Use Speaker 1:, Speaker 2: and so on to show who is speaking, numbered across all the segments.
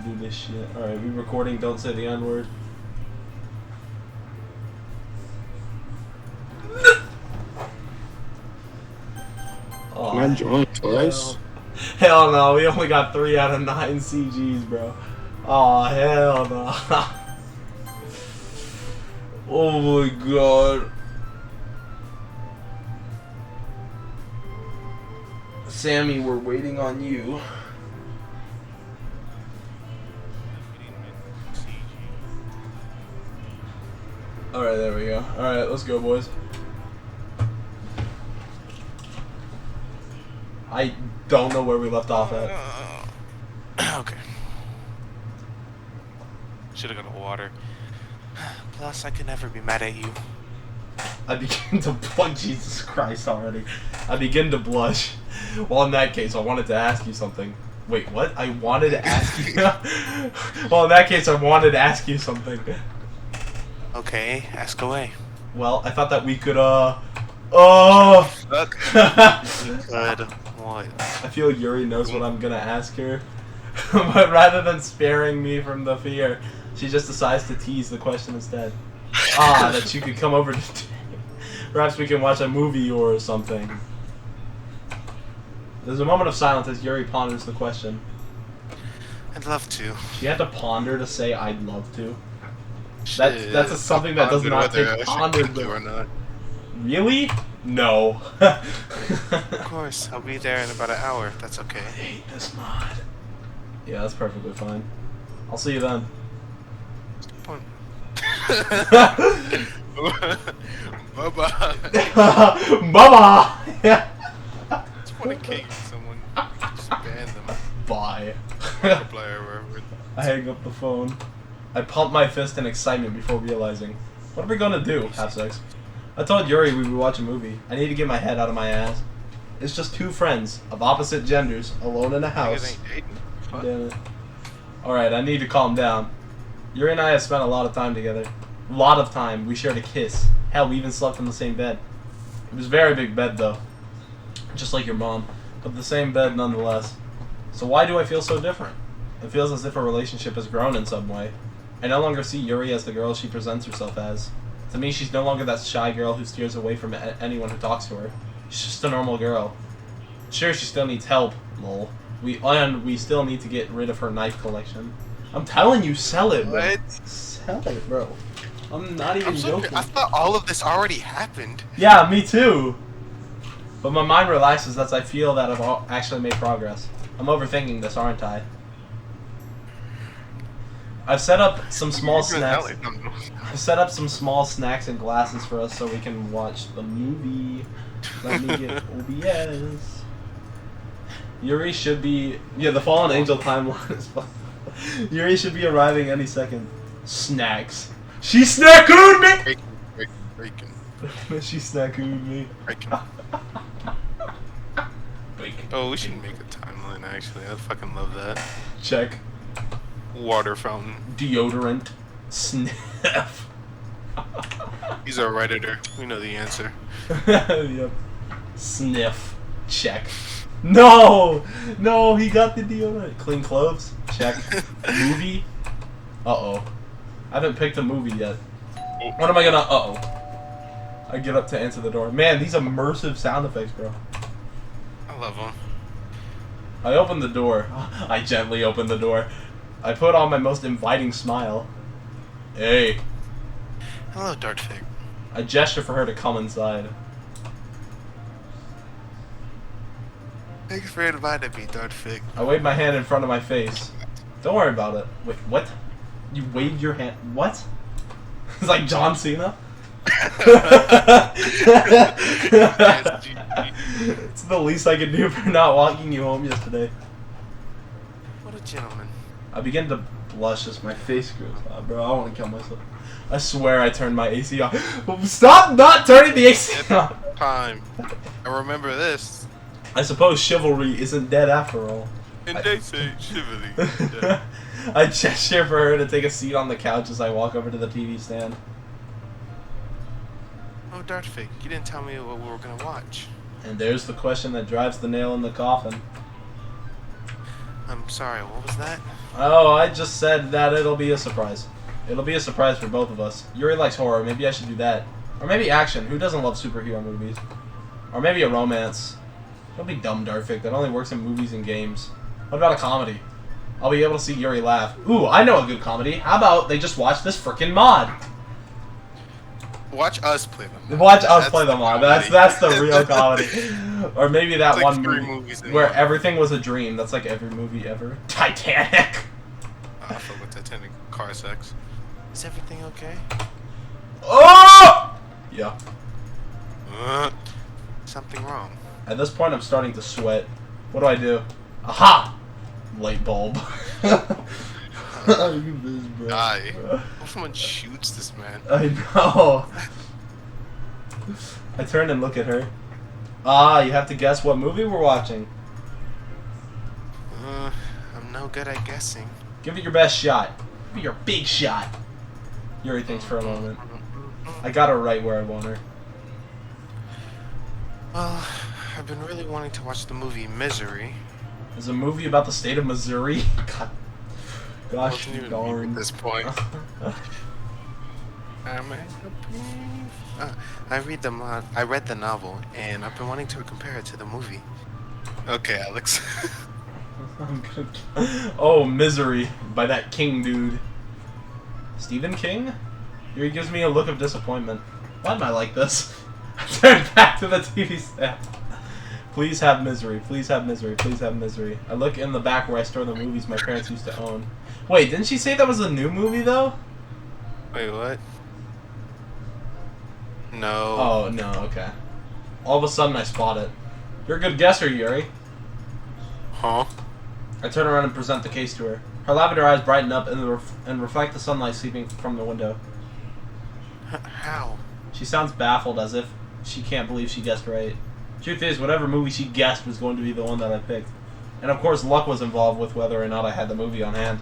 Speaker 1: Do this shit. Alright, we recording, don't say the N-word. Oh,
Speaker 2: Can I join twice?
Speaker 1: hell no, we only got 3 out of 9 CGs, bro. Oh, hell no. Oh my god. Sammy, we're waiting on you. Alright, there we go. Alright, let's go, boys. I don't know where we left off at.
Speaker 3: Okay. Should've got a water. Plus, I could never be mad at you.
Speaker 1: I begin to blush. Jesus Christ already. I begin to blush. Well, in that case, I wanted to ask you something. Wait, what? I wanted to ask you... Well, in that case, I wanted to ask you something.
Speaker 3: Okay, ask away.
Speaker 1: Well, I thought that we could,
Speaker 3: Fuck. Good. What?
Speaker 1: I feel Yuri knows what I'm gonna ask her. But rather than sparing me from the fear, she just decides to tease the question instead. That you could come over today. Perhaps we can watch a movie or something. There's a moment of silence as Yuri ponders the question.
Speaker 3: I'd love to.
Speaker 1: She had to ponder to say "I'd love to." That's something that does not take pondered.
Speaker 3: Or not.
Speaker 1: Really? No.
Speaker 3: Of course, I'll be there in about an hour. If that's okay.
Speaker 1: I hate this mod. Yeah, that's perfectly fine. I'll see you then.
Speaker 3: Bye bye.
Speaker 1: Bye-bye.
Speaker 3: Just want to kick someone. Just ban them.
Speaker 1: Bye.
Speaker 3: Multiplier wherever.
Speaker 1: I hang up the phone. I pump my fist in excitement before realizing, what are we gonna do? Have sex. I told Yuri we would watch a movie. I need to get my head out of my ass. It's just 2 friends of opposite genders alone in a house. Damn it. Alright, I need to calm down. Yuri and I have spent a lot of time together. A lot of time. We shared a kiss. Hell, we even slept in the same bed. It was a very big bed, though. Just like your mom. But the same bed nonetheless. So why do I feel so different? It feels as if our relationship has grown in some way. I no longer see Yuri as the girl she presents herself as. To me, she's no longer that shy girl who steers away from anyone who talks to her. She's just a normal girl. Sure, she still needs help, lol. We still need to get rid of her knife collection. I'm telling you, sell it, bro.
Speaker 3: What?
Speaker 1: Sell it, bro. I'm not even joking.
Speaker 3: I thought all of this already happened.
Speaker 1: Yeah, me too. But my mind relaxes as I feel that I've actually made progress. I'm overthinking this, aren't I? I've set up some small snacks. I've set up some small snacks and glasses for us so we can watch the movie. Let me get OBS. Yuri should be... Yeah, the Fallen Angel timeline is fun. Yuri should be arriving any second. Snacks. She snackooed me!
Speaker 3: Bacon.
Speaker 1: She snackooed me.
Speaker 3: Bacon. Oh, we should make a timeline, actually. I fucking love that.
Speaker 1: Check.
Speaker 3: Water fountain.
Speaker 1: Deodorant. Sniff.
Speaker 3: He's our Redditor. We know the answer.
Speaker 1: Yep. Sniff. Check. No! No, he got the deodorant. Clean clothes? Check. Movie? Uh-oh. I haven't picked a movie yet. What am I gonna... Uh-oh. I get up to answer the door. Man, these immersive sound effects, bro.
Speaker 3: I love them.
Speaker 1: I open the door. I gently open the door. I put on my most inviting smile. Hey.
Speaker 3: Hello, Dartfig.
Speaker 1: I gesture for her to come inside.
Speaker 3: Thanks for inviting me, Dartfig.
Speaker 1: I wave my hand in front of my face. Don't worry about it. Wait, what? You waved your hand? What? It's like John Cena? It's the least I could do for not walking you home yesterday.
Speaker 3: What a gentleman.
Speaker 1: I begin to blush as my face grows hot, bro. I want to kill myself. I swear I turned my AC on. Stop not turning the AC on!
Speaker 3: Time. I remember this.
Speaker 1: I suppose chivalry isn't dead after all.
Speaker 3: And they say chivalry.
Speaker 1: I gesture for her to take a seat on the couch as I walk over to the TV stand.
Speaker 3: Oh, Dartfig, you didn't tell me what we were gonna watch.
Speaker 1: And there's the question that drives the nail in the coffin.
Speaker 3: I'm sorry, what was that?
Speaker 1: Oh, I just said that it'll be a surprise. It'll be a surprise for both of us. Yuri likes horror. Maybe I should do that. Or maybe action. Who doesn't love superhero movies? Or maybe a romance. Don't be dumb, Darfik. That only works in movies and games. What about a comedy? I'll be able to see Yuri laugh. Ooh, I know a good comedy. How about they just watch this frickin' mod?
Speaker 3: Watch us play them.
Speaker 1: Watch us play the mod. That's the real comedy. Or maybe that
Speaker 3: like
Speaker 1: one
Speaker 3: 3
Speaker 1: movie
Speaker 3: movies in
Speaker 1: where
Speaker 3: one.
Speaker 1: everything was a dream. That's like every movie ever. Titanic.
Speaker 3: I fuck with Titanic. Car sex. Is everything okay?
Speaker 1: Oh! Yeah.
Speaker 3: Something wrong.
Speaker 1: At this point, I'm starting to sweat. What do I do? Aha! Light bulb.
Speaker 3: Die. If someone shoots this man.
Speaker 1: I know. I turn and look at her. Ah, you have to guess what movie we're watching.
Speaker 3: I'm no good at guessing.
Speaker 1: Give it your best shot. Give it your big shot. Yuri thinks for a moment. I got her right where I want her.
Speaker 3: Well, I've been really wanting to watch the movie Misery.
Speaker 1: There's a movie about the state of Missouri. God. Gosh
Speaker 3: Wasn't even
Speaker 1: darn.
Speaker 3: at this point. I read the novel, and I've been wanting to compare it to the movie. Okay, Alex.
Speaker 1: I'm gonna... Oh, Misery by that King dude. Stephen King? Here he gives me a look of disappointment. Why am I like this? I turn back to the TV stand. Please have Misery. Please have Misery. Please have Misery. I look in the back where I store the movies my parents used to own. Wait, didn't she say that was a new movie, though?
Speaker 3: Wait, what? No.
Speaker 1: Oh, no, okay. All of a sudden, I spot it. You're a good guesser, Yuri.
Speaker 3: Huh?
Speaker 1: I turn around and present the case to her. Her lavender eyes brighten up and reflect the sunlight seeping from the window.
Speaker 3: How?
Speaker 1: She sounds baffled, as if she can't believe she guessed right. Truth is, whatever movie she guessed was going to be the one that I picked. And of course, luck was involved with whether or not I had the movie on hand.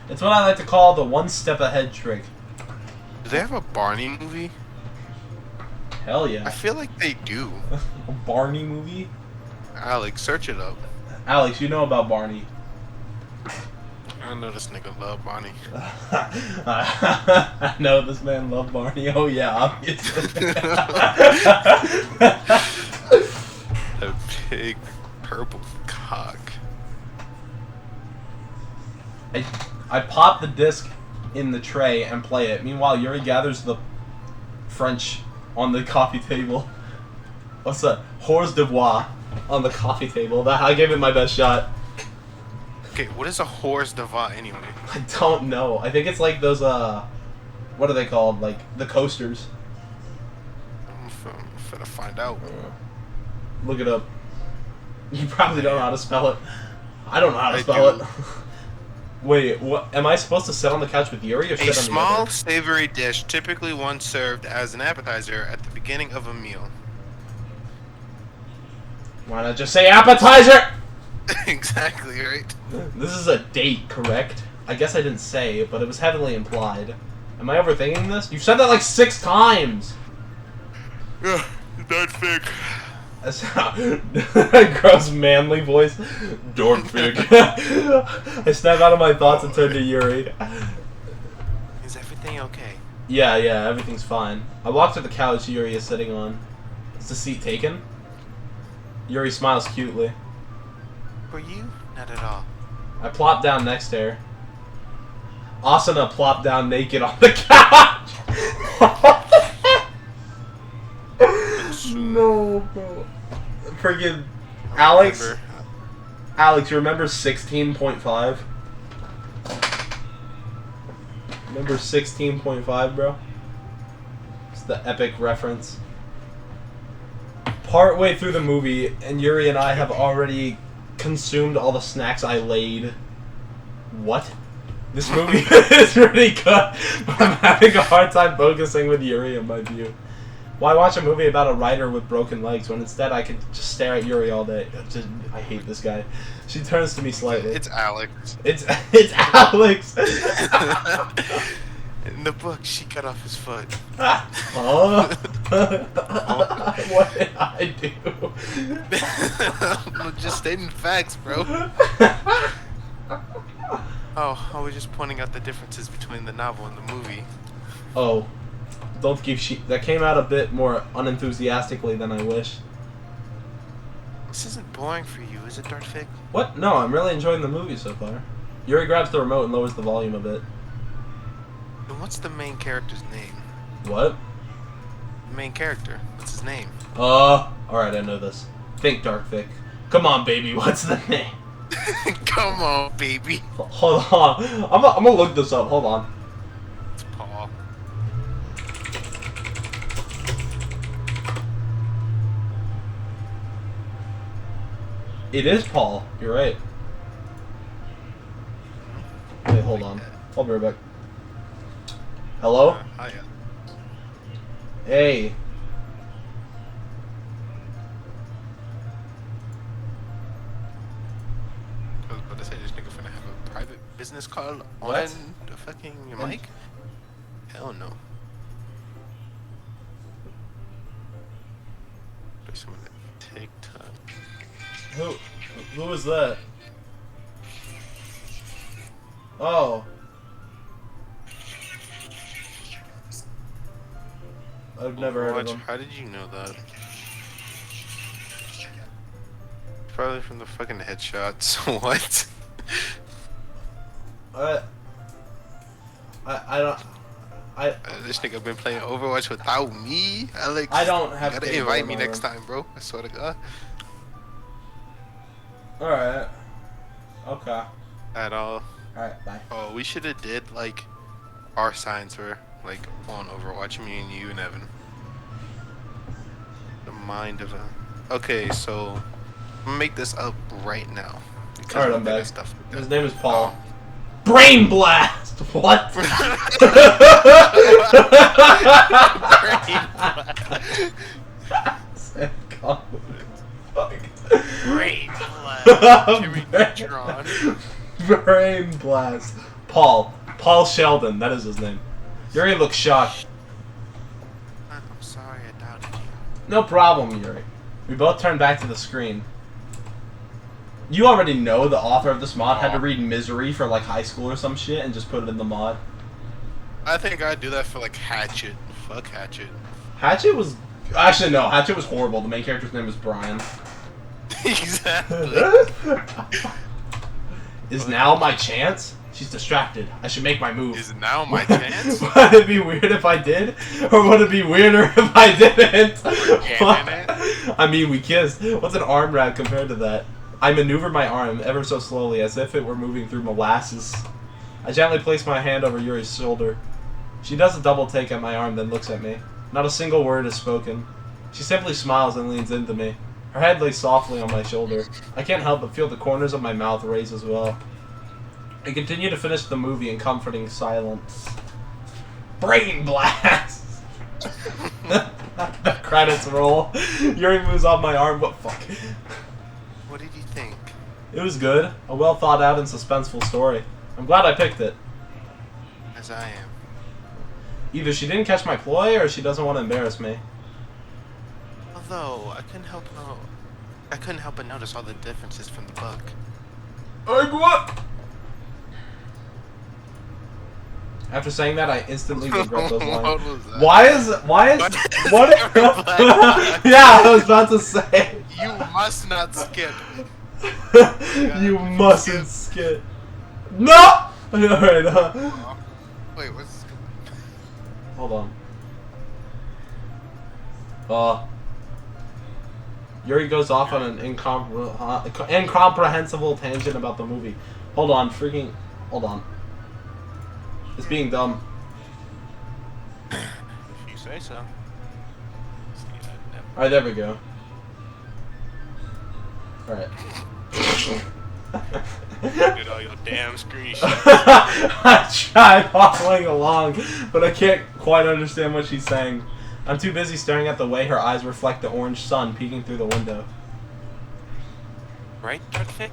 Speaker 1: It's what I like to call the one-step-ahead trick.
Speaker 3: Do they have a Barney movie?
Speaker 1: Hell yeah.
Speaker 3: I feel like they do.
Speaker 1: A Barney movie?
Speaker 3: Alex, search it up.
Speaker 1: Alex, you know about Barney.
Speaker 3: I know this nigga love Barney.
Speaker 1: I know this man loved Barney. Oh yeah, obviously.
Speaker 3: A big purple cock.
Speaker 1: I pop the disc in the tray and play it. Meanwhile, Yuri gathers the French on the coffee table. What's that? Hors d'oeuvre on the coffee table. I gave it my best shot.
Speaker 3: Okay, what is a hors d'oeuvre anyway?
Speaker 1: I don't know. I think it's like those, what are they called? Like, the coasters.
Speaker 3: I'm finna find out.
Speaker 1: Look it up. You probably don't know how to spell it. I don't know how to spell it. Wait, what? Am I supposed to sit on the couch with Yuri or sit on
Speaker 3: A
Speaker 1: the
Speaker 3: small,
Speaker 1: other?
Speaker 3: savory dish, typically one served as an appetizer at the beginning of a meal.
Speaker 1: Why not just say appetizer?
Speaker 3: Exactly, right?
Speaker 1: This is a date, correct? I guess I didn't say, but it was heavily implied. Am I overthinking this? You've said that like 6 times!
Speaker 3: Yeah, that fig.
Speaker 1: That's a gross manly voice. Dork fig. I snap out of my thoughts and turn to Yuri.
Speaker 3: Is everything okay?
Speaker 1: Yeah, everything's fine. I walk to the couch Yuri is sitting on. Is the seat taken? Yuri smiles cutely.
Speaker 3: For you? Not at all.
Speaker 1: I plop down next to her. Asuna plopped down naked on the couch. No, bro. Friggin' Alex. Alex, you remember 16.5? Remember 16.5, bro? It's the epic reference. Partway through the movie, and Yuri and I have already consumed all the snacks I laid. What? This movie is really good, but I'm having a hard time focusing with Yuri in my view. Why watch a movie about a writer with broken legs when instead I could just stare at Yuri all day? I hate this guy. She turns to me slightly.
Speaker 3: It's Alex.
Speaker 1: It's Alex.
Speaker 3: In the book, she cut off his foot.
Speaker 1: Huh? What did I do?
Speaker 3: I'm just stating facts, bro. Oh, I was just pointing out the differences between the novel and the movie.
Speaker 1: Oh, don't give shit. That came out a bit more unenthusiastically than I wish.
Speaker 3: This isn't boring for you, is it, Dartfig?
Speaker 1: What? No, I'm really enjoying the movie so far. Yuri grabs the remote and lowers the volume a bit.
Speaker 3: And what's the main character's name?
Speaker 1: What?
Speaker 3: The main character. What's his name?
Speaker 1: Alright, I know this. Think, Darkvic. Come on, baby, what's the name?
Speaker 3: Come on, baby.
Speaker 1: Hold on. I'm gonna look this up. Hold on.
Speaker 3: It's Paul.
Speaker 1: It is Paul. You're right. Wait, hold on. I'll be right back. Hello?
Speaker 3: Hiya.
Speaker 1: Hey.
Speaker 3: I was about to say this nigga finna have a private business call
Speaker 1: What?
Speaker 3: on the fucking mic? Hell no. There's someone at TikTok.
Speaker 1: Who was that? Oh. I've never heard of
Speaker 3: Overwatch,
Speaker 1: him.
Speaker 3: how did you know that? Probably from the fucking headshots. What? This nigga been playing Overwatch without me, Alex.
Speaker 1: I don't have
Speaker 3: You gotta
Speaker 1: cable
Speaker 3: invite
Speaker 1: in
Speaker 3: me
Speaker 1: my
Speaker 3: next
Speaker 1: room.
Speaker 3: time, bro. I swear to God.
Speaker 1: Alright. Okay.
Speaker 3: At all.
Speaker 1: Alright, bye.
Speaker 3: Oh, we should have did like our signs were like on Overwatch. Me and you and Evan. The mind of a. Okay, so I'm gonna make this up right now.
Speaker 1: Alright, I'm
Speaker 3: I'm
Speaker 1: back.
Speaker 3: stuff like
Speaker 1: His
Speaker 3: that.
Speaker 1: name is Paul. Brain Blast! What?
Speaker 3: Brain blast. Jimmy Neutron.
Speaker 1: Brain Blast. Paul. Paul Sheldon. That is his name. Yuri looks shocked.
Speaker 3: I'm sorry I doubted you.
Speaker 1: No problem, Yuri. We both turned back to the screen. You already know the author of this mod had to read Misery for like high school or some shit and just put it in the mod.
Speaker 3: I think I'd do that for like Hatchet. Fuck Hatchet.
Speaker 1: Hatchet was... Actually, no. Hatchet was horrible. The main character's name was Brian.
Speaker 3: Exactly.
Speaker 1: Is now my chance? She's distracted. I should make my move.
Speaker 3: Is now my chance?
Speaker 1: Would it be weird if I did? Or would it be weirder if I didn't? I mean, we kissed. What's an arm wrap compared to that? I maneuver my arm ever so slowly as if it were moving through molasses. I gently place my hand over Yuri's shoulder. She does a double take at my arm, then looks at me. Not a single word is spoken. She simply smiles and leans into me. Her head lays softly on my shoulder. I can't help but feel the corners of my mouth raise as well. I continue to finish the movie in comforting silence. Brain blast! The credits roll. Yuri moves off my arm, but fuck.
Speaker 3: What did you think?
Speaker 1: It was good. A well thought out and suspenseful story. I'm glad I picked it.
Speaker 3: As I am.
Speaker 1: Either she didn't catch my ploy or she doesn't want to embarrass me.
Speaker 3: Although I couldn't help but notice all the differences from the book.
Speaker 1: What? After saying that, I instantly regret those lines.
Speaker 3: What was that?
Speaker 1: Why is what? Yeah, I was about to say.
Speaker 3: You must not skip.
Speaker 1: You mustn't skip. No. Alright.
Speaker 3: Wait, what's this?
Speaker 1: Hold on. Yuri goes off on an incomprehensible tangent about the movie. Hold on. It's being dumb.
Speaker 3: If you say so.
Speaker 1: Alright, there we go. Alright.
Speaker 3: Get all your damn screenshots.
Speaker 1: I tried following along, but I can't quite understand what she's saying. I'm too busy staring at the way her eyes reflect the orange sun peeking through the window.
Speaker 3: Right, Dartfig?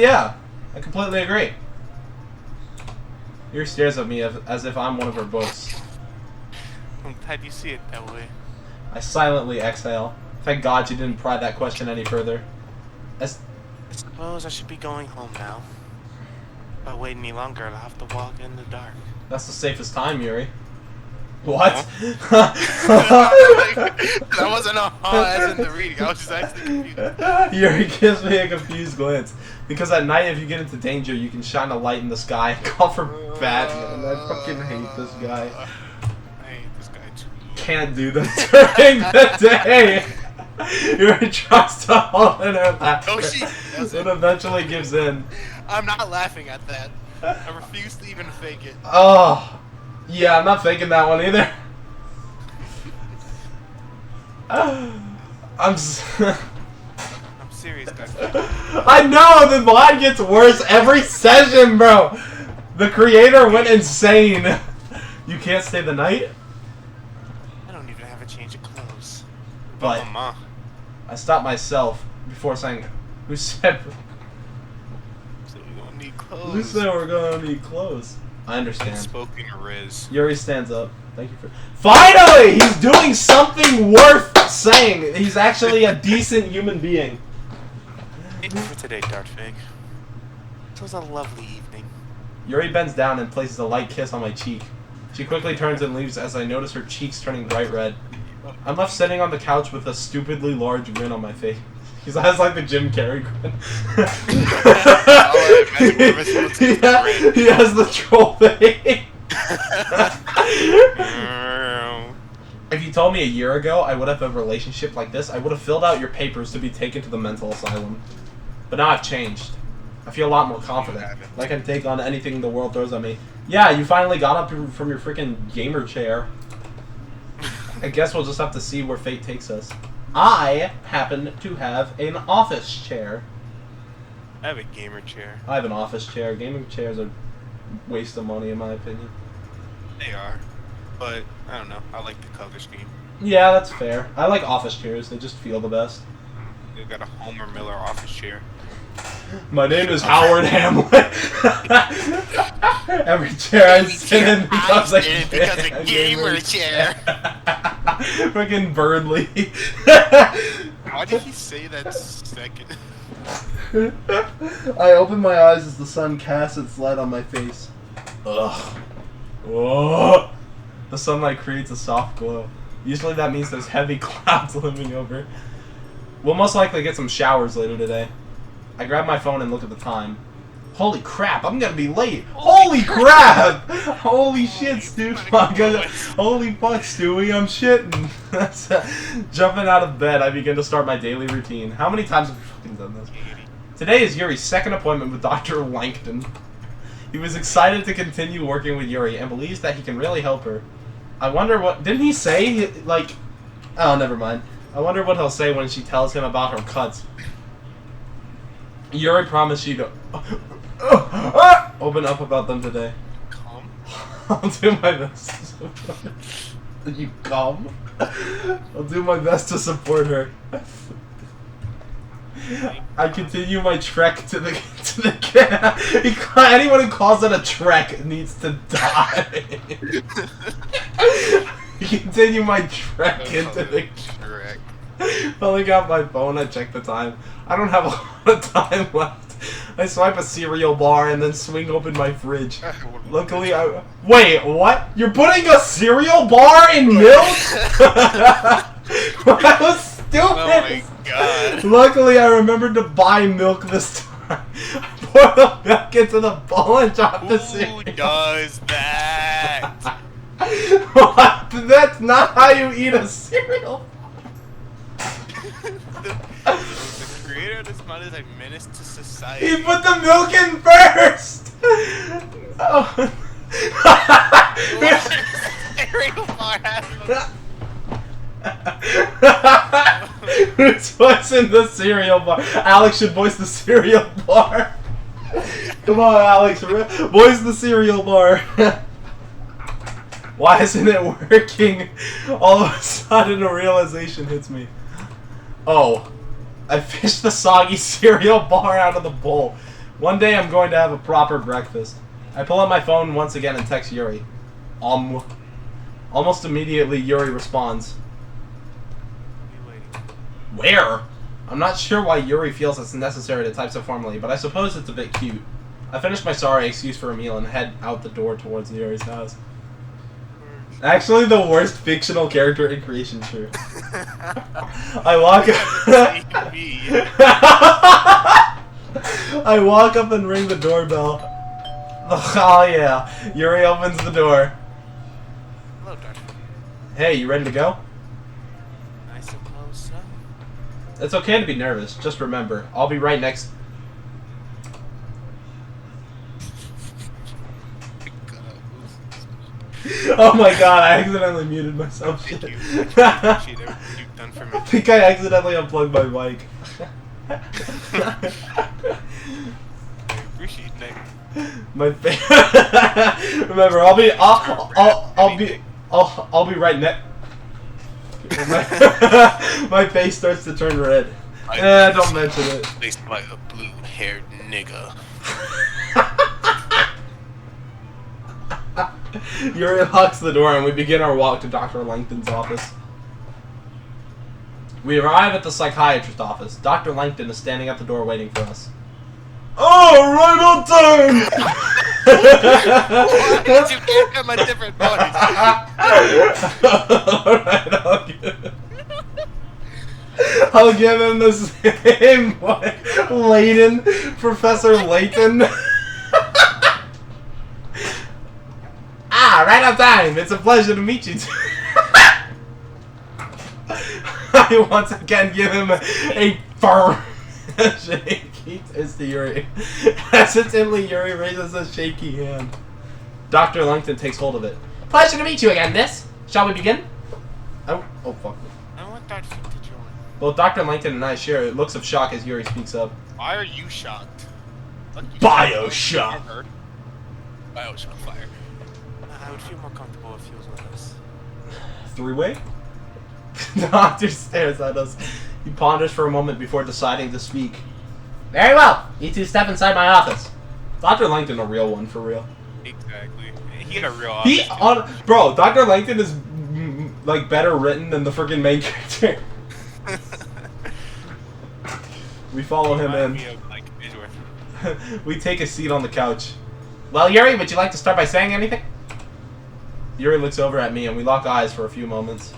Speaker 1: Yeah. I completely agree. Yuri stares at me as if I'm one of her books.
Speaker 3: I'm glad you see it that way.
Speaker 1: I silently exhale. Thank God she didn't pry that question any further.
Speaker 3: I suppose I should be going home now. If I wait any longer, I'll have to walk in the dark.
Speaker 1: That's the safest time, Yuri. What?
Speaker 3: That wasn't a as in the reading. I was just actually confused.
Speaker 1: Yuri gives me a confused glance. Because at night, if you get into danger, you can shine a light in the sky and call for Batman. I fucking hate this guy.
Speaker 3: I hate this guy too.
Speaker 1: Can't do this during the day. Yuri tries to hold in her laughter,
Speaker 3: Doki
Speaker 1: but eventually gives in.
Speaker 3: I'm not laughing at that. I refuse to even fake it.
Speaker 1: Oh, yeah, I'm not faking that one either. I'm
Speaker 3: serious, guys.
Speaker 1: I know, the line gets worse every session, bro. The creator went insane. You can't stay the night?
Speaker 3: I don't even have a change of clothes.
Speaker 1: But
Speaker 3: Mama.
Speaker 1: I stopped myself before saying, who said
Speaker 3: We're gonna need clothes.
Speaker 1: who said we're gonna need clothes? I understand.
Speaker 3: Unspoken Riz.
Speaker 1: Yuri stands up. Thank you for. Finally! He's doing something worth saying. He's actually a decent human being.
Speaker 3: Thank you for today, Dartfig. It was a lovely evening.
Speaker 1: Yuri bends down and places a light kiss on my cheek. She quickly turns and leaves as I notice her cheeks turning bright red. I'm left sitting on the couch with a stupidly large grin on my face. He has like the Jim Carrey grin. He has the troll thing. If you told me a year ago I would have a relationship like this, I would have filled out your papers to be taken to the mental asylum. But now I've changed. I feel a lot more confident. Like I can take on anything the world throws at me. Yeah, you finally got up from your freaking gamer chair. I guess we'll just have to see where fate takes us. I happen to have an office chair.
Speaker 3: I have a gamer chair.
Speaker 1: I have an office chair. Gaming chairs are a waste of money in my opinion.
Speaker 3: They are. But, I don't know. I like the color scheme.
Speaker 1: Yeah, that's fair. I like office chairs. They just feel the best.
Speaker 3: They've got a Homer Miller office chair.
Speaker 1: My name is Howard Hamlet. Every chair I sit in becomes a
Speaker 3: gamer chair.
Speaker 1: Freaking Birdly.
Speaker 3: Why did he say that second?
Speaker 1: I open my eyes as the sun casts its light on my face. Ugh. Whoa. The sunlight creates a soft glow. Usually that means there's heavy clouds looming over. We'll most likely get some showers later today. I grab my phone and look at the time. Holy crap, I'm gonna be late! Holy crap! Holy shit, Stu! Holy fuck, Stewie, I'm shitting. Jumping out of bed, I begin to start my daily routine. How many times have we fucking done this? Today is Yuri's second appointment with Dr. Langton. He was excited to continue working with Yuri and believes that he can really help her. I wonder what... Didn't he say, like... Oh, never mind. I wonder what he'll say when she tells him about her cuts. Yuri promised she'd open up about them today.
Speaker 3: Calm.
Speaker 1: I'll do my best. You calm? I'll do my best to support her. I continue my trek to the anyone who calls it a trek needs to die. I continue my trek into the
Speaker 3: Trek.
Speaker 1: I only got my phone, I checked the time. I don't have a lot of time left. I swipe a cereal bar and then swing open my fridge. Luckily, Wait, what? You're putting a cereal bar in milk? That was stupid!
Speaker 3: Oh my god.
Speaker 1: Luckily, I remembered to buy milk this time. I pour the milk into the bowl and drop the cereal.
Speaker 3: Who does that?
Speaker 1: What? That's not how you eat a cereal.
Speaker 3: The creator of this mod is a menace to society.
Speaker 1: He put the milk in first! No.
Speaker 3: Cereal bar has
Speaker 1: Who's voicing the cereal bar? Alex should voice the cereal bar. Come on, Alex, voice the cereal bar. Why isn't it working? All of a sudden, a realization hits me. Oh, I fished the soggy cereal bar out of the bowl. One day I'm going to have a proper breakfast. I pull out my phone once again and text Yuri. Almost immediately, Yuri responds. Where? I'm not sure why Yuri feels it's necessary to type so formally, but I suppose it's a bit cute. I finished my sorry excuse for a meal and head out the door towards Yuri's house. Actually, the worst fictional character in creation, sure. I walk I walk up and ring the doorbell. Oh yeah, Yuri opens the door.
Speaker 3: Hello, Doctor.
Speaker 1: Hey, you ready to go?
Speaker 3: I suppose so.
Speaker 1: It's okay to be nervous. Just remember, I'll be right next. Oh my god, I accidentally muted myself.
Speaker 3: Thank
Speaker 1: Shit.
Speaker 3: you. I appreciate everything you've done for me.
Speaker 1: I think I accidentally unplugged my mic.
Speaker 3: I appreciate that.
Speaker 1: My remember, I'll be right next. My face starts to turn red. Don't mention it.
Speaker 3: Placed by a blue-haired nigga.
Speaker 1: Yuri locks the door and we begin our walk to Dr. Langton's office. We arrive at the psychiatrist's office. Dr. Langton is standing at the door waiting for us. Oh, right on time!
Speaker 3: Why did you give him a different voice?
Speaker 1: Alright, I'll give him the same one. Layton. Professor Layton. Ah, right on time. It's a pleasure to meet you. I once again give him a firm shake. He turns to Yuri. Hesitantly, Yuri raises a shaky hand. Dr. Langton takes hold of it. Pleasure to meet you again, miss. Shall we begin? Oh fuck.
Speaker 3: I want Dr. to join.
Speaker 1: Both Dr. Langton and I share looks of shock as Yuri speaks up.
Speaker 3: Why are you shocked?
Speaker 1: Bioshock.
Speaker 3: Bioshock fire. I would feel more comfortable if he was with us.
Speaker 1: Three-way? The doctor stares at us. He ponders for a moment before deciding to speak. Very well. You two step inside my office. Dr. Langton, a real one, for real.
Speaker 3: Exactly. He had a real office.
Speaker 1: Bro, Dr. Langton is like better written than the freaking main character. We follow him in. We take a seat on the couch. Well, Yuri, would you like to start by saying anything? Yuri looks over at me and we lock eyes for a few moments.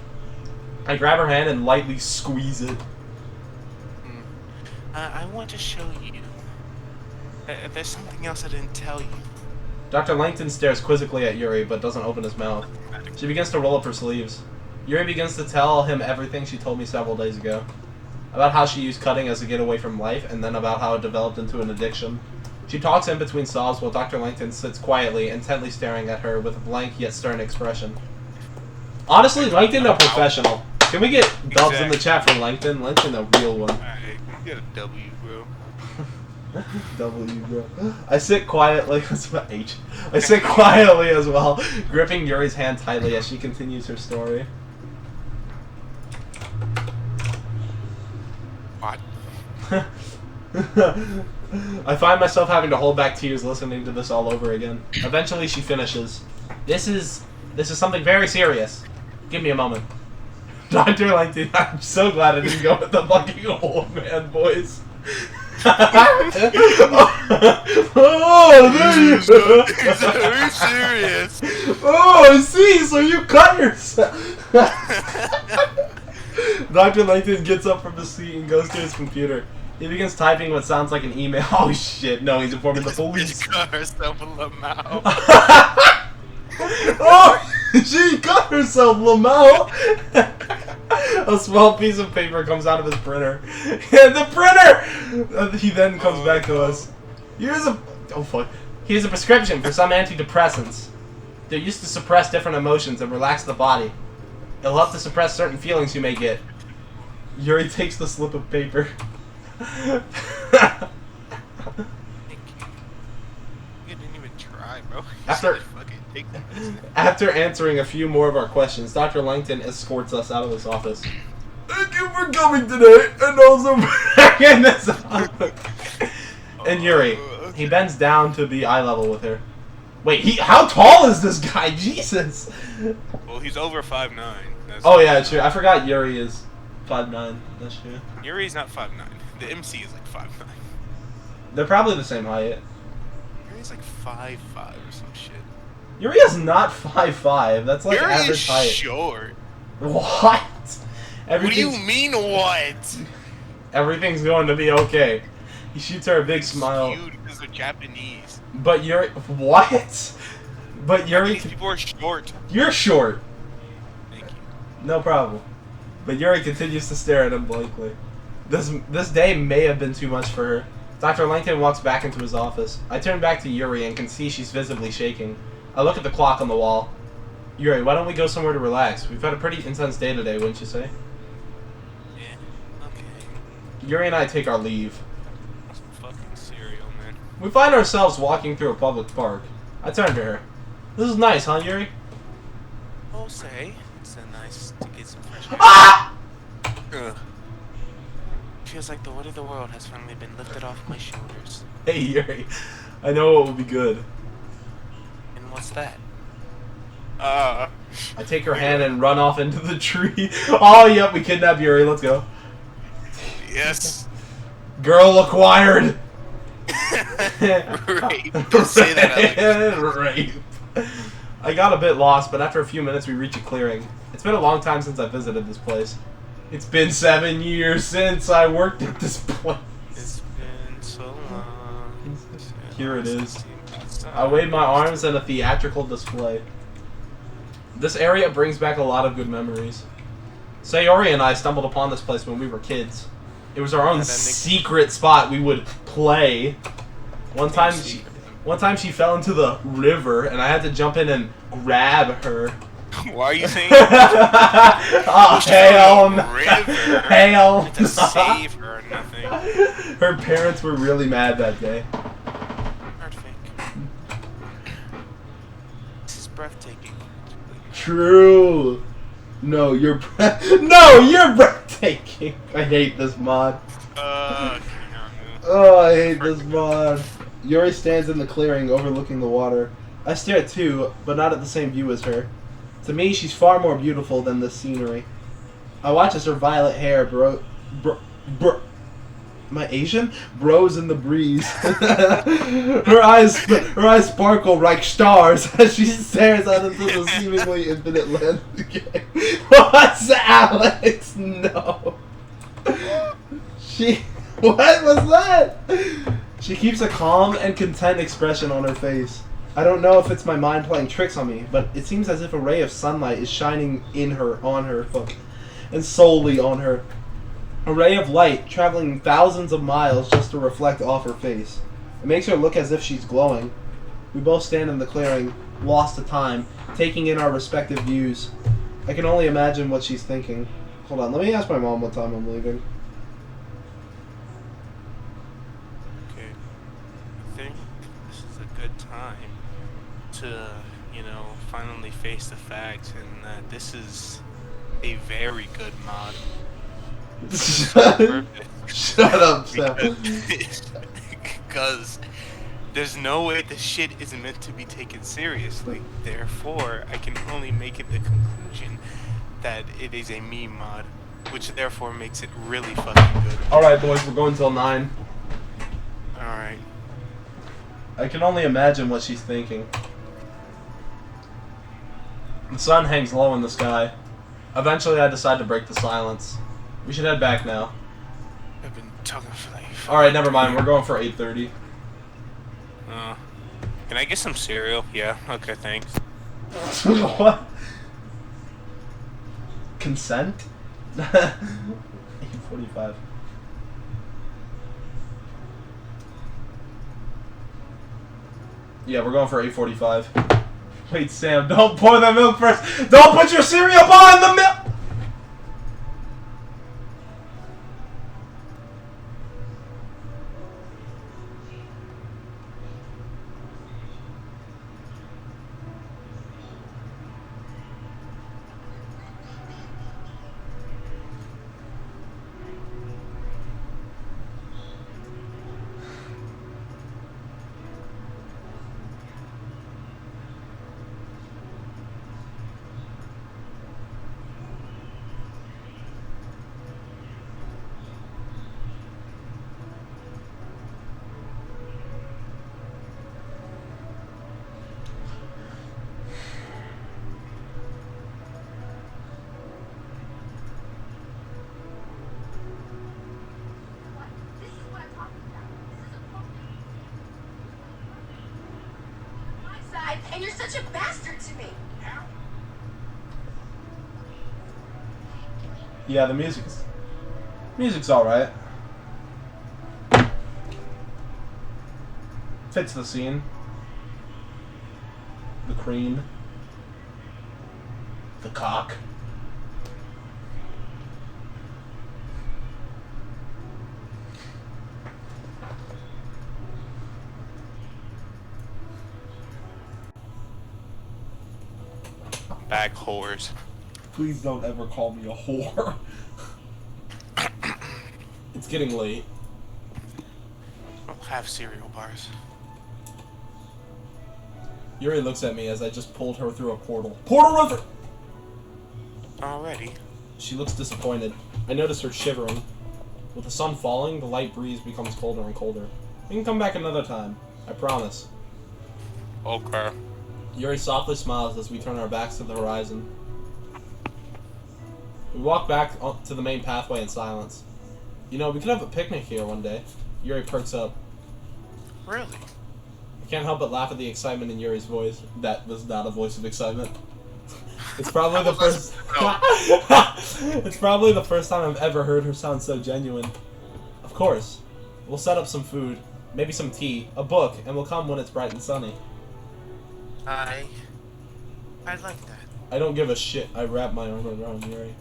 Speaker 1: I grab her hand and lightly squeeze it.
Speaker 3: I want to show you. There's something else I didn't tell you.
Speaker 1: Dr. Langton stares quizzically at Yuri but doesn't open his mouth. She begins to roll up her sleeves. Yuri begins to tell him everything she told me several days ago. About how she used cutting as a getaway from life, and then about how it developed into an addiction. She talks in between sobs while Dr. Langton sits quietly, intently staring at her with a blank yet stern expression. Honestly, Langton a professional. Can we get dubs in the chat for Langton? Langton a real one.
Speaker 3: Alright, you get a W, bro.
Speaker 1: W, bro. I sit quietly. What's my H? I sit quietly as well, gripping Yuri's hand tightly as she continues her story.
Speaker 3: What?
Speaker 1: I find myself having to hold back tears listening to this all over again. Eventually, she finishes. This is something very serious. Give me a moment. Dr. Langton, I'm so glad I didn't go with the fucking old man voice. Oh, there you go.
Speaker 3: It's very serious.
Speaker 1: Oh, I see. So you cut yourself. Dr. Langton gets up from his seat and goes to his computer. He begins typing what sounds like an email. Oh shit! No, he's informing the police.
Speaker 3: She cut herself in the mouth.
Speaker 1: Oh, she cut herself, Lamau. A small piece of paper comes out of his printer. The printer! He then comes back to us. Here's a... Oh, fuck. Here's a prescription for some antidepressants. They're used to suppress different emotions and relax the body. It'll help to suppress certain feelings you may get. Yuri takes the slip of paper.
Speaker 3: You didn't even try, bro.
Speaker 1: After answering a few more of our questions, Dr. Langton escorts us out of his office. Thank you for coming today, and also for in this office. And Yuri, he bends down to be eye level with her. Wait, how tall is this guy? Jesus.
Speaker 3: Well, he's over 5'9".
Speaker 1: Oh yeah, true. I forgot Yuri is 5'9". That's true.
Speaker 3: Yuri's not 5'9". The MC is like 5'9".
Speaker 1: They're probably the same height.
Speaker 3: Yuri's like 5'5" or some shit.
Speaker 1: Yuri is not 5'5". That's like
Speaker 3: Yuri
Speaker 1: average
Speaker 3: is
Speaker 1: height.
Speaker 3: short.
Speaker 1: What?
Speaker 3: What do you mean, what?
Speaker 1: Everything's going to be okay. He shoots her a big smile.
Speaker 3: Cute because they're Japanese.
Speaker 1: But Yuri... What? But Yuri...
Speaker 3: These people are short.
Speaker 1: You're short.
Speaker 3: Thank you.
Speaker 1: No problem. But Yuri continues to stare at him blankly. This day may have been too much for her. Dr. Langton walks back into his office. I turn back to Yuri and can see she's visibly shaking. I look at the clock on the wall. Yuri, why don't we go somewhere to relax? We've had a pretty intense day today, wouldn't you say?
Speaker 3: Yeah, okay.
Speaker 1: Yuri and I take our leave.
Speaker 3: Some fucking cereal, man.
Speaker 1: We find ourselves walking through a public park. I turn to her. This is nice, huh, Yuri?
Speaker 3: I'll say. It's nice to get some fresh air.
Speaker 1: Ah!
Speaker 3: Ugh. Feels like the weight of the world has finally been lifted off my shoulders.
Speaker 1: Hey, Yuri. I know what will be good.
Speaker 3: And what's that?
Speaker 1: I take her hand and run off into the tree. Oh, yep, we kidnap Yuri. Let's go.
Speaker 3: Yes.
Speaker 1: Girl acquired.
Speaker 3: Rape. Don't say that out loud.
Speaker 1: Rape. I got a bit lost, but after a few minutes we reach a clearing. It's been a long time since I visited this place. It's been 7 years since I worked at this place.
Speaker 3: It's been so long.
Speaker 1: Here it is. I wave my arms in a theatrical display. This area brings back a lot of good memories. Sayori and I stumbled upon this place when we were kids. It was our own secret spot we would play. One time she fell into the river and I had to jump in and grab her.
Speaker 3: Why are you saying
Speaker 1: oh, hell no. Hell
Speaker 3: to save her or nothing.
Speaker 1: Her parents were really mad that day.
Speaker 3: Perfect. This is breathtaking.
Speaker 1: True. No, you're breathtaking. I hate this mod. Oh, I hate this mod. Yuri stands in the clearing overlooking the water. I stare too, but not at the same view as her. To me, she's far more beautiful than this scenery. I watch as her violet hair am I Asian? Bros in the breeze. her eyes sparkle like stars as she stares out into the seemingly infinite landscape. What's Alex? No. What was that? She keeps a calm and content expression on her face. I don't know if it's my mind playing tricks on me, but it seems as if a ray of sunlight is shining on her, and solely on her. A ray of light traveling thousands of miles just to reflect off her face. It makes her look as if she's glowing. We both stand in the clearing, lost to time, taking in our respective views. I can only imagine what she's thinking. Hold on, let me ask my mom what time I'm leaving.
Speaker 3: Okay. I think this is a good time to, finally face the fact and that this is a very good mod.
Speaker 1: Shut up, Sam.
Speaker 3: Because there's no way the shit is meant to be taken seriously. Therefore, I can only make it the conclusion that it is a meme mod, which therefore makes it really fucking good.
Speaker 1: Alright, boys, we're going till 9.
Speaker 3: Alright.
Speaker 1: I can only imagine what she's thinking. The sun hangs low in the sky. Eventually, I decide to break the silence. We should head back now.
Speaker 3: I've been talking for like...
Speaker 1: Alright, never mind. We're going for 8:30.
Speaker 3: Can I get some cereal? Yeah, okay, thanks.
Speaker 1: What? Consent? 8:45. Yeah, we're going for 8:45. Wait, Sam, don't pour the milk first! Don't put your cereal behind the milk!
Speaker 2: and you're such a bastard to me.
Speaker 1: Yeah, the music's alright. Fits the scene. The cream. The cock.
Speaker 3: Bag whores.
Speaker 1: Please don't ever call me a whore. It's getting late.
Speaker 3: I'll have cereal bars.
Speaker 1: Yuri looks at me as I just pulled her through a portal. Portal river!
Speaker 3: Already?
Speaker 1: She looks disappointed. I notice her shivering. With the sun falling, the light breeze becomes colder and colder. We can come back another time. I promise.
Speaker 3: Okay.
Speaker 1: Yuri softly smiles as we turn our backs to the horizon. We walk back to the main pathway in silence. You know, we could have a picnic here one day. Yuri perks up.
Speaker 3: Really?
Speaker 1: I can't help but laugh at the excitement in Yuri's voice. That was not a voice of excitement. It's probably the first. It's probably the first time I've ever heard her sound so genuine. Of course, we'll set up some food, maybe some tea, a book, and we'll come when it's bright and sunny.
Speaker 3: I like that.
Speaker 1: I don't give a shit. I wrap my arm around Yuri.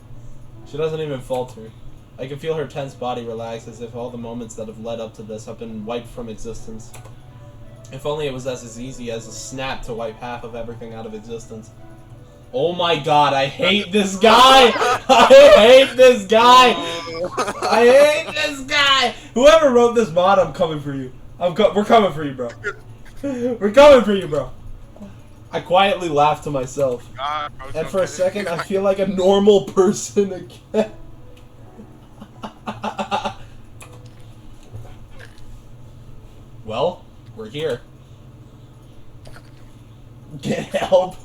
Speaker 1: She doesn't even falter. I can feel her tense body relax as if all the moments that have led up to this have been wiped from existence. If only it was as easy as a snap to wipe half of everything out of existence. Oh my god, I hate this guy! I hate this guy! I hate this guy! Whoever wrote this mod, I'm coming for you. We're coming for you, bro. We're coming for you, bro. I quietly laughed to myself. And for a second, I feel like a normal person again. Well, we're here. Get help.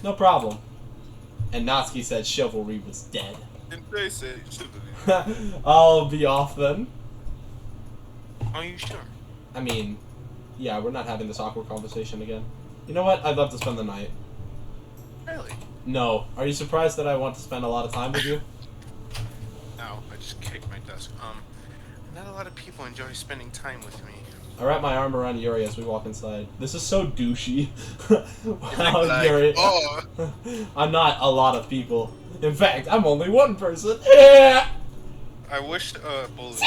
Speaker 1: No problem. And Natsuki said chivalry was dead.
Speaker 3: Didn't they say chivalry?
Speaker 1: I'll be off then.
Speaker 3: Are you sure?
Speaker 1: I mean, yeah, we're not having this awkward conversation again. You know what? I'd love to spend the night.
Speaker 3: Really?
Speaker 1: No. Are you surprised that I want to spend a lot of time with you?
Speaker 3: No, I just kicked my desk. Not a lot of people enjoy spending time with me.
Speaker 1: I wrap my arm around Yuri as we walk inside. This is so douchey. Wow,
Speaker 3: Like,
Speaker 1: Yuri.
Speaker 3: oh.
Speaker 1: I'm not a lot of people. In fact, I'm only one person. Yeah.
Speaker 3: I wish bullies.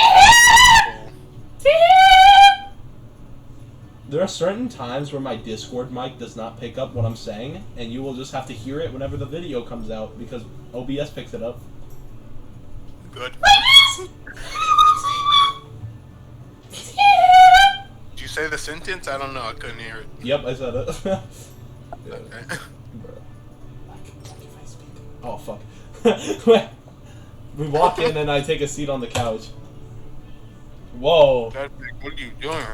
Speaker 1: There are certain times where my Discord mic does not pick up what I'm saying, and you will just have to hear it whenever the video comes out because OBS picks it up.
Speaker 3: Good. Did you say the sentence? I don't know. I couldn't hear it.
Speaker 1: Yep, I said it.
Speaker 3: Okay.
Speaker 1: Oh, fuck. We walk in and I take a seat on the couch. Whoa.
Speaker 3: What are you doing?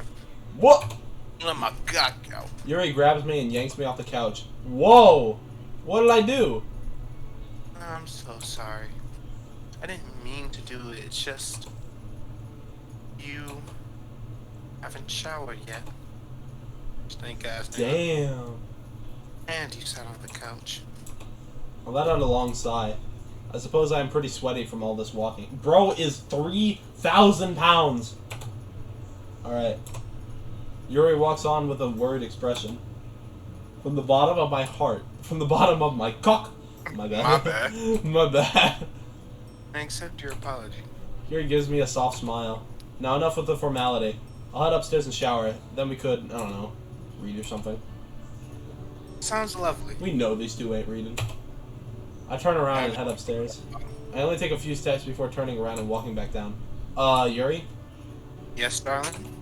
Speaker 1: What?
Speaker 3: Let my cock out.
Speaker 1: Yuri grabs me and yanks me off the couch. Whoa. What did I do?
Speaker 3: I'm so sorry. I didn't mean to do it. It's just... you haven't showered yet. Stink ass.
Speaker 1: Damn.
Speaker 3: And you sat on the couch.
Speaker 1: I let out a long sigh. I suppose I am pretty sweaty from all this walking. Bro is 3,000 pounds. Alright. Yuri walks on with a worried expression. From the bottom of my heart. From the bottom of my cock. My bad.
Speaker 3: My bad.
Speaker 1: My bad.
Speaker 3: I accept your apology.
Speaker 1: Yuri gives me a soft smile. Now enough with the formality. I'll head upstairs and shower. Then we could, I don't know, read or something.
Speaker 3: Sounds lovely.
Speaker 1: We know these two ain't reading. I turn around and head upstairs. I only take a few steps before turning around and walking back down. Yuri?
Speaker 3: Yes, darling?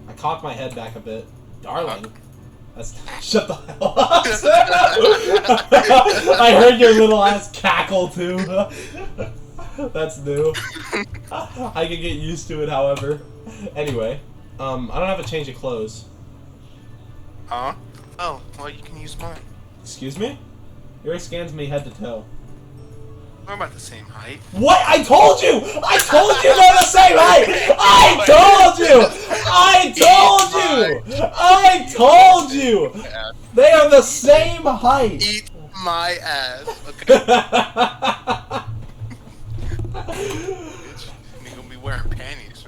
Speaker 1: I cock my head back a bit. Darling? That's... Shut the hell up! I heard your little ass cackle, too. That's new. I can get used to it, however. Anyway, I don't have a change of clothes.
Speaker 3: Huh? Oh, well, you can use mine.
Speaker 1: Excuse me? Yuri scans me head to toe.
Speaker 3: We're about the same height.
Speaker 1: What? I told you! I told you they're the same height! I told you! I told you! I told you! They are the same height!
Speaker 3: Eat my ass, okay? Bitch, you gonna be wearing panties.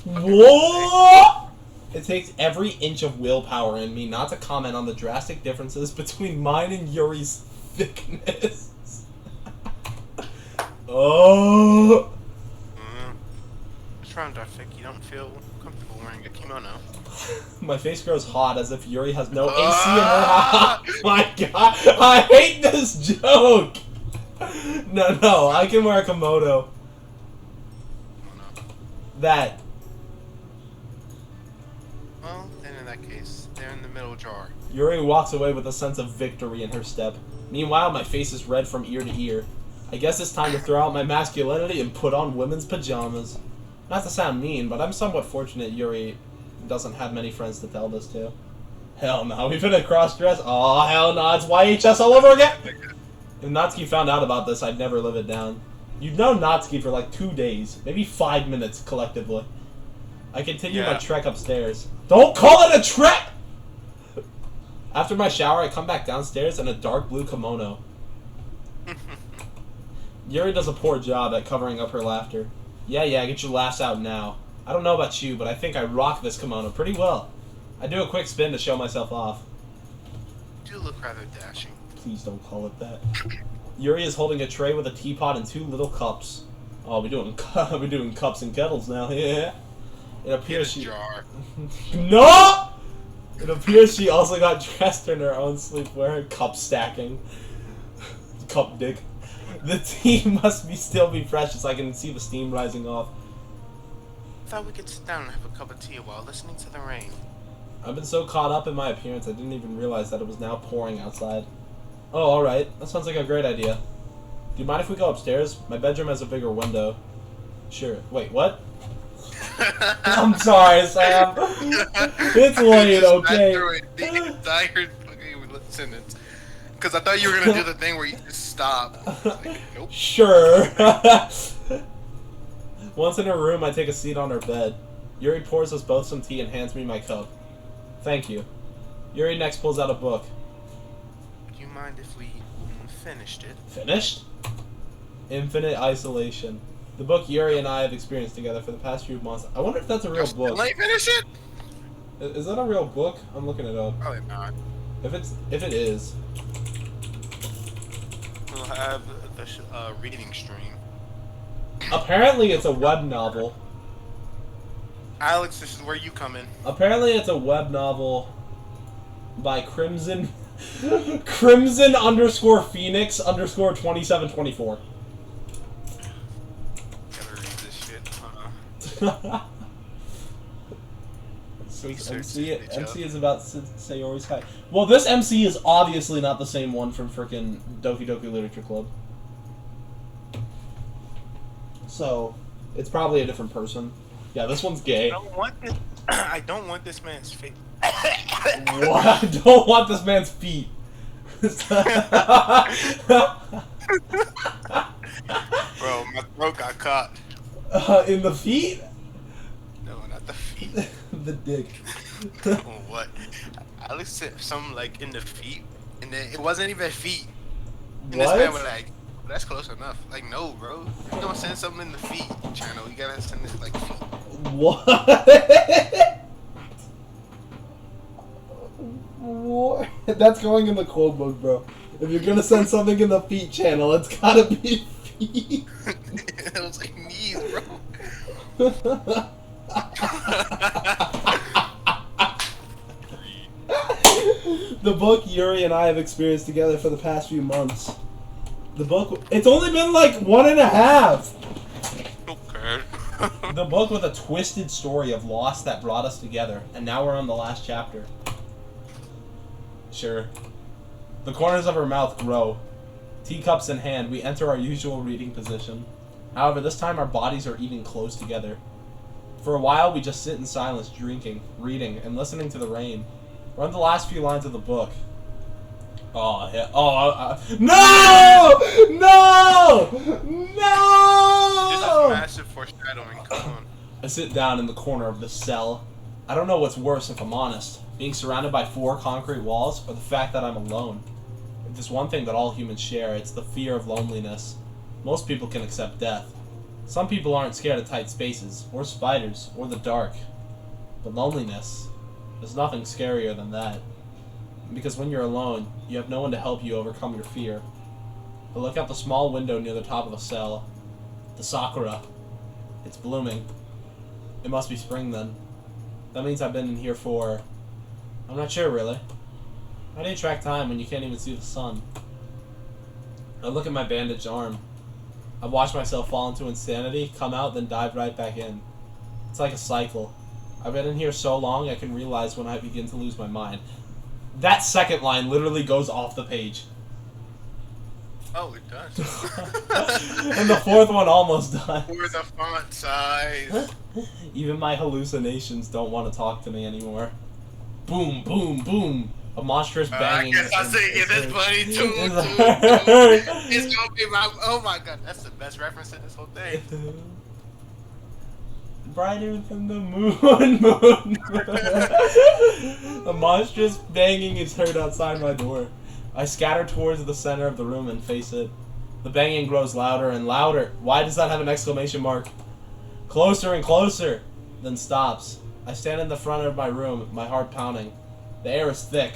Speaker 1: What? It takes every inch of willpower in me not to comment on the drastic differences between mine and Yuri's thickness. Oh.
Speaker 3: What's wrong, Dark? You don't feel comfortable wearing a kimono.
Speaker 1: My face grows hot as if Yuri has no AC in her house. My god, I hate this joke! No, I can wear a Komodo. That.
Speaker 3: Well, then in that case, they're in the middle jar.
Speaker 1: Yuri walks away with a sense of victory in her step. Meanwhile, my face is red from ear to ear. I guess it's time to throw out my masculinity and put on women's pajamas. Not to sound mean, but I'm somewhat fortunate Yuri doesn't have many friends to tell this to. Hell no, we've been a cross-dress? Oh, hell no, it's YHS all over again! If Natsuki found out about this, I'd never live it down. You'd know Natsuki for like 2 days, maybe 5 minutes collectively. I continue my trek upstairs. Don't call it a trek! After my shower, I come back downstairs in a dark blue kimono. Yuri does a poor job at covering up her laughter. Yeah, get your laughs out now. I don't know about you, but I think I rock this kimono pretty well. I do a quick spin to show myself off.
Speaker 3: You look rather dashing.
Speaker 1: Please don't call it that. Yuri is holding a tray with a teapot and 2 little cups. Oh, we're doing cups and kettles now. Yeah. It appears she.
Speaker 3: Jar.
Speaker 1: No. It appears she also got dressed in her own sleepwear. Cup stacking. Cup dick. The tea must still be fresh as I can see the steam rising off.
Speaker 3: I thought we could sit down and have a cup of tea while listening to the rain.
Speaker 1: I've been so caught up in my appearance I didn't even realize that it was now pouring outside. Oh, alright. That sounds like a great idea. Do you mind if we go upstairs? My bedroom has a bigger window. Sure. Wait, what? I'm sorry, Sam. It's late, okay?
Speaker 3: Because I thought you were going to do the thing where you just stop. Like, nope.
Speaker 1: Sure. Once in her room, I take a seat on her bed. Yuri pours us both some tea and hands me my cup. Thank you. Yuri next pulls out a book.
Speaker 3: Do you mind if we finished it?
Speaker 1: Finished? Infinite Isolation. The book Yuri and I have experienced together for the past few months. I wonder if that's a real book.
Speaker 3: Let me finish it?
Speaker 1: Is that a real book? I'm looking it up.
Speaker 3: Probably not.
Speaker 1: If it is,
Speaker 3: we'll have the reading stream.
Speaker 1: Apparently it's a web novel.
Speaker 3: Alex, this is where you come in.
Speaker 1: Apparently it's a web novel by Crimson _Phoenix _2724.
Speaker 3: Gotta read this shit.
Speaker 1: MC is about Sayori's height. Well, this MC is obviously not the same one from frickin' Doki Doki Literature Club. So, it's probably a different person. Yeah, this one's gay.
Speaker 3: I don't want this man's feet.
Speaker 1: What? I don't want this man's feet.
Speaker 3: Bro, my throat got caught.
Speaker 1: In the feet?
Speaker 3: No, not the feet.
Speaker 1: The dick.
Speaker 3: What? Alex said something like in the feet, and then it wasn't even feet. And
Speaker 1: What?
Speaker 3: this man was like, that's close enough. Like, no, bro. You don't send something in the feet channel. You gotta send it like feet.
Speaker 1: What? What? That's going in the quote book, bro. If you're gonna send something in the feet channel, it's gotta be feet.
Speaker 3: It was like knees, bro.
Speaker 1: The book Yuri and I have experienced together for the past few months. The book, it's only been like 1.5.
Speaker 3: Okay.
Speaker 1: The book with a twisted story of loss that brought us together, and now we're on the last chapter. Sure. The corners of her mouth grow. Teacups in hand, we enter our usual reading position. However, this time our bodies are even close together. For a while, we just sit in silence, drinking, reading, and listening to the rain. We're on the last few lines of the book. Oh, yeah. No! No! No!
Speaker 3: This is massive foreshadowing. Come on.
Speaker 1: I sit down in the corner of the cell. I don't know what's worse if I'm honest. Being surrounded by 4 concrete walls or the fact that I'm alone. If there's one thing that all humans share, it's the fear of loneliness. Most people can accept death. Some people aren't scared of tight spaces, or spiders, or the dark. But loneliness, there's nothing scarier than that. Because when you're alone, you have no one to help you overcome your fear. I look out the small window near the top of the cell. The sakura. It's blooming. It must be spring then. That means I've been in here for... I'm not sure, really. How do you track time when you can't even see the sun? I look at my bandaged arm. I watch myself fall into insanity, come out, then dive right back in. It's like a cycle. I've been in here so long I can realize when I begin to lose my mind. That second line literally goes off the page.
Speaker 3: Oh, it does.
Speaker 1: And the fourth one almost does.
Speaker 3: For the font size.
Speaker 1: Even my hallucinations don't want to talk to me anymore. Boom, boom, boom. A monstrous banging.
Speaker 3: I guess I'll sing it. That's funny too. It's gonna be my. Oh my god, that's the best reference in this whole thing.
Speaker 1: Brighter than the moon. A monstrous banging is heard outside my door. I scatter towards the center of the room and face it. The banging grows louder and louder. Why does that have an exclamation mark? Closer and closer. Then stops. I stand in the front of my room, my heart pounding. The air is thick.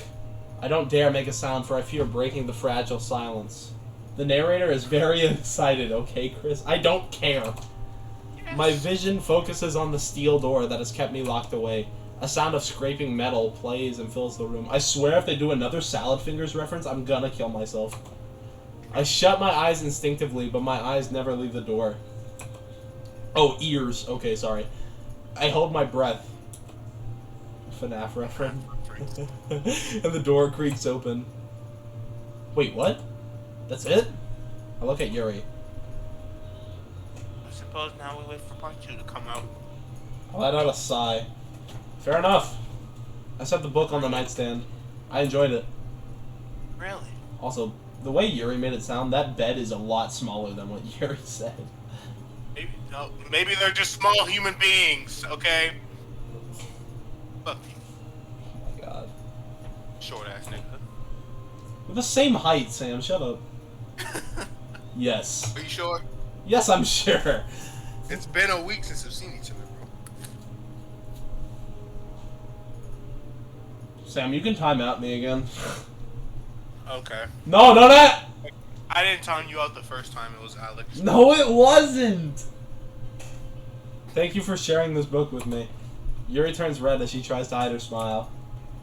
Speaker 1: I don't dare make a sound for I fear breaking the fragile silence. The narrator is very excited, okay, Chris? I don't care. Yes. My vision focuses on the steel door that has kept me locked away. A sound of scraping metal plays and fills the room. I swear if they do another Salad Fingers reference, I'm gonna kill myself. I shut my eyes instinctively, but my eyes never leave the door. Oh, ears. Okay, sorry. I hold my breath. FNAF reference. And the door creaks open. Wait, what? That's it? I look at Yuri.
Speaker 3: I suppose now we wait for part 2 to come out.
Speaker 1: I let out a sigh. Fair enough. I set the book on the nightstand. I enjoyed it.
Speaker 3: Really?
Speaker 1: Also, the way Yuri made it sound, that bed is a lot smaller than what Yuri said.
Speaker 3: Maybe, no, maybe they're just small human beings, okay? Look.
Speaker 1: Oh my god.
Speaker 3: Short ass nigga.
Speaker 1: We're the same height, Sam. Shut up. Yes.
Speaker 3: Are you sure?
Speaker 1: Yes, I'm sure.
Speaker 3: It's been a week since we've seen each other, bro.
Speaker 1: Sam, you can time out me again.
Speaker 3: Okay.
Speaker 1: No, no, that!
Speaker 3: I didn't time you out the first time, it was Alex.
Speaker 1: No, it wasn't! Thank you for sharing this book with me. Yuri turns red as she tries to hide her smile.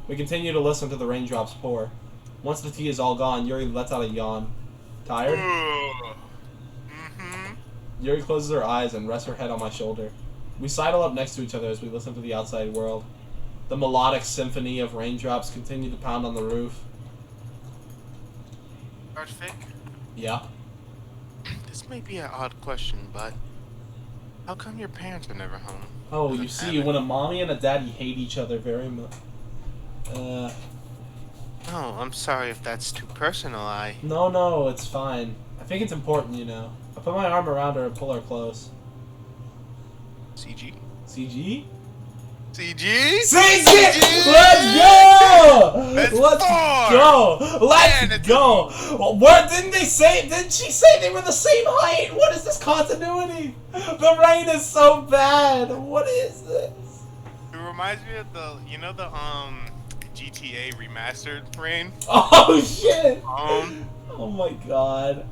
Speaker 1: We continue to listen to the raindrops pour. Once the tea is all gone, Yuri lets out a yawn. Tired?
Speaker 3: Mm-hmm.
Speaker 1: Yuri closes her eyes and rests her head on my shoulder. We sidle up next to each other as we listen to the outside world. The melodic symphony of raindrops continue to pound on the roof.
Speaker 3: Artific?
Speaker 1: Yeah.
Speaker 3: This may be an odd question, but how come your parents are never home?
Speaker 1: Oh, you see, when a mommy and a daddy hate each other very much.
Speaker 3: Oh, I'm sorry if that's too personal,
Speaker 1: No, it's fine. I think it's important, you know. I put my arm around her and pull her close.
Speaker 3: CG?
Speaker 1: CG?
Speaker 3: CG?
Speaker 1: CG! Let's go! Let's go! What didn't they say? Didn't she say they were the same height? What is this continuity? The rain is so bad. What is this?
Speaker 3: It reminds me of the, you know the GTA remastered rain?
Speaker 1: Oh shit! Oh my god.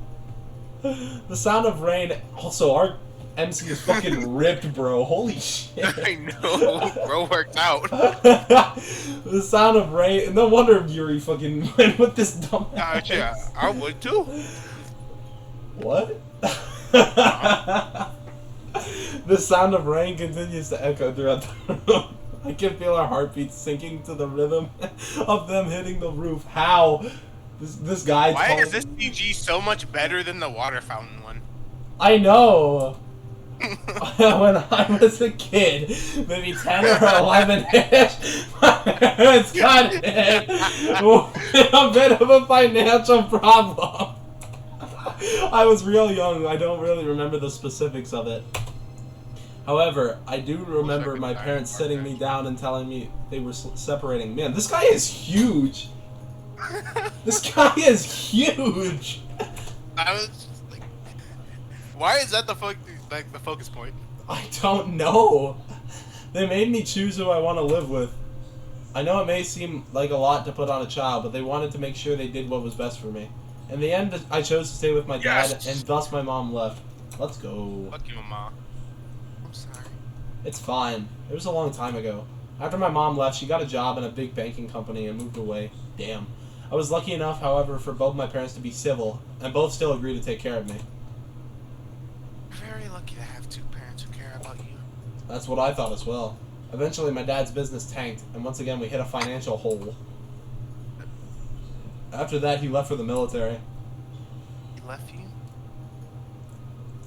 Speaker 1: The sound of rain. Also, our MC is fucking ripped, bro. Holy shit.
Speaker 3: I know. Bro worked out.
Speaker 1: The sound of rain. No wonder Yuri fucking went with this dumb ass.
Speaker 3: Yeah, I would too.
Speaker 1: What? The sound of rain continues to echo throughout the room. I can feel our heartbeats sinking to the rhythm of them hitting the roof. How? This guy.
Speaker 3: Why is this CG so much better than the water fountain one?
Speaker 1: I know. When I was a kid, maybe 10 or 11-ish, my parents got hit with a bit of a financial problem. I was real young. I don't really remember the specifics of it. However, I do remember my parents sitting me down and telling me they were separating. Man, this guy is huge. This guy is huge.
Speaker 3: I was just like, why is that the focus point?
Speaker 1: I don't know. They made me choose who I want to live with. I know it may seem like a lot to put on a child, but they wanted to make sure they did what was best for me. In the end, I chose to stay with my dad, and thus my mom left. Let's go.
Speaker 3: Fuck you, Mama. I'm sorry.
Speaker 1: It's fine. It was a long time ago. After my mom left, she got a job in a big banking company and moved away. Damn. I was lucky enough, however, for both my parents to be civil, and both still agreed to take care of me.
Speaker 3: Very lucky to have two parents who care about you.
Speaker 1: That's what I thought as well. Eventually, my dad's business tanked, and once again, we hit a financial hole. After that, he left for the military.
Speaker 3: He left you?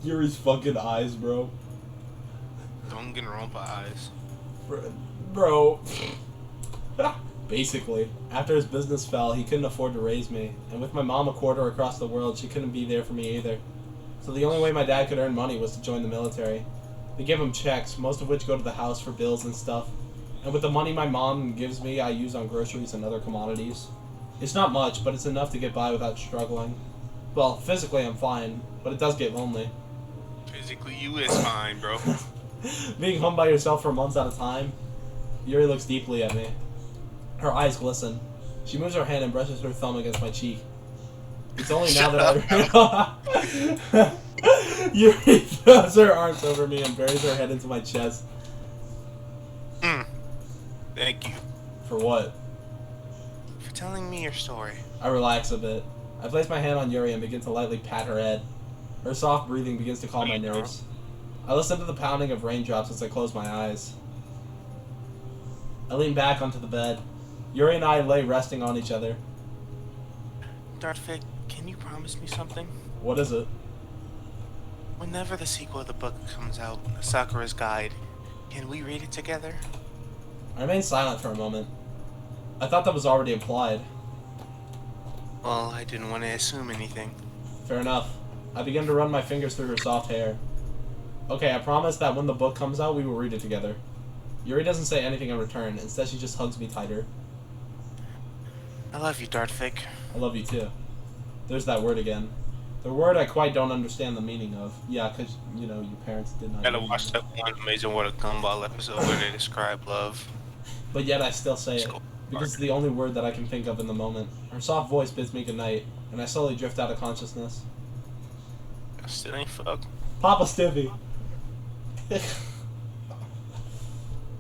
Speaker 1: Yuri's fucking eyes, bro.
Speaker 3: Danganronpa eyes.
Speaker 1: Bro. Basically, after his business fell, he couldn't afford to raise me, and with my mom a quarter across the world, she couldn't be there for me either. So the only way my dad could earn money was to join the military. They give him checks, most of which go to the house for bills and stuff. And with the money my mom gives me, I use on groceries and other commodities. It's not much, but it's enough to get by without struggling. Well, physically I'm fine, but it does get lonely.
Speaker 3: Physically, you is fine, bro.
Speaker 1: Being home by yourself for months at a time. Yuri looks deeply at me. Her eyes glisten. She moves her hand and brushes her thumb against my cheek. It's only now that I... Yuri throws her arms over me and buries her head into my chest.
Speaker 3: Thank you.
Speaker 1: For what?
Speaker 3: For telling me your story.
Speaker 1: I relax a bit. I place my hand on Yuri and begin to lightly pat her head. Her soft breathing begins to calm my nerves. I listen to the pounding of raindrops as I close my eyes. I lean back onto the bed. Yuri and I lay resting on each other.
Speaker 3: Dartfig, can you promise me something?
Speaker 1: What is it?
Speaker 3: Whenever the sequel of the book comes out, Sakura's Guide, can we read it together?
Speaker 1: I remained silent for a moment. I thought that was already implied.
Speaker 3: Well, I didn't want to assume anything.
Speaker 1: Fair enough. I began to run my fingers through her soft hair. Okay, I promise that when the book comes out, we will read it together. Yuri doesn't say anything in return. Instead, she just hugs me tighter.
Speaker 3: I love you, Dartfig.
Speaker 1: I love you too. There's that word again. The word I quite don't understand the meaning of. Yeah, because, you know, your parents did not...
Speaker 3: Gotta watch that one Amazing World of Gumball episode where they describe love.
Speaker 1: But yet I still say it, because it's the only word that I can think of in the moment. Her soft voice bids me goodnight, and I slowly drift out of consciousness.
Speaker 3: I still ain't fuck.
Speaker 1: Papa Stiffy!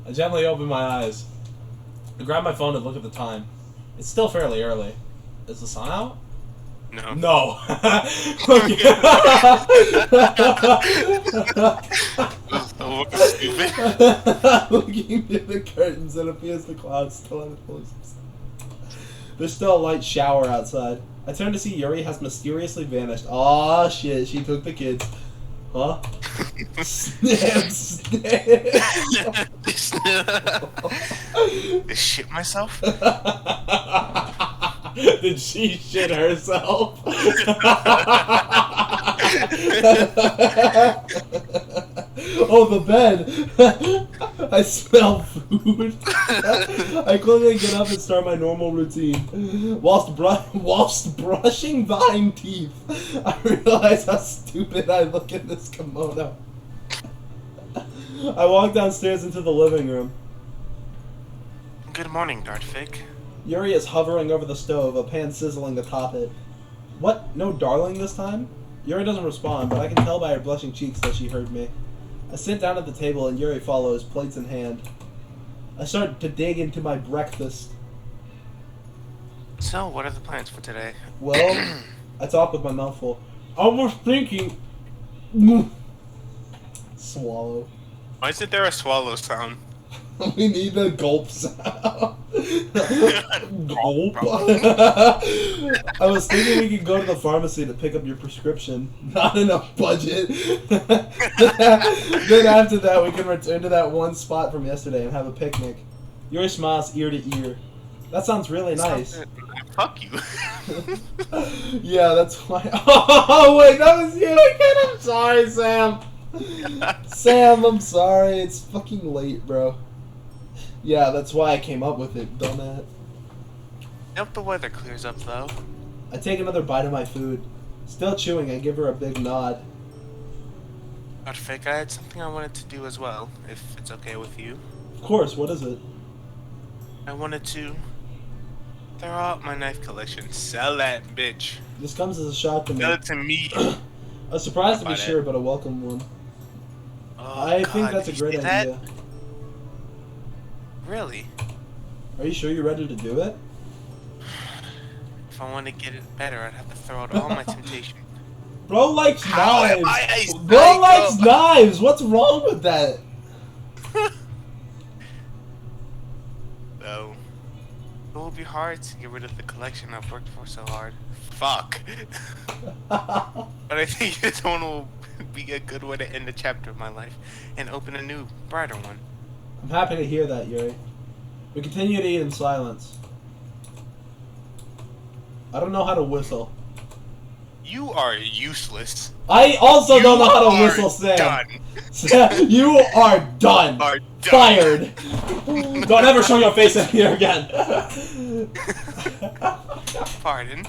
Speaker 1: I gently open my eyes. I grab my phone and look at the time. It's still fairly early. Is the sun out?
Speaker 3: No.
Speaker 1: No. Looking through the curtains, it appears the clouds still have full. There's still a light shower outside. I turn to see Yuri has mysteriously vanished. Aw, shit, she took the kids. Huh? Snap, snap.
Speaker 3: Did shit myself?
Speaker 1: Did she shit herself? Oh, the bed! I smell food. I quickly get up and start my normal routine. Whilst brushing thine teeth, I realize how stupid I look in this kimono. I walk downstairs into the living room.
Speaker 3: Good morning, Dartfig.
Speaker 1: Yuri is hovering over the stove, a pan sizzling atop it. What? No darling this time? Yuri doesn't respond, but I can tell by her blushing cheeks that she heard me. I sit down at the table and Yuri follows, plates in hand. I start to dig into my breakfast.
Speaker 3: So, what are the plans for today?
Speaker 1: Well, I talk with my mouth full. I was thinking... Swallow.
Speaker 3: Why isn't there a swallow sound?
Speaker 1: We need a gulp sound. Gulp. I was thinking we could go to the pharmacy to pick up your prescription. Not enough budget. Then after that, we can return to that one spot from yesterday and have a picnic. Your smiles ear to ear. That sounds really nice.
Speaker 3: Fuck you.
Speaker 1: Yeah, that's why. Oh wait, that was you again. I'm sorry, Sam. Sam, I'm sorry. It's fucking late, bro. Yeah, that's why I came up with it, dumbass.
Speaker 3: I hope the weather clears up, though.
Speaker 1: I take another bite of my food. Still chewing, I give her a big nod.
Speaker 3: Fake, I had something I wanted to do as well, if it's okay with you.
Speaker 1: Of course, what is it?
Speaker 3: I wanted to throw out my knife collection. Sell that bitch.
Speaker 1: This comes as a shock to me.
Speaker 3: Sell it to me.
Speaker 1: A surprise to be
Speaker 3: Buy
Speaker 1: sure,
Speaker 3: it.
Speaker 1: but a welcome one.
Speaker 3: Oh,
Speaker 1: I think
Speaker 3: God,
Speaker 1: that's a
Speaker 3: did you
Speaker 1: great
Speaker 3: see that?
Speaker 1: idea.
Speaker 3: Really?
Speaker 1: Are you sure you're ready to do it?
Speaker 3: If I want to get it better, I'd have to throw out all my temptation.
Speaker 1: Bro likes
Speaker 3: How am
Speaker 1: knives.
Speaker 3: I a
Speaker 1: Bro
Speaker 3: psycho?
Speaker 1: likes knives. What's wrong with that?
Speaker 3: So, it will be hard to get rid of the collection I've worked for so hard. Fuck. But I think this one will be a good way to end a chapter of my life and open a new, brighter one.
Speaker 1: I'm happy to hear that, Yuri. We continue to eat in silence. I don't know how to whistle.
Speaker 3: You are useless.
Speaker 1: I also don't know how to
Speaker 3: You
Speaker 1: whistle,
Speaker 3: are
Speaker 1: Sam.
Speaker 3: Done.
Speaker 1: You are done.
Speaker 3: Are done.
Speaker 1: Fired. Don't ever show your face in here again.
Speaker 3: Pardon?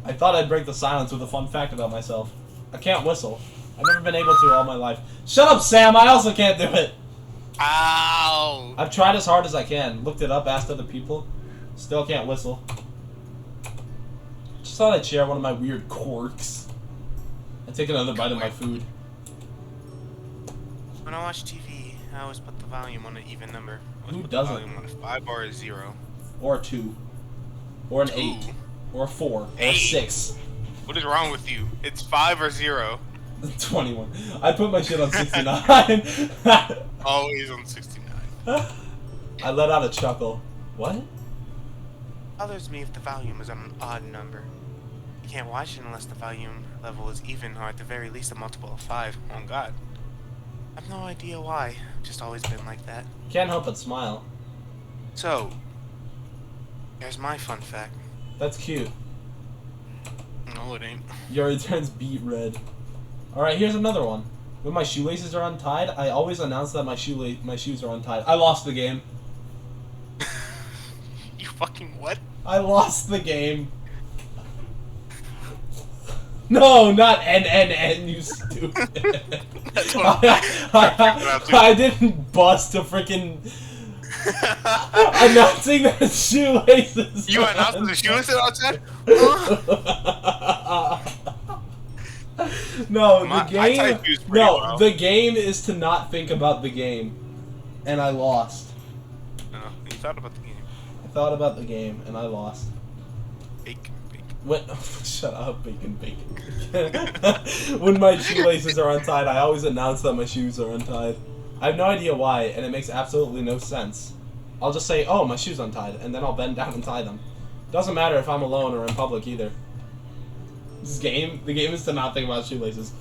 Speaker 1: I thought I'd break the silence with a fun fact about myself. I can't whistle. I've never been able to all my life. Shut up, Sam. I also can't do it.
Speaker 3: Ow!
Speaker 1: I've tried as hard as I can. Looked it up, asked other people. Still can't whistle. Just thought I'd share one of my weird quirks. I take another bite of my food.
Speaker 3: When I watch TV, I always put the volume on an even number. I always
Speaker 1: Who
Speaker 3: put
Speaker 1: doesn't?
Speaker 3: The volume on a 5 or a 0.
Speaker 1: Or a 2. Or an 8.
Speaker 3: Ooh.
Speaker 1: Or a 4. Or a
Speaker 3: 8.
Speaker 1: 6.
Speaker 3: What is wrong with you? It's 5 or 0.
Speaker 1: 21. I put my shit on 69.
Speaker 3: Always on 69.
Speaker 1: I let out a chuckle. What?
Speaker 3: Bothers me if the volume is on an odd number. You can't watch it unless the volume level is even, or at the very least a multiple of 5. Oh God. I have no idea why. I've just always been like that.
Speaker 1: Can't help but smile.
Speaker 3: So, here's my fun fact.
Speaker 1: That's cute.
Speaker 3: No, it ain't.
Speaker 1: Yuri turns beet red. Alright, here's another one. When my shoelaces are untied, I always announce that my shoes are untied. I lost the game.
Speaker 3: You fucking what?
Speaker 1: I lost the game. No, not N, you stupid.
Speaker 3: That's what
Speaker 1: I didn't bust a freaking announcing that shoelaces.
Speaker 3: You
Speaker 1: are
Speaker 3: announced the shoelaces outside?
Speaker 1: No,
Speaker 3: I
Speaker 1: the game.
Speaker 3: tied shoes pretty
Speaker 1: No,
Speaker 3: well.
Speaker 1: the game is to not think about the game, and I lost.
Speaker 3: No, you thought about the game.
Speaker 1: I thought about the game, and I lost.
Speaker 3: Bacon.
Speaker 1: When, shut up, bacon. When my shoelaces are untied, I always announce that my shoes are untied. I have no idea why, and it makes absolutely no sense. I'll just say, oh, my shoe's untied, and then I'll bend down and tie them. Doesn't matter if I'm alone or in public either. The game is to not think about shoelaces.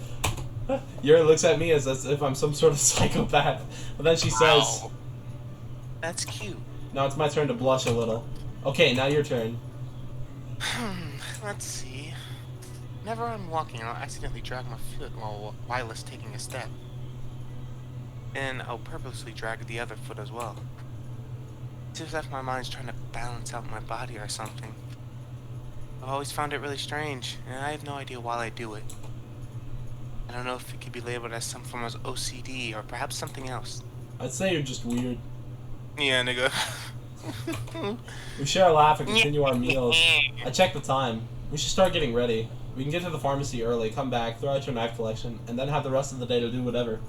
Speaker 1: Yuri looks at me as if I'm some sort of psychopath, but then she says,
Speaker 3: Wow. That's cute.
Speaker 1: now it's my turn to blush a little. Okay, now your turn.
Speaker 3: Let's see. Whenever I'm walking, I'll accidentally drag my foot while taking a step. And I'll purposely drag the other foot as well. It's as if my mind's trying to balance out my body or something. I've always found it really strange, and I have no idea why I do it. I don't know if it could be labeled as some form of OCD or perhaps something else.
Speaker 1: I'd say you're just weird.
Speaker 3: Yeah, nigga.
Speaker 1: We share a laugh and continue our meals. I check the time. We should start getting ready. We can get to the pharmacy early, come back, throw out your knife collection, and then have the rest of the day to do whatever.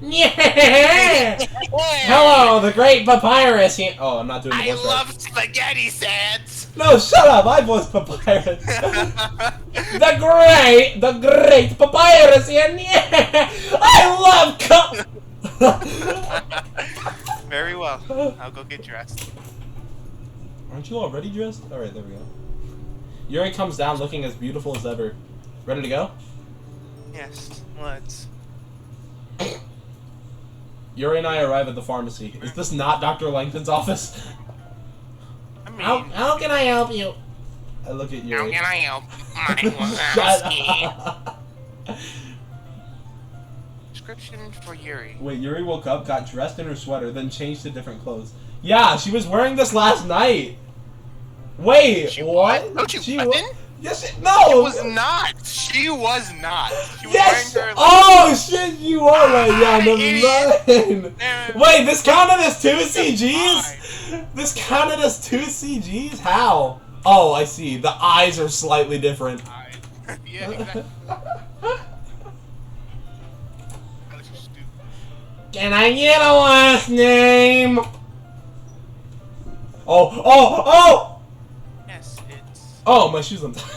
Speaker 1: Yeah! Hello, the great papyrus here. Oh, I'm not doing the
Speaker 3: I
Speaker 1: voice right.
Speaker 3: love spaghetti sands!
Speaker 1: No, shut up! I voice papyrus. the great papyrus here. Yeah! I love
Speaker 3: Very well. I'll go get dressed.
Speaker 1: Aren't you already dressed? Alright, there we go. Yuri comes down looking as beautiful as ever. Ready to go?
Speaker 3: Yes, let's.
Speaker 1: Yuri and I arrive at the pharmacy. Is this not Dr. Langton's office?
Speaker 3: I mean,
Speaker 1: How can I help you? I look at Yuri.
Speaker 3: how can I help? My
Speaker 1: Shut
Speaker 3: Wazowski.
Speaker 1: up.
Speaker 3: description for Yuri.
Speaker 1: Wait, Yuri woke up, got dressed in her sweater, then changed to different clothes. Yeah, she was wearing this last night. Wait,
Speaker 3: She
Speaker 1: what?
Speaker 3: was? No, she
Speaker 1: wa-
Speaker 3: wasn't?
Speaker 1: Yes, no.
Speaker 3: She was not. She was not. She was
Speaker 1: Yes.
Speaker 3: wearing her.
Speaker 1: Oh shit, you are right. Yeah, never
Speaker 3: Idiot.
Speaker 1: mind.
Speaker 3: Never
Speaker 1: Wait, this counted as 2
Speaker 3: Fine.
Speaker 1: CGs? This counted as 2 CGs? How? Oh, I see. The eyes are slightly different.
Speaker 3: Yeah, exactly. Alex, you're stupid.
Speaker 1: Can I get a last name? Oh!
Speaker 3: Yes, it's.
Speaker 1: Oh, my shoes on top.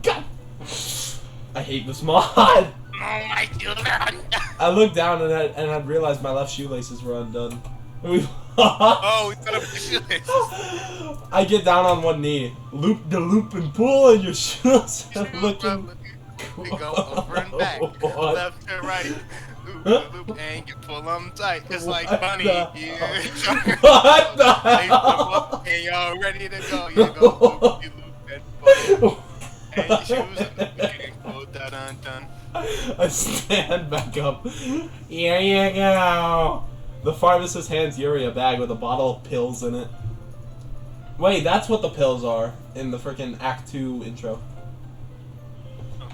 Speaker 1: God. I hate this mod.
Speaker 3: Oh my god.
Speaker 1: I looked down and I realized my left shoelaces were undone.
Speaker 3: Oh, we got a shoelaces.
Speaker 1: I get down on one knee, loop the loop and pull, and your shoes are looking.
Speaker 3: We go over and back,
Speaker 1: What?
Speaker 3: left to right, loop, loop, and you pull them tight. It's like
Speaker 1: What
Speaker 3: bunny.
Speaker 1: the
Speaker 3: Yeah.
Speaker 1: What the
Speaker 3: Lace them up and y'all ready to go. You go loop, you loop, and pull. And your shoes and pull, dun.
Speaker 1: I stand back up. Here you go. The pharmacist hands Yuri a bag with a bottle of pills in it. Wait, that's what the pills are in the freaking Act 2 intro.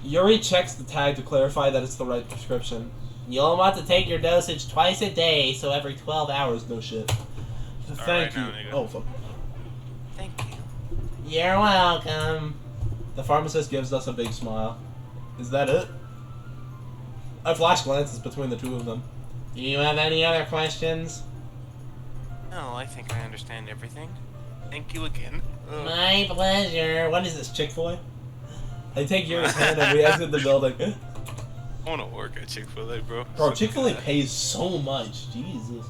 Speaker 1: Yuri checks the tag to clarify that it's the right prescription. You'll want to take your dosage twice a day, so every 12 hours, no shit. Thank
Speaker 3: right
Speaker 1: you.
Speaker 3: now, nigga.
Speaker 1: Oh, fuck.
Speaker 3: Thank you.
Speaker 1: You're welcome. The pharmacist gives us a big smile. Is that it? I flash glances between the two of them. Do you have any other questions?
Speaker 3: No, I think I understand everything. Thank you again.
Speaker 1: My pleasure. What is this, Chick-fil-A? I take Yuri's hand and we exit the building.
Speaker 3: I want to work at Chick-fil-A, bro.
Speaker 1: Bro, Chick-fil-A pays so much. Jesus.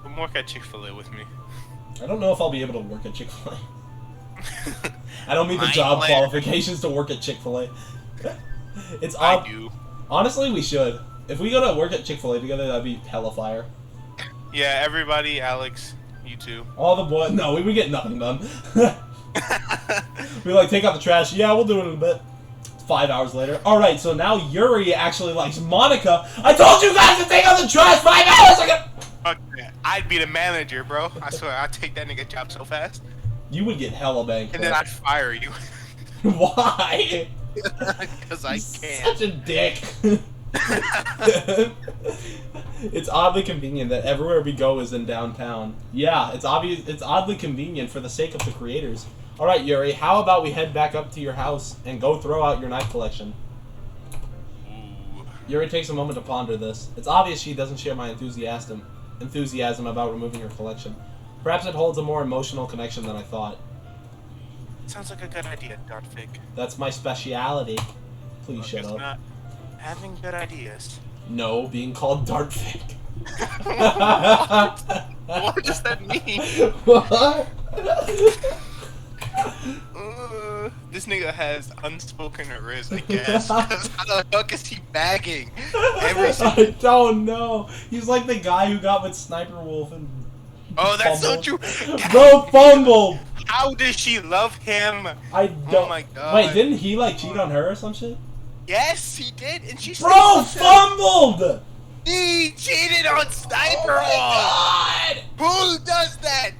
Speaker 3: Come work at Chick-fil-A with me.
Speaker 1: I don't know if I'll be able to work at Chick-fil-A. I don't meet the
Speaker 3: My
Speaker 1: job
Speaker 3: pleasure.
Speaker 1: qualifications to work at Chick-fil-A. It's
Speaker 3: I
Speaker 1: odd.
Speaker 3: do.
Speaker 1: Honestly, we should. If we go to work at Chick-fil-A together, that'd be hella fire.
Speaker 3: Yeah, everybody, Alex, you too.
Speaker 1: All the boys. No, we would get nothing done. We like take out the trash. Yeah, we'll do it in a bit. 5 hours later. Alright, so now Yuri actually likes Monica. I told you guys to take out the trash 5 hours ago!
Speaker 3: Fuck that. I'd be the manager, bro. I swear, I'd take that nigga job so fast.
Speaker 1: You would get hella banked.
Speaker 3: And then I'd fire you.
Speaker 1: Why?
Speaker 3: Because I
Speaker 1: He's
Speaker 3: can't.
Speaker 1: such a dick. It's oddly convenient that everywhere we go is in downtown. Yeah, it's obvious. It's oddly convenient for the sake of the creators. All right, Yuri. How about we head back up to your house and go throw out your knife collection?
Speaker 3: Ooh.
Speaker 1: Yuri takes a moment to ponder this. It's obvious she doesn't share my enthusiasm about removing her collection. Perhaps it holds a more emotional connection than I thought.
Speaker 3: Sounds like a good idea, Dartfig.
Speaker 1: That's my speciality. Please
Speaker 3: I
Speaker 1: shut
Speaker 3: guess
Speaker 1: up.
Speaker 3: not. Having good ideas.
Speaker 1: No, being called Dartfig.
Speaker 3: What does that mean?
Speaker 1: What?
Speaker 3: This nigga has unspoken riz, I guess. 'Cause how the fuck is he bagging every single...
Speaker 1: I don't know. He's like the guy who got with Sniper Wolf and
Speaker 3: Oh, that's so
Speaker 1: fumbled.
Speaker 3: true.
Speaker 1: Bro fumbled.
Speaker 3: How does she love him?
Speaker 1: I don't.
Speaker 3: Oh my god.
Speaker 1: Wait, didn't he like cheat on her or some shit?
Speaker 3: Yes, he did, and she still
Speaker 1: Bro
Speaker 3: loves him.
Speaker 1: fumbled.
Speaker 3: He cheated on Sniper
Speaker 1: Oh
Speaker 3: Wolf.
Speaker 1: my god.
Speaker 3: Who does that?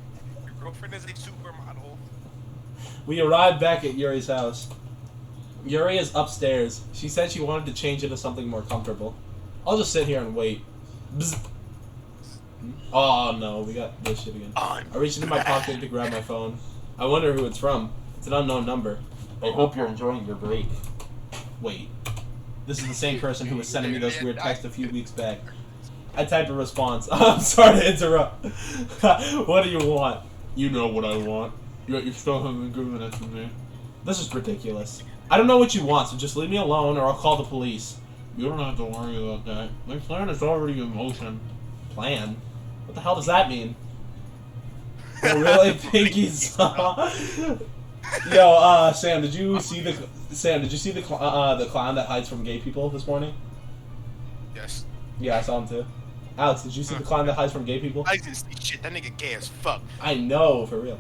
Speaker 3: Your girlfriend is a supermodel.
Speaker 1: We arrived back at Yuri's house. Yuri is upstairs. She said she wanted to change into something more comfortable. I'll just sit here and wait. Bzz. Oh no, we got this shit again. I reached into my pocket to grab my phone. I wonder who it's from. It's an unknown number. I hope you're enjoying your break. Wait. This is the same person who was sending me those weird texts a few weeks back. I typed a response. I'm sorry to interrupt. What do you want? You know what I want. You still haven't given it to me. This is ridiculous. I don't know what you want, so just leave me alone or I'll call the police. You don't have to worry about that. My plan is already in motion. Plan? What the hell does that mean? You really think he's... Yo, Sam, did you see the clown that hides from gay people this morning?
Speaker 3: Yes.
Speaker 1: Yeah, I saw him too. Alex, did you see the clown that hides from gay people?
Speaker 3: I didn't see shit. That nigga gay as fuck.
Speaker 1: I know, for real.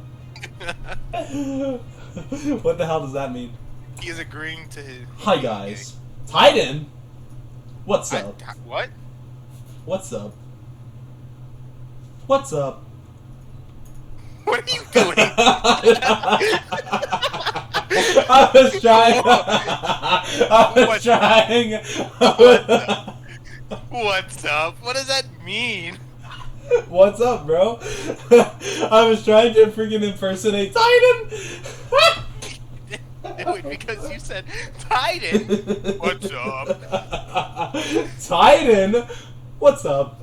Speaker 1: What the hell does that mean?
Speaker 3: He is agreeing to his...
Speaker 1: Hi guys. Titan? What's up?
Speaker 3: What?
Speaker 1: What's up? What's up?
Speaker 3: What are you doing?
Speaker 1: I was trying.
Speaker 3: What's up? What does that mean?
Speaker 1: What's up, bro? I was trying to freaking impersonate Titan.
Speaker 3: Wait, because you said Titan. What's up?
Speaker 1: Titan. What's up?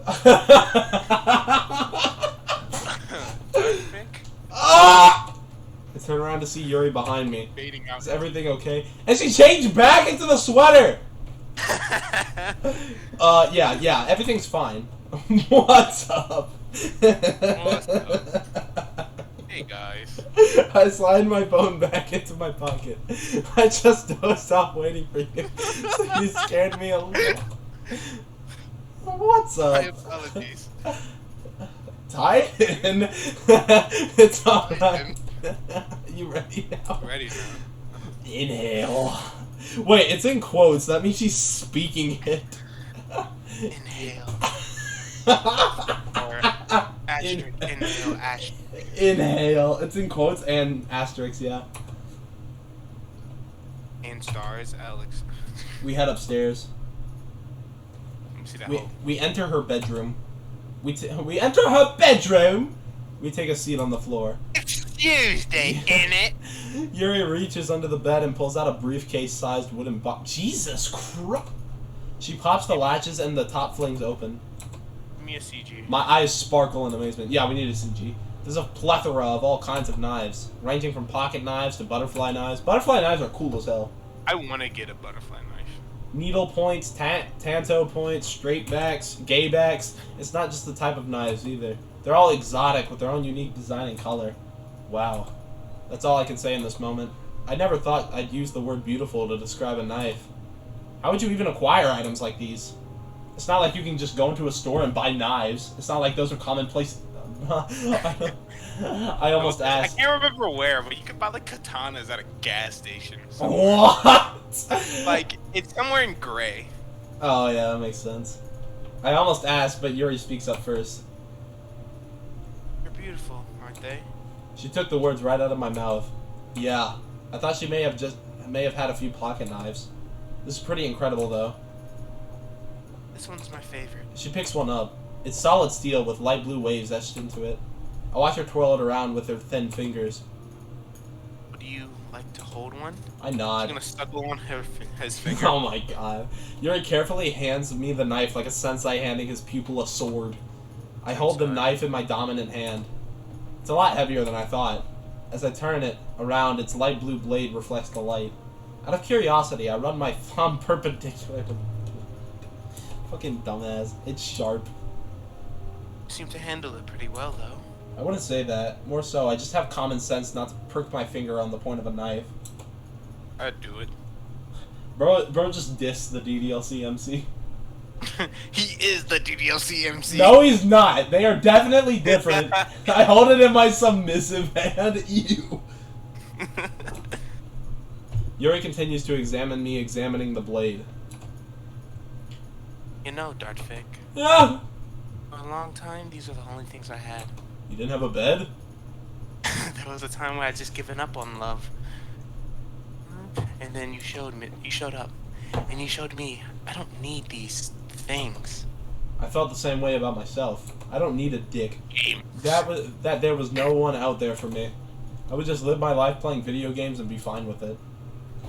Speaker 1: Ah! I turn around to see Yuri behind me.
Speaker 3: Fading out.
Speaker 1: Is everything okay? And she changed back into the sweater! Yeah, everything's fine. What's up?
Speaker 3: What's up? Hey guys.
Speaker 1: I slide my phone back into my pocket. I just dozed off waiting for you. So you scared me a little. What's up?
Speaker 3: My apologies.
Speaker 1: Titan? It's alright. You ready now?
Speaker 3: Ready now.
Speaker 1: Inhale. Wait, it's in quotes. That means she's speaking it.
Speaker 3: Inhale. Or asterisk. Inhale. Asterisk.
Speaker 1: Inhale. It's in quotes and asterisks, yeah.
Speaker 3: And stars, Alex.
Speaker 1: We head upstairs.
Speaker 3: Let me see that.
Speaker 1: We enter her bedroom. We enter her bedroom. We take a seat on the floor.
Speaker 3: It's Tuesday, innit?
Speaker 1: Yuri reaches under the bed and pulls out a briefcase-sized wooden box. Jesus Christ! She pops the latches and the top flings open.
Speaker 3: Give me a CG.
Speaker 1: My eyes sparkle in amazement. Yeah, we need a CG. There's a plethora of all kinds of knives, ranging from pocket knives to butterfly knives. Butterfly knives are cool as hell.
Speaker 3: I want to get a butterfly knife.
Speaker 1: Needle points, tanto points, straight backs, gay backs. It's not just the type of knives either. They're all exotic with their own unique design and color. Wow. That's all I can say in this moment. I never thought I'd use the word beautiful to describe a knife. How would you even acquire items like these? It's not like you can just go into a store and buy knives. It's not like those are commonplace. I almost asked.
Speaker 3: I can't remember where, but you could buy like katanas at a gas station.
Speaker 1: What?
Speaker 3: Like, it's somewhere in gray.
Speaker 1: Oh yeah, that makes sense. I almost asked, but Yuri speaks up first.
Speaker 3: They're beautiful, aren't they?
Speaker 1: She took the words right out of my mouth. Yeah, I thought she may have had a few pocket knives. This is pretty incredible though.
Speaker 3: This one's my favorite.
Speaker 1: She picks one up. It's solid steel with light blue waves etched into it. I watch her twirl it around with her thin fingers.
Speaker 3: Would you like to hold one?
Speaker 1: I
Speaker 3: I'm
Speaker 1: nod.
Speaker 3: gonna suckle on his finger.
Speaker 1: Oh my god. Yuri carefully hands me the knife like a sensei handing his pupil a sword. I hold the knife in my dominant hand. It's a lot heavier than I thought. As I turn it around, its light blue blade reflects the light. Out of curiosity, I run my thumb perpendicular to... Fucking dumbass. It's sharp.
Speaker 3: You seem to handle it pretty well, though.
Speaker 1: I wouldn't say that. More so, I just have common sense not to prick my finger on the point of a knife.
Speaker 3: I'd do it.
Speaker 1: Bro just dissed the DDLC MC.
Speaker 3: He is the DDLC MC.
Speaker 1: No, he's not. They are definitely different. I hold it in my submissive hand. Ew. Yuri continues to examine me, examining the blade.
Speaker 3: You know, Dartvic,
Speaker 1: Ah!
Speaker 3: for a long time, these were the only things I had.
Speaker 1: You didn't have a bed?
Speaker 3: There was a time where I'd just given up on love. And then you showed up. And you showed me, I don't need these things.
Speaker 1: I felt the same way about myself. I don't need a dick.
Speaker 3: Game.
Speaker 1: That there was no one out there for me. I would just live my life playing video games and be fine with it.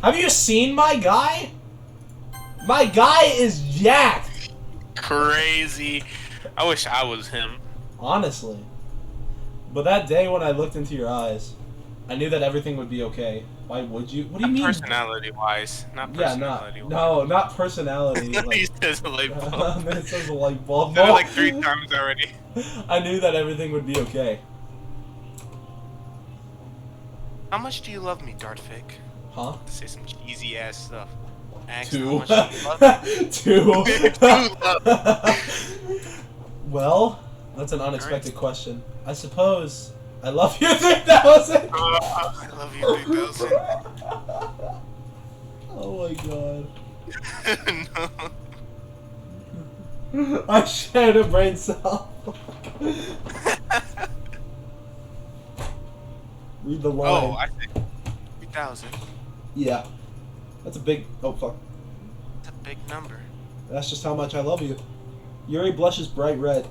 Speaker 1: Have you seen my guy? My guy is jacked!
Speaker 3: Crazy. I wish I was him.
Speaker 1: Honestly. But that day when I looked into your eyes, I knew that everything would be okay. Why would you? What do you mean?
Speaker 3: Personality-wise. Not personality-wise.
Speaker 1: No, not personality.
Speaker 3: He says a light bulb.
Speaker 1: It says a light bulb.
Speaker 3: Said it like 3 times already.
Speaker 1: I knew that everything would be okay.
Speaker 3: How much do you love me, Dartvic?
Speaker 1: Huh?
Speaker 3: To say some cheesy ass stuff. Ask
Speaker 1: Two.
Speaker 3: how much do you love me?
Speaker 1: Two.
Speaker 3: Two.
Speaker 1: Well, that's an unexpected question. I suppose I love you 3000.
Speaker 3: I love you 3000.
Speaker 1: Oh my god.
Speaker 3: No.
Speaker 1: I shared a brain cell. Read the line.
Speaker 3: Oh, I think 3,000.
Speaker 1: Yeah. That's a big... Oh, fuck.
Speaker 3: That's a big number.
Speaker 1: That's just how much I love you. Yuri blushes bright red.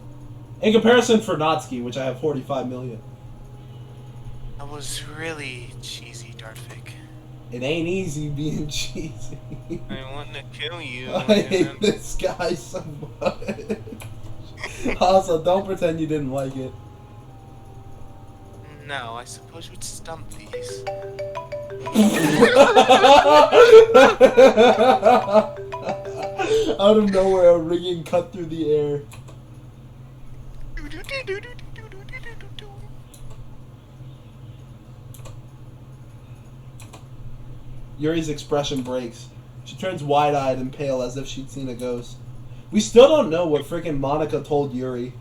Speaker 1: In comparison for Natsuki, which I have 45 million.
Speaker 3: That was really cheesy, Dartfik.
Speaker 1: It ain't easy being cheesy.
Speaker 3: I want to kill you.
Speaker 1: I hate this guy so much. Also, don't pretend you didn't like it.
Speaker 3: No, I suppose we'd stump these.
Speaker 1: Out of nowhere, a ringing cut through the air. Yuri's expression breaks. She turns wide-eyed and pale as if she'd seen a ghost. We still don't know what frickin' Monica told Yuri.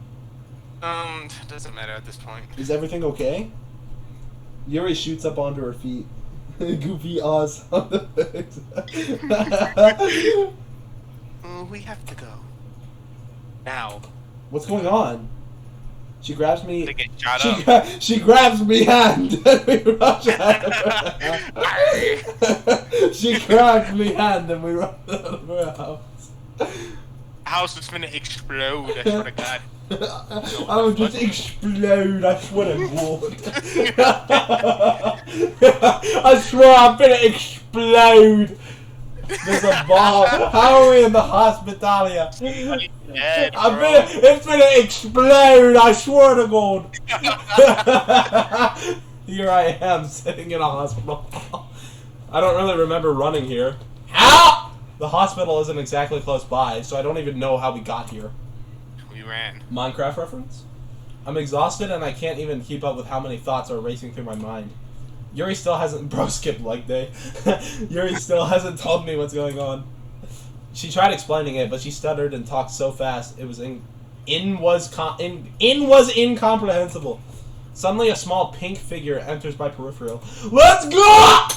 Speaker 3: Doesn't matter at this point.
Speaker 1: Is everything okay? Yuri shoots up onto her feet. Goofy awe sound effects.
Speaker 3: We have to go. Now.
Speaker 1: What's going on? She grabs me.
Speaker 3: To get shot up.
Speaker 1: She grabs me hand and we rush at her. She grabs me hand and we run out of her house.
Speaker 3: House is gonna explode, I swear to God.
Speaker 1: I'll just explode, I swear to God. I swear I'm gonna explode. There's a bomb. How are we in the hospitalia?
Speaker 3: Dead,
Speaker 1: It's gonna explode, I swear to God. Here I am, sitting in a hospital. I don't really remember running here. Help! The hospital isn't exactly close by, so I don't even know how we got here.
Speaker 3: We ran.
Speaker 1: Minecraft reference? I'm exhausted and I can't even keep up with how many thoughts are racing through my mind. Yuri still hasn't... Bro, skip leg day. Yuri still hasn't told me what's going on. She tried explaining it, but she stuttered and talked so fast it was incomprehensible. Suddenly a small pink figure enters my peripheral. Let's go!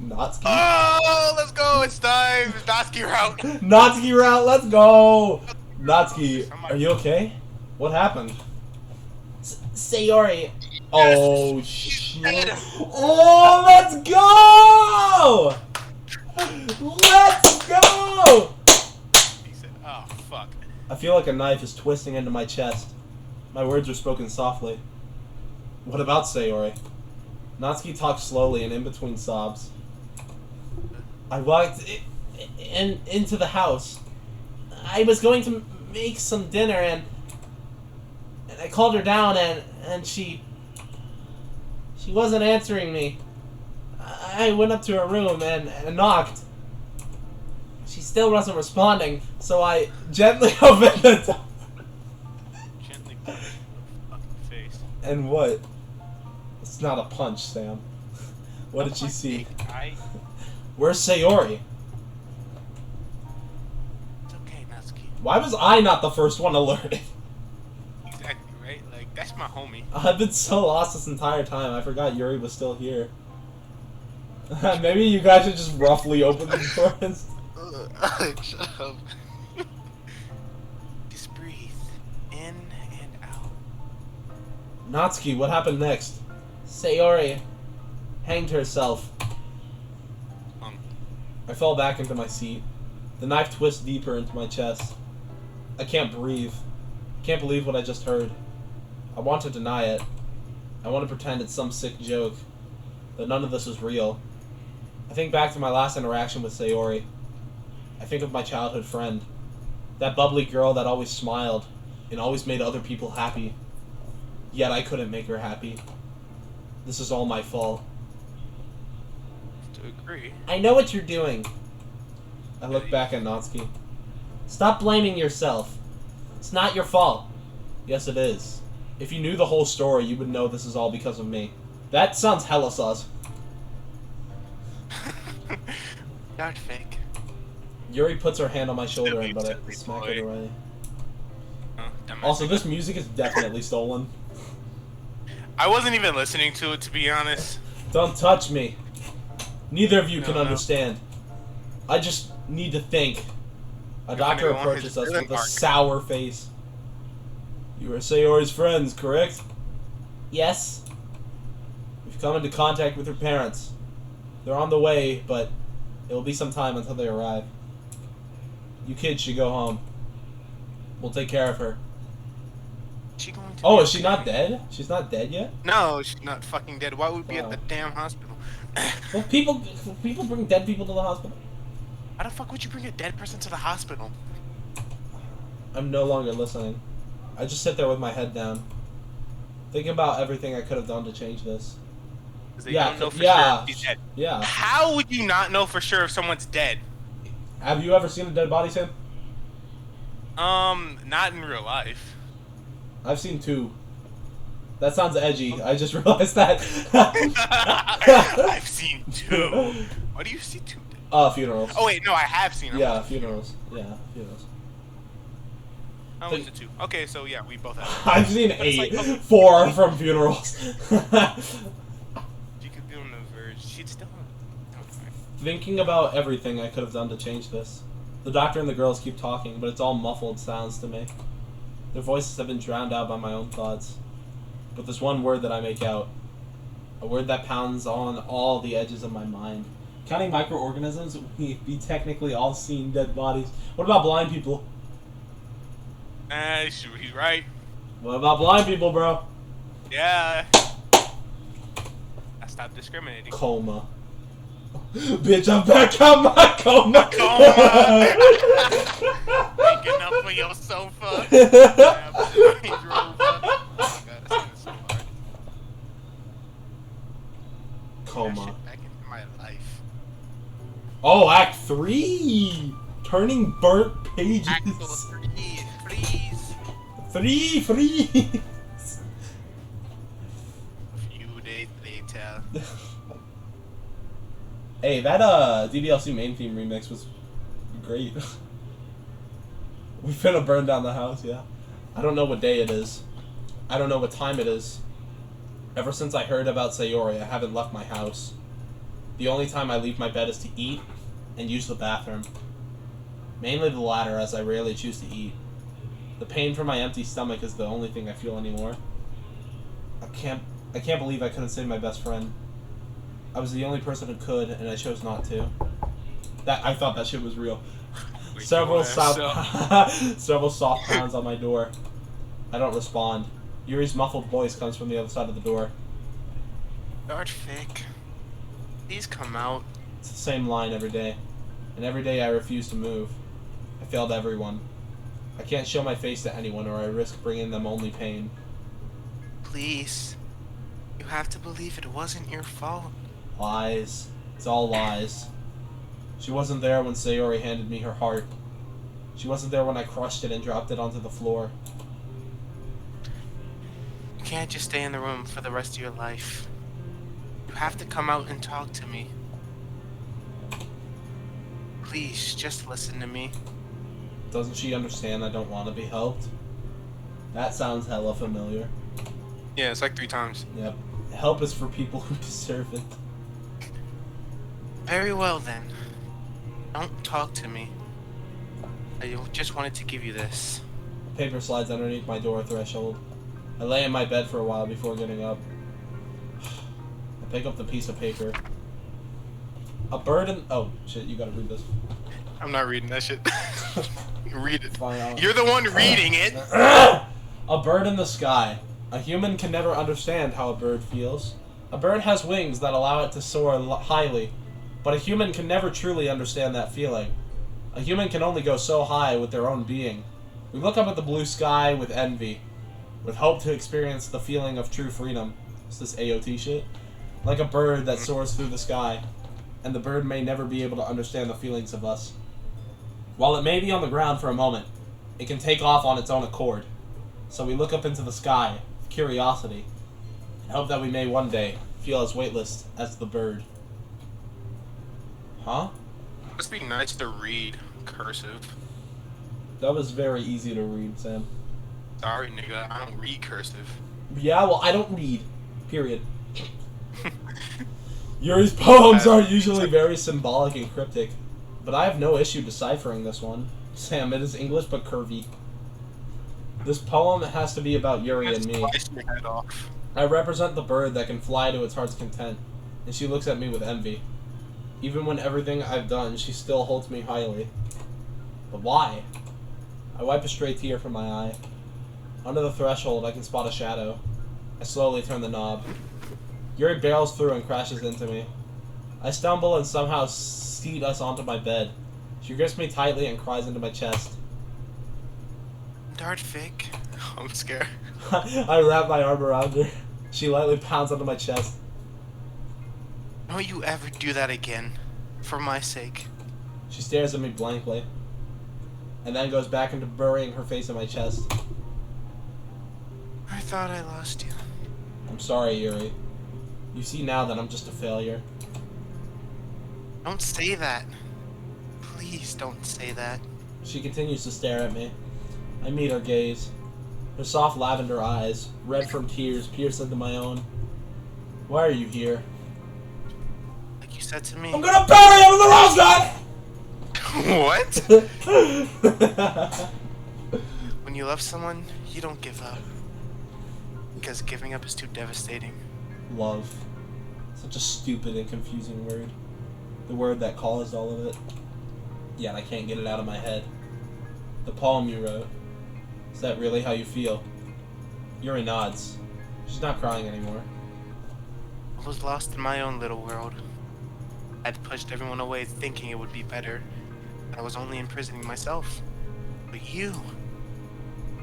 Speaker 1: Natsuki?
Speaker 3: Oh, let's go! It's time! Natsuki route!
Speaker 1: Natsuki route, let's go! Natsuki, are you okay? What happened? Sayori. Oh, shit. Oh, let's go! Let's go!
Speaker 3: He said, oh, fuck.
Speaker 1: I feel like a knife is twisting into my chest. My words are spoken softly. What about Sayori? Natsuki talks slowly and in between sobs. I walked into the house. I was going to make some dinner and I called her down and she wasn't answering me. I went up to her room and knocked. She still wasn't responding, so I gently opened the door.
Speaker 3: Gently put it in the fucking face.
Speaker 1: And what? It's not a punch, Sam. What did she see? Where's Sayori?
Speaker 3: It's okay, Natsuki.
Speaker 1: Why was I not the first one alerted?
Speaker 3: Exactly, right? Like, that's my homie.
Speaker 1: I've been so lost this entire time, I forgot Yuri was still here. Maybe you guys should just roughly open the doors.
Speaker 3: Shut up. Just breathe. In and out.
Speaker 1: Natsuki, what happened next? Sayori hanged herself. I fell back into my seat. The knife twists deeper into my chest. I can't breathe. Can't believe what I just heard. I want to deny it. I want to pretend it's some sick joke. That none of this is real. I think back to my last interaction with Sayori. I think of my childhood friend. That bubbly girl that always smiled and always made other people happy. Yet I couldn't make her happy. This is all my fault.
Speaker 3: To agree.
Speaker 1: I know what you're doing. I look back at Natsuki. Stop blaming yourself. It's not your fault. Yes, it is. If you knew the whole story, you would know this is all because of me. That sounds hella sus.
Speaker 3: Not fake.
Speaker 1: Yuri puts her hand on my shoulder and but I
Speaker 3: Silly
Speaker 1: smack
Speaker 3: boy.
Speaker 1: it away.
Speaker 3: Oh, dumbass.
Speaker 1: Also, this music is definitely stolen.
Speaker 3: I wasn't even listening to it, to be honest.
Speaker 1: Don't touch me. Neither of you can
Speaker 3: No.
Speaker 1: understand. I just need to think. A doctor approaches us with a sour face. You are Sayori's friends, correct? Yes. We've come into contact with her parents. They're on the way, but it will be some time until they arrive. You kids should go home. We'll take care of her.
Speaker 3: She going to
Speaker 1: Oh, is she not dead? She's not dead yet?
Speaker 3: No, she's not fucking dead. Why would we be at the damn hospital?
Speaker 1: Well, people bring dead people to the hospital.
Speaker 3: Why the fuck would you bring a dead person to the hospital?
Speaker 1: I'm no longer listening. I just sit there with my head down, thinking about everything I could have done to change this.
Speaker 3: They don't know for sure if she's dead.
Speaker 1: Yeah.
Speaker 3: How would you not know for sure if someone's dead?
Speaker 1: Have you ever seen a dead body, Sam?
Speaker 3: Not in real life.
Speaker 1: I've seen 2. That sounds edgy. I just realized that.
Speaker 3: I've seen 2. Why do you see 2?
Speaker 1: Funerals.
Speaker 3: Oh wait, no, I have seen them.
Speaker 1: Yeah, funerals. Yeah, funerals.
Speaker 3: I went to 2. Okay, so yeah, we both have.
Speaker 1: I've seen 8.
Speaker 3: Like, okay.
Speaker 1: 4 from funerals.
Speaker 3: She could be on the verge. She'd still.
Speaker 1: Thinking about everything I could have done to change this. The doctor and the girls keep talking, but it's all muffled sounds to me. Their voices have been drowned out by my own thoughts. But there's one word that I make out. A word that pounds on all the edges of my mind. Counting microorganisms, we'd be technically all seeing dead bodies. What about blind people?
Speaker 3: He's right.
Speaker 1: What about blind people, bro?
Speaker 3: Yeah. I stopped discriminating.
Speaker 1: Coma. Bitch, I'm back out my coma.
Speaker 3: Waking up on your sofa. Range Rover. Oh god, that's so hard.
Speaker 1: Coma.
Speaker 3: That shit back into my life.
Speaker 1: Oh, Act 3! Turning burnt pages.
Speaker 3: Act 3, please.
Speaker 1: 3 freeze.
Speaker 3: A few days later.
Speaker 1: Hey, that DDLC main theme remix was great. We finna burn down the house, yeah. I don't know what day it is. I don't know what time it is. Ever since I heard about Sayori, I haven't left my house. The only time I leave my bed is to eat and use the bathroom. Mainly the latter, as I rarely choose to eat. The pain from my empty stomach is the only thing I feel anymore. I can't believe I couldn't save my best friend. I was the only person who could, and I chose not to. I thought that shit was real. Several soft pounds on my door. I don't respond. Yuri's muffled voice comes from the other side of the door.
Speaker 3: Darth Fick, please come out.
Speaker 1: It's the same line every day. And every day I refuse to move. I failed everyone. I can't show my face to anyone or I risk bringing them only pain.
Speaker 3: Please. You have to believe it wasn't your fault.
Speaker 1: Lies. It's all lies. She wasn't there when Sayori handed me her heart. She wasn't there when I crushed it and dropped it onto the floor.
Speaker 3: You can't just stay in the room for the rest of your life. You have to come out and talk to me. Please, just listen to me.
Speaker 1: Doesn't she understand I don't want to be helped? That sounds hella familiar.
Speaker 3: Yeah, it's like 3 times.
Speaker 1: Yep. Help is for people who deserve it.
Speaker 3: Very well then. Don't talk to me. I just wanted to give you this.
Speaker 1: Paper slides underneath my door threshold. I lay in my bed for a while before getting up. I pick up the piece of paper. A bird in... Oh, shit, you gotta read this.
Speaker 3: I'm not reading that shit. Read it.
Speaker 1: Fine,
Speaker 3: You're the one reading it.
Speaker 1: A bird in the sky. A human can never understand how a bird feels. A bird has wings that allow it to soar highly, but a human can never truly understand that feeling. A human can only go so high with their own being. We look up at the blue sky with envy, with hope to experience the feeling of true freedom. Is this AOT shit? Like a bird that soars through the sky, and the bird may never be able to understand the feelings of us. While it may be on the ground for a moment, it can take off on its own accord. So we look up into the sky with curiosity, and hope that we may one day feel as weightless as the bird. Huh?
Speaker 3: Must be nice to read cursive.
Speaker 1: That was very easy to read, Sam.
Speaker 3: Sorry, nigga, I don't read cursive.
Speaker 1: Yeah, well, I don't read. Period. Yuri's poems are usually very symbolic and cryptic, but I have no issue deciphering this one. Sam, it is English but curvy. This poem has to be about Yuri and me.
Speaker 3: Slice your head off.
Speaker 1: I represent the bird that can fly to its heart's content, and she looks at me with envy. Even when everything I've done, she still holds me highly. But why? I wipe a stray tear from my eye. Under the threshold, I can spot a shadow. I slowly turn the knob. Yuri barrels through and crashes into me. I stumble and somehow seat us onto my bed. She grips me tightly and cries into my chest.
Speaker 3: Dart fake. I'm scared.
Speaker 1: I wrap my arm around her. She lightly pounds onto my chest.
Speaker 3: Don't you ever do that again. For my sake.
Speaker 1: She stares at me blankly, and then goes back into burying her face in my chest.
Speaker 3: I thought I lost you.
Speaker 1: I'm sorry, Yuri. You see now that I'm just a failure.
Speaker 3: Don't say that. Please don't say that.
Speaker 1: She continues to stare at me. I meet her gaze. Her soft lavender eyes, red from tears, pierce into my own. Why are you here?
Speaker 3: Like you said to me.
Speaker 1: I'm gonna bury him in the rose garden!
Speaker 3: What? When you love someone, you don't give up. Because giving up is too devastating.
Speaker 1: Love. Such a stupid and confusing word. The word that caused all of it. Yet I can't get it out of my head. The poem you wrote. Is that really how you feel? Yuri nods. She's not crying anymore.
Speaker 3: I was lost in my own little world. I'd pushed everyone away thinking it would be better. I was only imprisoning myself. But you're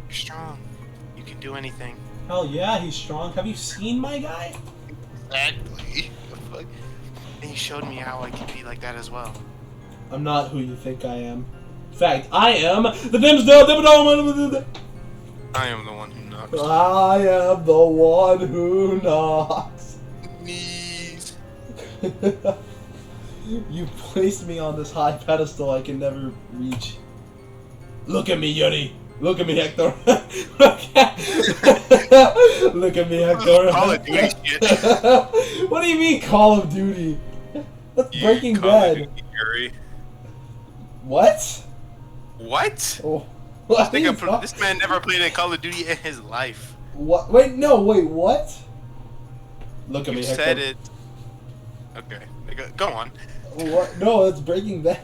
Speaker 3: strong. You can do anything.
Speaker 1: Hell yeah, he's strong. Have you seen my guy?
Speaker 3: Exactly. The fuck? And you showed me how I could be like that as well.
Speaker 1: I'm not who you think I am. In fact, I am the Dimsdale Dimmadome.
Speaker 3: I am the one who knocks.
Speaker 1: I am the one who knocks.
Speaker 3: Knees.
Speaker 1: You placed me on this high pedestal I can never reach. Look at me, Yuri. Look at me, Hector. Look at me, Hector.
Speaker 3: Call of Duty shit.
Speaker 1: What do you mean, Call of Duty? That's
Speaker 3: Yeah,
Speaker 1: Breaking
Speaker 3: Call of
Speaker 1: Bad.
Speaker 3: Duty, Yuri.
Speaker 1: What?
Speaker 3: What?
Speaker 1: Oh, what are you
Speaker 3: This man never played a Call of Duty in his life.
Speaker 1: What? Wait, no, wait, what? Look at
Speaker 3: You
Speaker 1: me, Hector.
Speaker 3: said it. Okay, go on.
Speaker 1: What? No, it's Breaking Bad.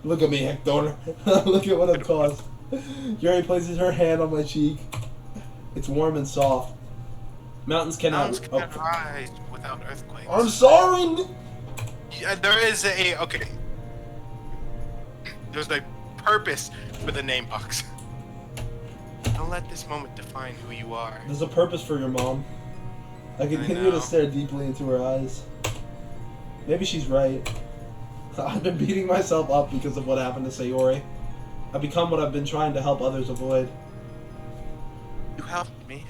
Speaker 1: Look at me, Hector. Look at what I've caused. Yuri places her hand on my cheek. It's warm and soft. Mountains cannot
Speaker 3: rise without earthquakes.
Speaker 1: I'm sorry.
Speaker 3: Yeah, there is okay. There's a purpose for the name box. Don't let this moment define who you are.
Speaker 1: There's a purpose for your mom. I continue to stare deeply into her eyes. Maybe she's right. I've been beating myself up because of what happened to Sayori. I've become what I've been trying to help others avoid.
Speaker 3: You helped me.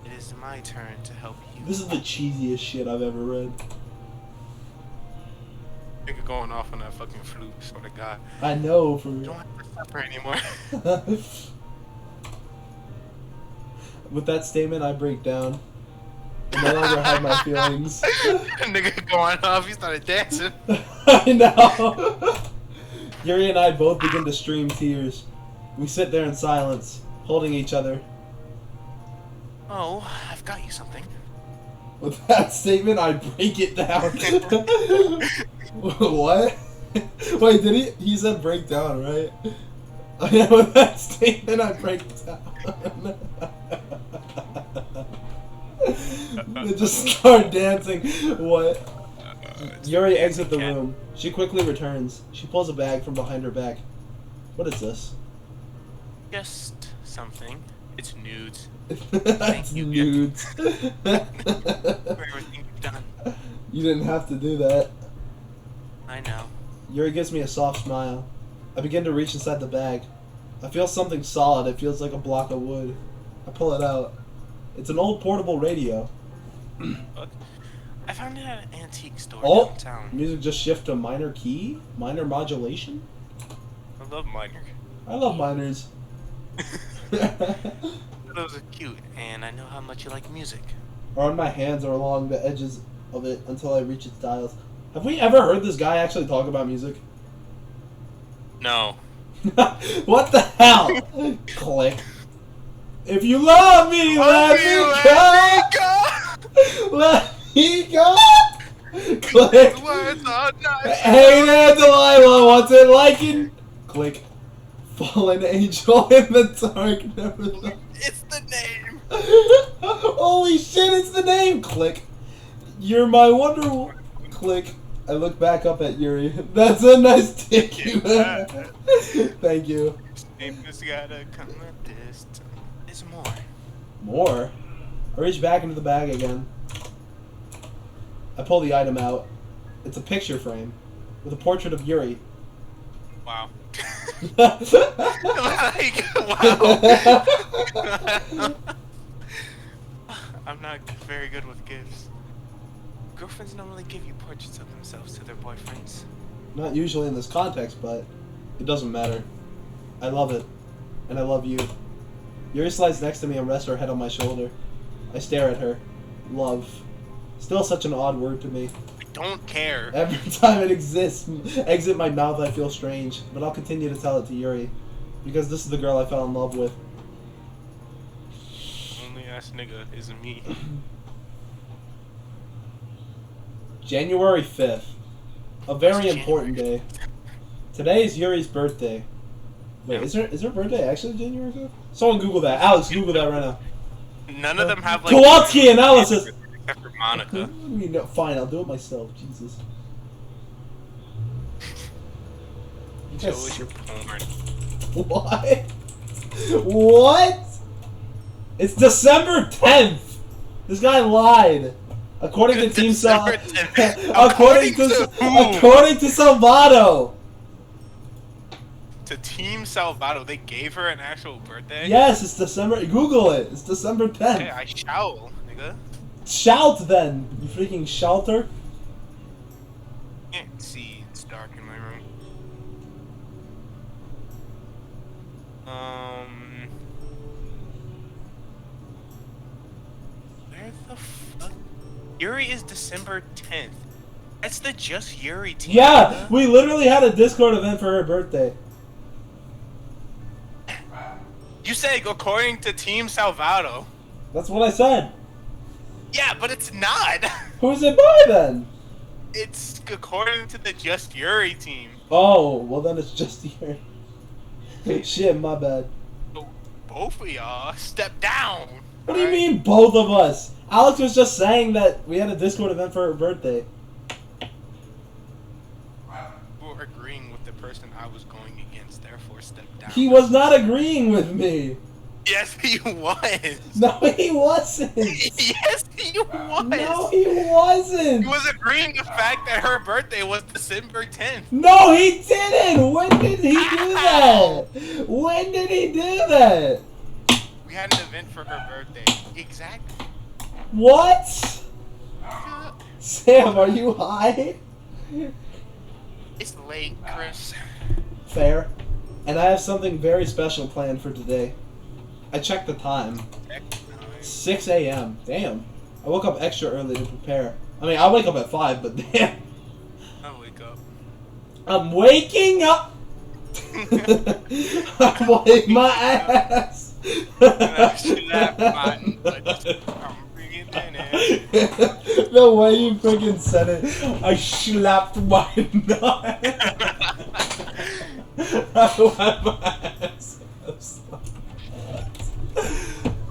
Speaker 3: It is my turn to help you.
Speaker 1: This is the cheesiest shit I've ever read.
Speaker 3: Nigga going off on that fucking flute, swear to God.
Speaker 1: I know, for
Speaker 3: You don't have to suffer anymore.
Speaker 1: With that statement, I break down. I no longer have my feelings.
Speaker 3: Nigga going off, he started dancing.
Speaker 1: I know. Yuri and I both begin to stream tears. We sit there in silence, holding each other.
Speaker 3: Oh, I've got you something.
Speaker 1: With that statement, I break it down. What? Wait, did he? He said break down, right? Yeah, with that statement, I break it down. They just start dancing. What? Yuri exits the room. She quickly returns. She pulls a bag from behind her back. What is this?
Speaker 3: Just something. It's nudes.
Speaker 1: It's
Speaker 3: you,
Speaker 1: nudes.
Speaker 3: For everything you've done.
Speaker 1: You didn't have to do that.
Speaker 3: I know.
Speaker 1: Yuri gives me a soft smile. I begin to reach inside the bag. I feel something solid. It feels like a block of wood. I pull it out. It's an old portable radio.
Speaker 3: Look, I found it at an antique store downtown.
Speaker 1: Music just shift to minor key? Minor modulation?
Speaker 3: I love minor.
Speaker 1: I love minors.
Speaker 3: Those are cute, and I know how much you like music.
Speaker 1: Run my hands are along the edges of it until I reach its dials. Have we ever heard this guy actually talk about music?
Speaker 3: No.
Speaker 1: What the hell? Click. If you love me, let me go. Let me go. Click.
Speaker 3: Words are not
Speaker 1: Hey there, Delilah. What's it like in? Click. Fallen angel in the dark. Never know.
Speaker 3: It's the name.
Speaker 1: Holy shit! It's the name. Click. You're my wonder. Click. I look back up at Yuri. That's a nice dick you have. Thank you.
Speaker 3: Just gotta come at this. There's more.
Speaker 1: More? I reach back into the bag again. I pull the item out. It's a picture frame with a portrait of Yuri.
Speaker 3: Wow. Like, wow. I'm not very good with gifts. Girlfriends normally give you portraits of themselves to their boyfriends.
Speaker 1: Not usually in this context, but it doesn't matter. I love it. And I love you. Yuri slides next to me and rests her head on my shoulder. I stare at her. Love. Still such an odd word to me.
Speaker 3: I don't care.
Speaker 1: Every time it exit my mouth I feel strange, but I'll continue to tell it to Yuri. Because this is the girl I fell in love with.
Speaker 3: Only ass nigga is me.
Speaker 1: January 5th. A very important day. Today is Yuri's birthday. Wait, is her birthday actually January 5th? Someone Google that. Alex, Google that right now.
Speaker 3: None of them have like
Speaker 1: Kowalski analysis!
Speaker 3: except for Monica.
Speaker 1: What do you mean? No, fine, I'll do it myself. Jesus. You
Speaker 3: Show
Speaker 1: guys-
Speaker 3: us your porn.
Speaker 1: What? What? It's December 10th! This guy lied. According to Team
Speaker 3: December
Speaker 1: Sal...
Speaker 3: 10th.
Speaker 1: according to Salvato!
Speaker 3: To Team Salvato, they gave her an actual birthday?
Speaker 1: Yes, it's December... Google it. It's December 10th.
Speaker 3: Okay, I shall, nigga.
Speaker 1: Shout then, you freaking shouter.
Speaker 3: Can't see, it's dark in my room. Where the fuck? Yuri is December 10th. That's the Just Yuri team.
Speaker 1: Yeah, we literally had a Discord event for her birthday.
Speaker 3: You say according to Team Salvato.
Speaker 1: That's what I said.
Speaker 3: Yeah, but it's not.
Speaker 1: Who's it by then?
Speaker 3: It's according to the Just Yuri team.
Speaker 1: Oh, well then it's just Yuri. Shit, my bad.
Speaker 3: So both of y'all step down.
Speaker 1: What do you mean, both of us? Alex was just saying that we had a Discord event for her birthday.
Speaker 3: You were agreeing with the person I was going against, therefore step down.
Speaker 1: He was not agreeing with me.
Speaker 3: Yes, he was.
Speaker 1: No, he wasn't.
Speaker 3: Yes, he was.
Speaker 1: No, he wasn't.
Speaker 3: He was agreeing the fact that her birthday was December 10th.
Speaker 1: No, he didn't. When did he do that? When did he do that?
Speaker 3: We had an event for her birthday. Exactly.
Speaker 1: What? Sam, are you high?
Speaker 3: It's late, Chris.
Speaker 1: Fair. And I have something very special planned for today. I checked the time. 6 a.m. Damn. I woke up extra early to prepare. I mean, I wake up at 5, but damn.
Speaker 3: I'll wake up.
Speaker 1: I'm waking up! I'm wiping my ass! The way you freaking said it, I slapped my nut. I wiped my ass.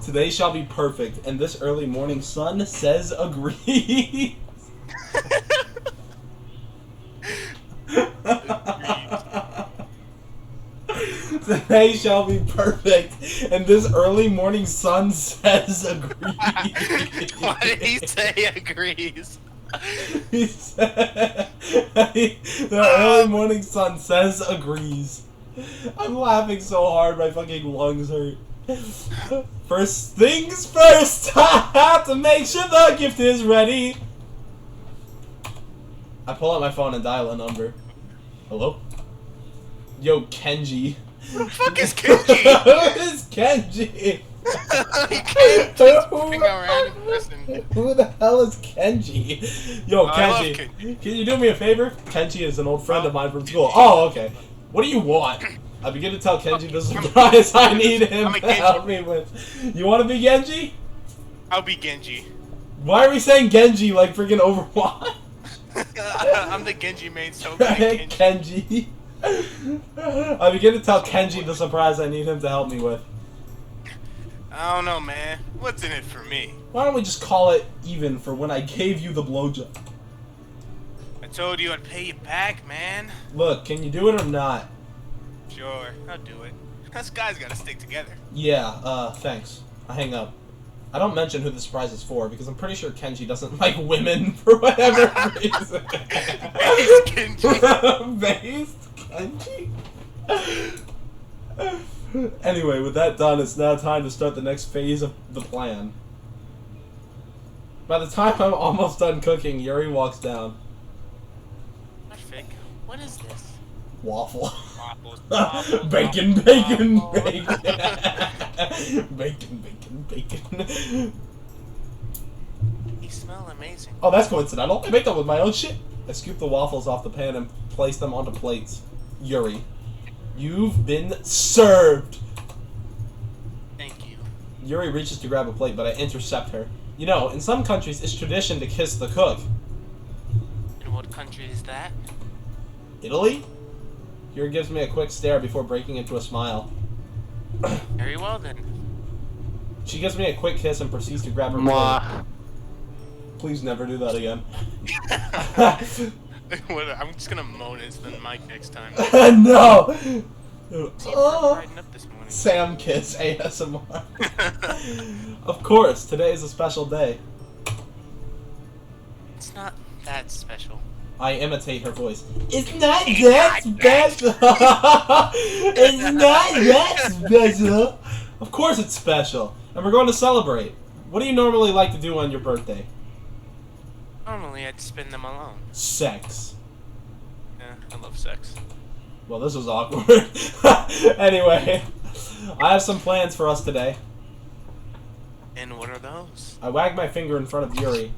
Speaker 1: Today shall be perfect, and this early morning sun says agree. Today shall be perfect, and this early morning sun says agree.
Speaker 3: Why did he say agrees?
Speaker 1: He said, the early morning sun says agrees. I'm laughing so hard my fucking lungs hurt. First things first, I have to make sure the gift is ready. I pull out my phone and dial a number. Hello? Yo, Kenji.
Speaker 3: Who the fuck is Kenji?
Speaker 1: Who is Kenji?
Speaker 3: He can't just bring a random person.
Speaker 1: Who the hell is Kenji? Yo,
Speaker 3: I love
Speaker 1: Kenji.
Speaker 3: Kenji.
Speaker 1: Can you do me a favor? Kenji is an old friend of mine from school. Oh, okay. What do you want? I begin to tell Kenji the surprise I need him to help me with. You want to be Genji?
Speaker 3: I'll be Genji.
Speaker 1: Why are we saying Genji like freaking Overwatch?
Speaker 3: I'm the Genji main, so Kenji.
Speaker 1: I begin to tell Kenji the surprise I need him to help me with.
Speaker 3: I don't know, man. What's in it for me?
Speaker 1: Why don't we just call it even for when I gave you the blowjob?
Speaker 3: I told you I'd pay you back, man.
Speaker 1: Look, can you do it or not?
Speaker 3: Sure, I'll do it. Us guys gotta stick together.
Speaker 1: Yeah, thanks. I hang up. I don't mention who the surprise is for because I'm pretty sure Kenji doesn't like women for whatever reason.
Speaker 3: Based Kenji.
Speaker 1: Based Kenji? Anyway, with that done, it's now time to start the next phase of the plan. By the time I'm almost done cooking, Yuri walks down.
Speaker 3: Perfect. What is this?
Speaker 1: Waffle.
Speaker 3: Waffles.
Speaker 1: Bacon, bacon, bacon. Bacon, bacon, bacon.
Speaker 3: They smell amazing.
Speaker 1: Oh, that's coincidental. I make them with my own shit. I scoop the waffles off the pan and place them onto plates. Yuri, you've been served.
Speaker 3: Thank you.
Speaker 1: Yuri reaches to grab a plate, but I intercept her. You know, in some countries, it's tradition to kiss the cook.
Speaker 3: In what country is that?
Speaker 1: Italy? Yuri gives me a quick stare before breaking into a smile.
Speaker 3: Very well then.
Speaker 1: She gives me a quick kiss and proceeds to grab her plate. Please never do that again.
Speaker 3: I'm just gonna moan into the mic next time.
Speaker 1: No!
Speaker 3: Brighten up this morning.
Speaker 1: Sam kiss ASMR. Of course, today is a special day.
Speaker 3: It's not that special.
Speaker 1: I imitate her voice. It's not that special! It's not that special! Of course it's special. And we're going to celebrate. What do you normally like to do on your birthday?
Speaker 3: Normally I'd spend them alone.
Speaker 1: Sex.
Speaker 3: Yeah, I love sex.
Speaker 1: Well, this was awkward. Anyway, I have some plans for us today.
Speaker 3: And what are those?
Speaker 1: I wag my finger in front of Yuri.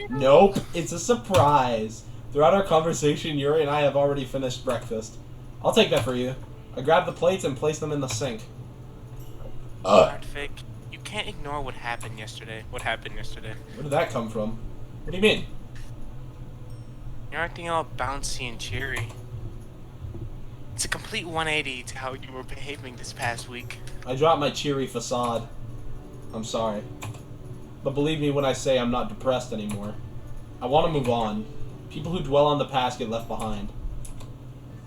Speaker 1: Nope, it's a surprise. Throughout our conversation, Yuri and I have already finished breakfast. I'll take that for you. I grab the plates and place them in the sink.
Speaker 3: Fake. You can't ignore what happened yesterday. What happened yesterday?
Speaker 1: Where did that come from? What do you mean?
Speaker 3: You're acting all bouncy and cheery. It's a complete 180 to how you were behaving this past week.
Speaker 1: I dropped my cheery facade. I'm sorry. But believe me when I say I'm not depressed anymore. I want to move on. People who dwell on the past get left behind.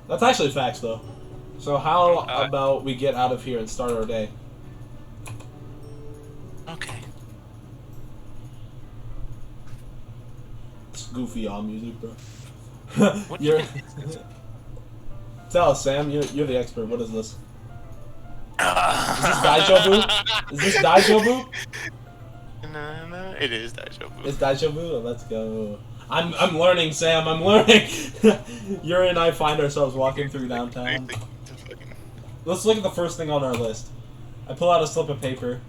Speaker 1: That's actually facts, though. So how about we get out of here and start our day?
Speaker 3: Okay.
Speaker 1: It's goofy all music, bro.
Speaker 3: What
Speaker 1: You're...
Speaker 3: even is this?
Speaker 1: Tell us, Sam. You're the expert. What is this? Is this Daijobu? Is this Daijobu?
Speaker 3: No, it is Daijobu.
Speaker 1: It's Daijobu? Let's go. I'm learning, Sam. I'm learning. Yuri and I find ourselves walking through downtown. Let's look at the first thing on our list. I pull out a slip of paper.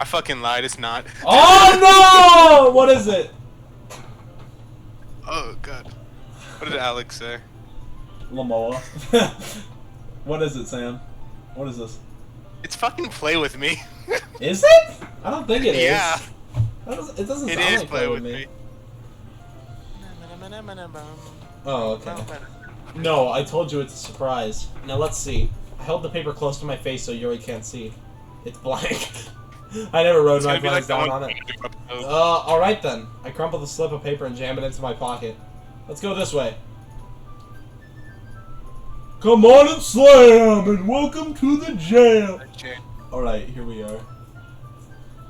Speaker 3: I fucking lied. It's not.
Speaker 1: Oh no! What is it?
Speaker 3: Oh god. What did Alex say?
Speaker 1: Lamoa. What is it, Sam? What is this?
Speaker 3: It's fucking Play With Me.
Speaker 1: Is it? I don't think it is.
Speaker 3: Yeah.
Speaker 1: It doesn't
Speaker 3: It
Speaker 1: sound
Speaker 3: is
Speaker 1: like
Speaker 3: Play With Me.
Speaker 1: Oh, okay. No, I told you it's a surprise. Now let's see. I held the paper close to my face so Yuri can't see. It's blank. I never wrote my plans down on it. Alright then. I crumple the slip of paper and jam it into my pocket. Let's go this way. Come on and slam, and welcome to the jail. Alright, here we are.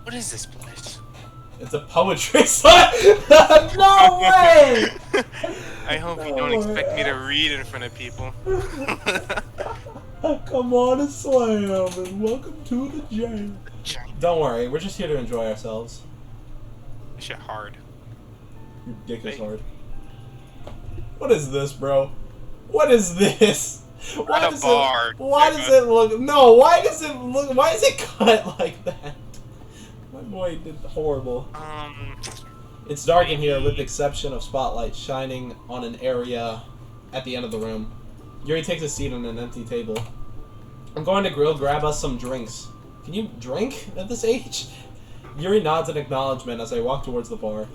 Speaker 3: What is this place?
Speaker 1: It's a poetry slam. No way!
Speaker 3: I hope you don't expect me to read in front of people.
Speaker 1: Come on and slam, and welcome to the jail. Don't worry, we're just here to enjoy ourselves.
Speaker 3: This shit hard.
Speaker 1: Your dick is hard. What is this, bro? What is this? Why does it look? No, why does it look? Why is it cut like that? My boy did horrible. It's dark in here, with the exception of spotlight shining on an area at the end of the room. Yuri takes a seat on an empty table. I'm going to grab us some drinks. Can you drink at this age? Yuri nods in acknowledgement as I walk towards the bar.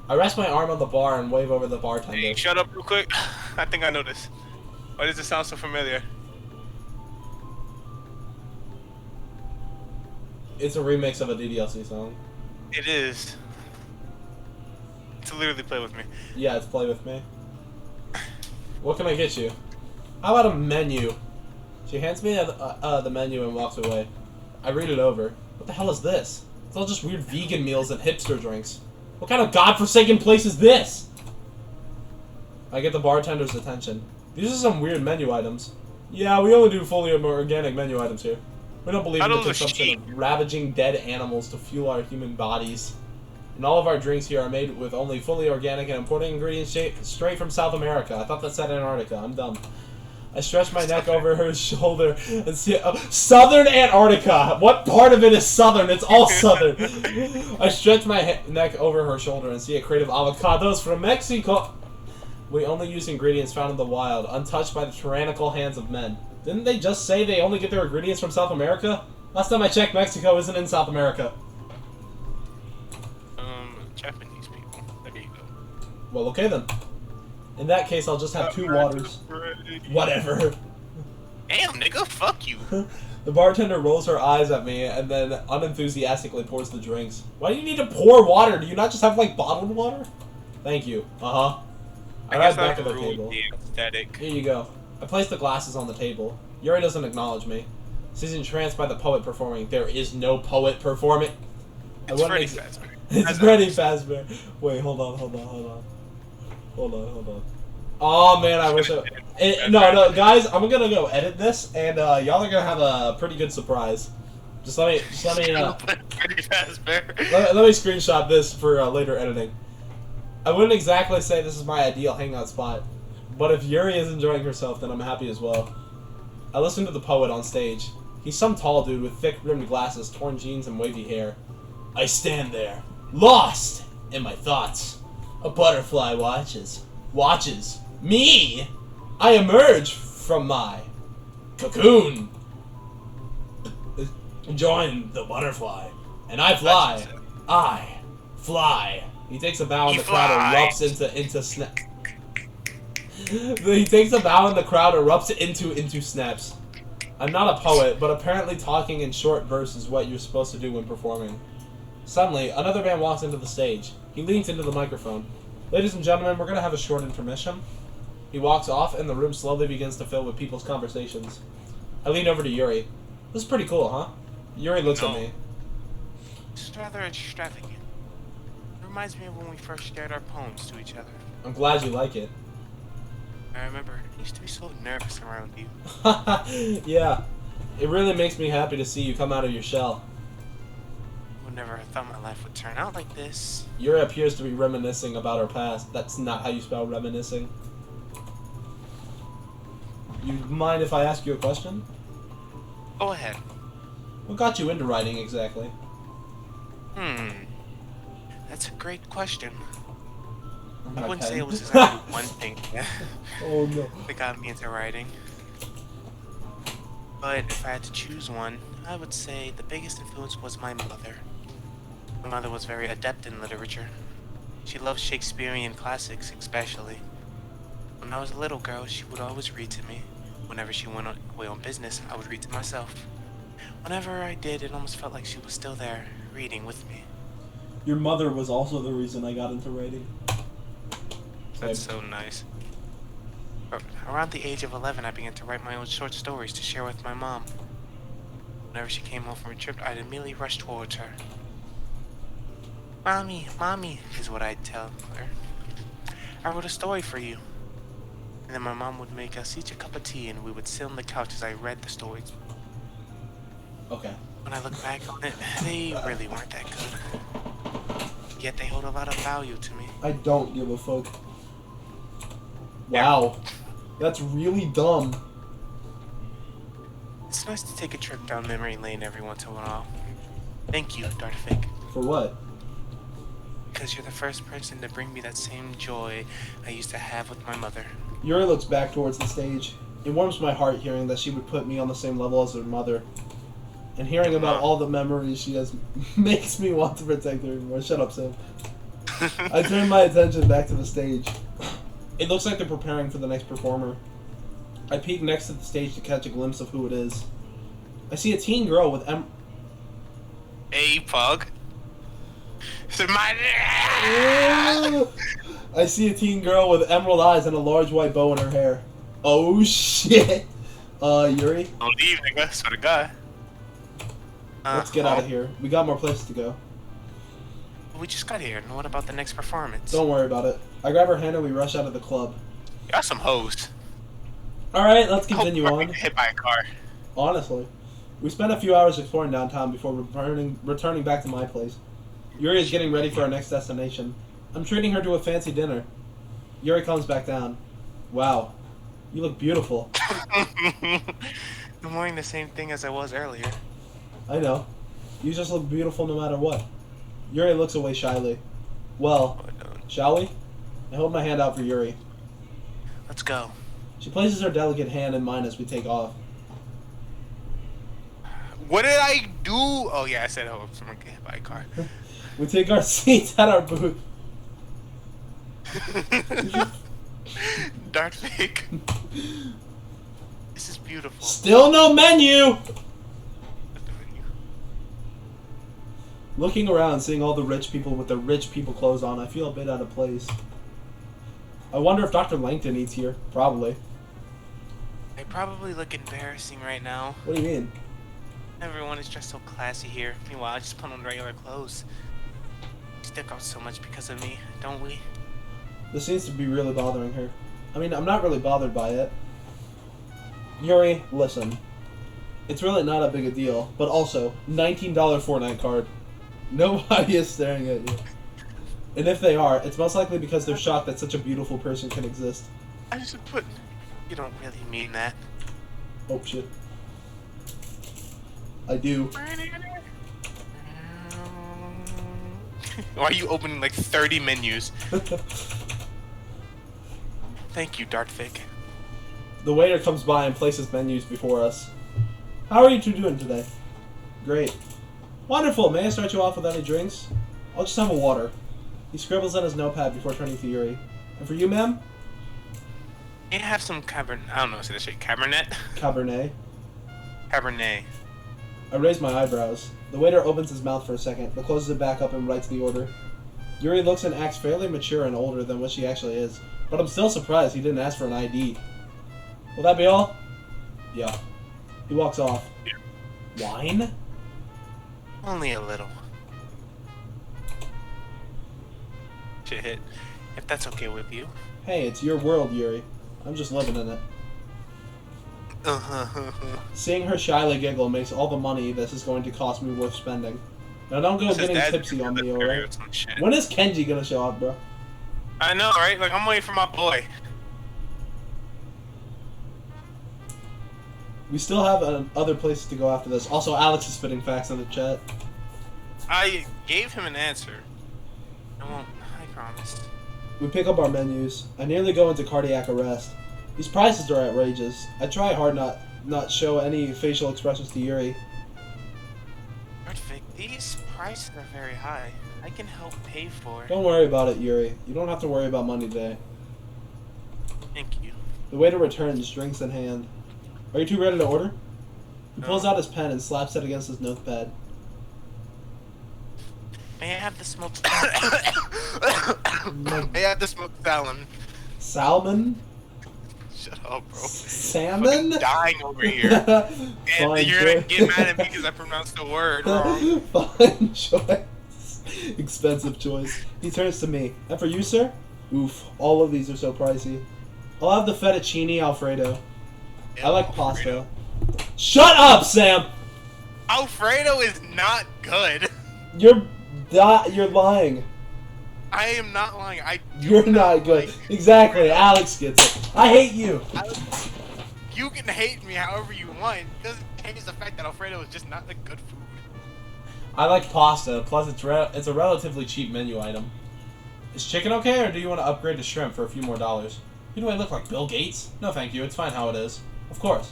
Speaker 1: I rest my arm on the bar and wave over the bartender.
Speaker 3: Hey, shut up real quick. I think I know this. Why does it sound so familiar?
Speaker 1: It's a remix of a DDLC song.
Speaker 3: It is. To literally play with me.
Speaker 1: Yeah, it's Play With Me. What can I get you? How about a menu? She hands me the menu and walks away. I read it over. What the hell is this? It's all just weird vegan meals and hipster drinks. What kind of godforsaken place is this? I get the bartender's attention. These are some weird menu items. Yeah, we only do fully organic menu items here. We don't believe in the consumption of ravaging dead animals to fuel our human bodies. And all of our drinks here are made with only fully organic and imported ingredients straight from South America. I thought that said Antarctica. I'm dumb. I stretch my neck over her shoulder and see Southern Antarctica. What part of it is southern? It's all southern. I stretch my neck over her shoulder and see a crate of avocados from Mexico. We only use ingredients found in the wild, untouched by the tyrannical hands of men. Didn't they just say they only get their ingredients from South America? Last time I checked, Mexico isn't in South America.
Speaker 3: Japanese people. There you go.
Speaker 1: Well, okay then. In that case, I'll just have 2 waters. Whatever.
Speaker 3: Damn, nigga, fuck you.
Speaker 1: The bartender rolls her eyes at me and then unenthusiastically pours the drinks. Why do you need to pour water? Do you not just have, like, bottled water? Thank you. Uh-huh. I ride back to the table.
Speaker 3: Aesthetic.
Speaker 1: Here you go. I place the glasses on the table. Yuri doesn't acknowledge me. She's entranced by the poet performing. There is no poet performing.
Speaker 3: It's Freddy Fazbear.
Speaker 1: It's Freddy Fazbear. Wait, hold on. Oh man, I wish no, guys, I'm gonna go edit this, and y'all are gonna have a pretty good surprise. Just let me
Speaker 3: Freddy Fazbear.
Speaker 1: let me screenshot this for later editing. I wouldn't exactly say this is my ideal hangout spot, but if Yuri is enjoying herself, then I'm happy as well. I listen to the poet on stage. He's some tall dude with thick rimmed glasses, torn jeans, and wavy hair. I stand there, lost in my thoughts. A butterfly watches me. I emerge from my cocoon. Join the butterfly, and I fly. I fly. He takes a bow, and the crowd erupts into snap. He takes a bow, and the crowd erupts into snaps. I'm not a poet, but apparently talking in short verse is what you're supposed to do when performing. Suddenly, another man walks into the stage. He leans into the microphone. Ladies and gentlemen, we're going to have a short intermission. He walks off, and the room slowly begins to fill with people's conversations. I lean over to Yuri. This is pretty cool, huh? Yuri looks at me.
Speaker 3: It's rather extravagant. It reminds me of when we first shared our poems to each other.
Speaker 1: I'm glad you like it.
Speaker 3: I remember I used to be so nervous around you.
Speaker 1: Yeah. It really makes me happy to see you come out of your shell.
Speaker 3: I would never have thought my life would turn out like this.
Speaker 1: Yuri appears to be reminiscing about her past. That's not how you spell reminiscing. You mind if I ask you a question?
Speaker 3: Go ahead.
Speaker 1: What got you into writing exactly?
Speaker 3: That's a great question.
Speaker 1: Oh,
Speaker 3: I wouldn't say it was exactly one thing
Speaker 1: Oh no.
Speaker 3: that got me into writing. But if I had to choose one, I would say the biggest influence was my mother. My mother was very adept in literature. She loved Shakespearean classics especially. When I was a little girl, she would always read to me. Whenever she went away on business, I would read to myself. Whenever I did, it almost felt like she was still there, reading with me.
Speaker 1: Your mother was also the reason I got into writing.
Speaker 3: That's so nice. Around the age of 11, I began to write my own short stories to share with my mom. Whenever she came home from a trip, I'd immediately rush towards her. Mommy, Mommy, is what I'd tell her. I wrote a story for you. And then my mom would make us each a cup of tea and we would sit on the couch as I read the stories.
Speaker 1: Okay.
Speaker 3: When I look back on it, they really weren't that good. Yet they hold a lot of value to me.
Speaker 1: I don't give a fuck. Wow. That's really dumb.
Speaker 3: It's nice to take a trip down memory lane every once in a while. Thank you, Darthvik.
Speaker 1: For what?
Speaker 3: Because you're the first person to bring me that same joy I used to have with my mother.
Speaker 4: Yuri looks back towards the stage. It warms my heart hearing that she would put me on the same level as her mother. And hearing about all the memories she has makes me want to protect her more. Shut up, Sam. I turn my attention back to the stage. It looks like they're preparing for the next performer. I peek next to the stage to catch a glimpse of who it is. I see a teen girl with
Speaker 3: Hey, Pug.
Speaker 4: I see a teen girl with emerald eyes and a large white bow in her hair. Oh shit! Yuri?
Speaker 3: Don't leave, nigga. Swear to God.
Speaker 4: Let's get out of here. We got more places to go.
Speaker 3: We just got here. And what about the next performance?
Speaker 4: Don't worry about it. I grab her hand and we rush out of the club.
Speaker 3: Y'all some hoes.
Speaker 4: Alright, let's continue on.
Speaker 3: Hit by a car.
Speaker 4: Honestly. We spent a few hours exploring downtown before returning back to my place. Yuri is getting ready for our next destination. I'm treating her to a fancy dinner. Yuri comes back down. Wow. You look beautiful.
Speaker 3: I'm wearing the same thing as I was earlier.
Speaker 4: I know. You just look beautiful no matter what. Yuri looks away shyly. Well, shall we? I hold my hand out for Yuri.
Speaker 3: Let's go.
Speaker 4: She places her delicate hand in mine as we take off.
Speaker 3: What did I do? Oh yeah, I said I hope someone get hit by a car.
Speaker 4: We take our seats at our booth.
Speaker 3: Dark fake. This is beautiful.
Speaker 4: Still no menu! Looking around, seeing all the rich people with their rich people clothes on, I feel a bit out of place. I wonder if Dr. Langton eats here. Probably.
Speaker 3: They probably look embarrassing right now.
Speaker 4: What do you mean?
Speaker 3: Everyone is dressed so classy here. Meanwhile, I just put on regular clothes. We stick out so much because of me, don't we?
Speaker 4: This seems to be really bothering her. I mean, I'm not really bothered by it. Yuri, listen. It's really not a big a deal, but also, $19 Fortnite card. Nobody is staring at you. And if they are, it's most likely because they're shocked that such a beautiful person can exist.
Speaker 3: I just put... You don't really mean that.
Speaker 4: Oh, shit. I do.
Speaker 3: Why are you opening like 30 menus? Thank you, Dartfig.
Speaker 4: The waiter comes by and places menus before us. How are you two doing today? Great. Wonderful. May I start you off with any drinks? I'll just have a water. He scribbles on his notepad before turning to Yuri. And for you, ma'am?
Speaker 3: May I have some Cabernet? I don't know, say that shit. Cabernet?
Speaker 4: Cabernet.
Speaker 3: Cabernet.
Speaker 4: I raise my eyebrows. The waiter opens his mouth for a second, but closes it back up and writes the order. Yuri looks and acts fairly mature and older than what she actually is, but I'm still surprised he didn't ask for an ID. Will that be all? Yeah. He walks off.
Speaker 3: Yeah.
Speaker 4: Wine?
Speaker 3: Only a little. Shit. If that's okay with you.
Speaker 4: Hey, it's your world, Yuri. I'm just living in it. Seeing her shyly giggle makes all the money this is going to cost me worth spending. Now don't go getting tipsy on me, alright? When is Kenji gonna show up, bro?
Speaker 3: I know, right? Like, I'm waiting for my boy.
Speaker 4: We still have other places to go after this. Also, Alex is spitting facts in the chat.
Speaker 3: I gave him an answer. I won't. I promise.
Speaker 4: We pick up our menus. I nearly go into cardiac arrest. These prices are outrageous. I try hard not show any facial expressions to Yuri.
Speaker 3: Perfect. These prices are very high. I can help pay for it.
Speaker 4: Don't worry about it, Yuri. You don't have to worry about money today.
Speaker 3: Thank you.
Speaker 4: The waiter returns, drinks in hand. Are you two ready to order? He pulls out his pen and slaps it against his notepad.
Speaker 3: May I have the smoked May I have the smoked salmon?
Speaker 4: Salmon?
Speaker 3: Shut up, bro.
Speaker 4: Salmon?
Speaker 3: I'm dying over here. And you're gonna get mad at me because I pronounced the word wrong.
Speaker 4: Fine choice. Expensive choice. He turns to me. And for you, sir? Oof, all of these are so pricey. I'll have the fettuccine Alfredo.
Speaker 3: Yeah,
Speaker 4: I like
Speaker 3: Alfredo.
Speaker 4: pasta. Shut up, Sam!
Speaker 3: Alfredo is not good.
Speaker 4: You're lying.
Speaker 3: I am not lying.
Speaker 4: You're not good. Exactly. Alex gets it. I hate you.
Speaker 3: You can hate me however you want. It doesn't change the fact that Alfredo is just not a good food.
Speaker 1: I like pasta. Plus, it's a relatively cheap menu item. Is chicken okay, or do you want to upgrade to shrimp for a few more dollars? You know I look like Bill Gates? No thank you, it's fine how it is. Of course.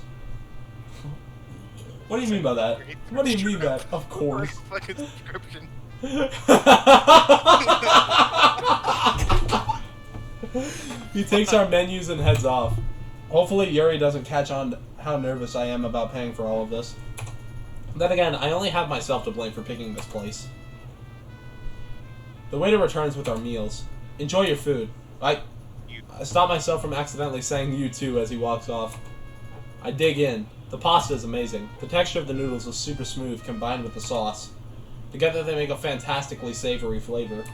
Speaker 1: What do you mean by that? What do you mean by that? Of course.
Speaker 3: Fucking subscription.
Speaker 1: He takes our menus and heads off. Hopefully Yuri doesn't catch on how nervous I am about paying for all of this. Then again, I only have myself to blame for picking this place. The waiter returns with our meals. Enjoy your food. I stop myself from accidentally saying you too as he walks off. I dig in. The pasta is amazing. The texture of the noodles is super smooth combined with the sauce. Together they make a fantastically savory flavor.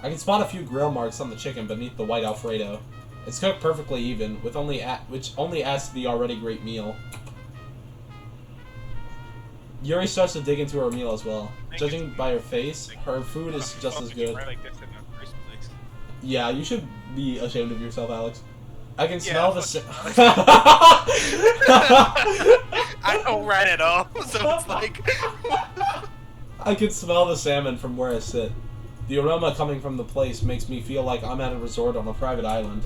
Speaker 1: I can spot a few grill marks on the chicken beneath the white Alfredo. It's cooked perfectly even, with which only adds to the already great meal. Yuri starts to dig into her meal as well. Judging by her face, her food is just as good. Yeah, you should be ashamed of yourself, Alex. I can smell the
Speaker 3: I don't write at all, so it's like...
Speaker 1: I can smell the salmon from where I sit. The aroma coming from the place makes me feel like I'm at a resort on a private island.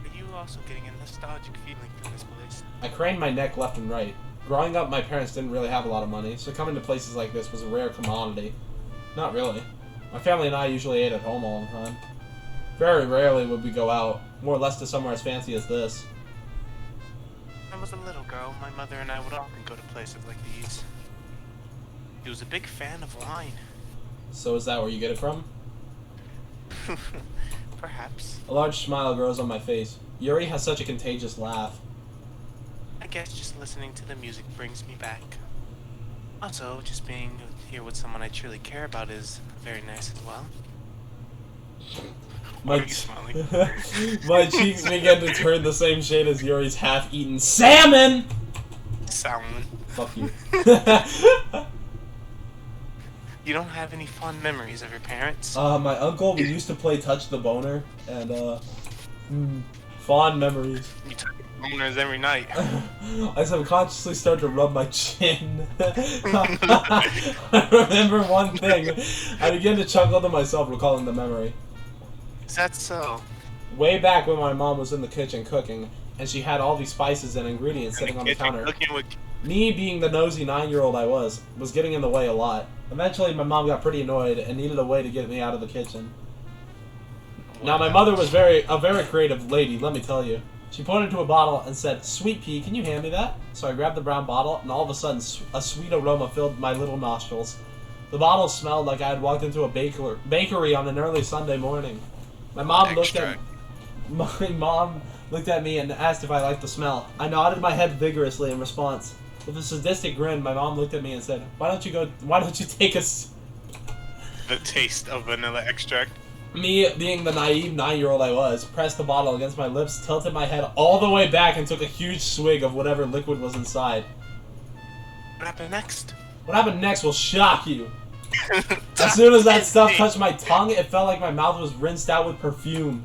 Speaker 3: Are you also getting a nostalgic feeling from this place?
Speaker 1: I crane my neck left and right. Growing up, my parents didn't really have a lot of money, so coming to places like this was a rare commodity. Not really. My family and I usually ate at home all the time. Very rarely would we go out, more or less to somewhere as fancy as this.
Speaker 3: When I was a little girl, my mother and I would often go to places like these. She was a big fan of wine.
Speaker 1: So is that where you get it from?
Speaker 3: Perhaps.
Speaker 1: A large smile grows on my face. Yuri has such a contagious laugh.
Speaker 3: I guess just listening to the music brings me back. Also, just being here with someone I truly care about is very nice as well.
Speaker 1: My,
Speaker 3: Why are you smiling?
Speaker 1: my cheeks begin to turn the same shade as Yuri's half-eaten salmon!
Speaker 3: Salmon.
Speaker 1: Fuck you.
Speaker 3: You don't have any fond memories of your parents?
Speaker 1: My uncle, we used to play Touch the Boner, and, fond memories.
Speaker 3: You touch boners every night.
Speaker 1: I subconsciously start to rub my chin. I remember one thing. I begin to chuckle to myself, recalling the memory.
Speaker 3: Is that so?
Speaker 1: Way back when my mom was in the kitchen cooking, and she had all these spices and ingredients sitting on the counter. Me, being the nosy 9-year-old I was getting in the way a lot. Eventually, my mom got pretty annoyed and needed a way to get me out of the kitchen. Now, my mother was a very creative lady, let me tell you. She pointed to a bottle and said, "Sweet pea, can you hand me that?" So I grabbed the brown bottle, and all of a sudden, a sweet aroma filled my little nostrils. The bottle smelled like I had walked into a bakery on an early Sunday morning. My mom looked at me and asked if I liked the smell. I nodded my head vigorously in response. With a sadistic grin, my mom looked at me and said, why don't you take a
Speaker 3: The taste of vanilla extract.
Speaker 1: Me, being the naive 9-year-old I was, pressed the bottle against my lips, tilted my head all the way back, and took a huge swig of whatever liquid was inside.
Speaker 3: What happened next?
Speaker 1: What happened next will shock you. As soon as that stuff touched my tongue, it felt like my mouth was rinsed out with perfume.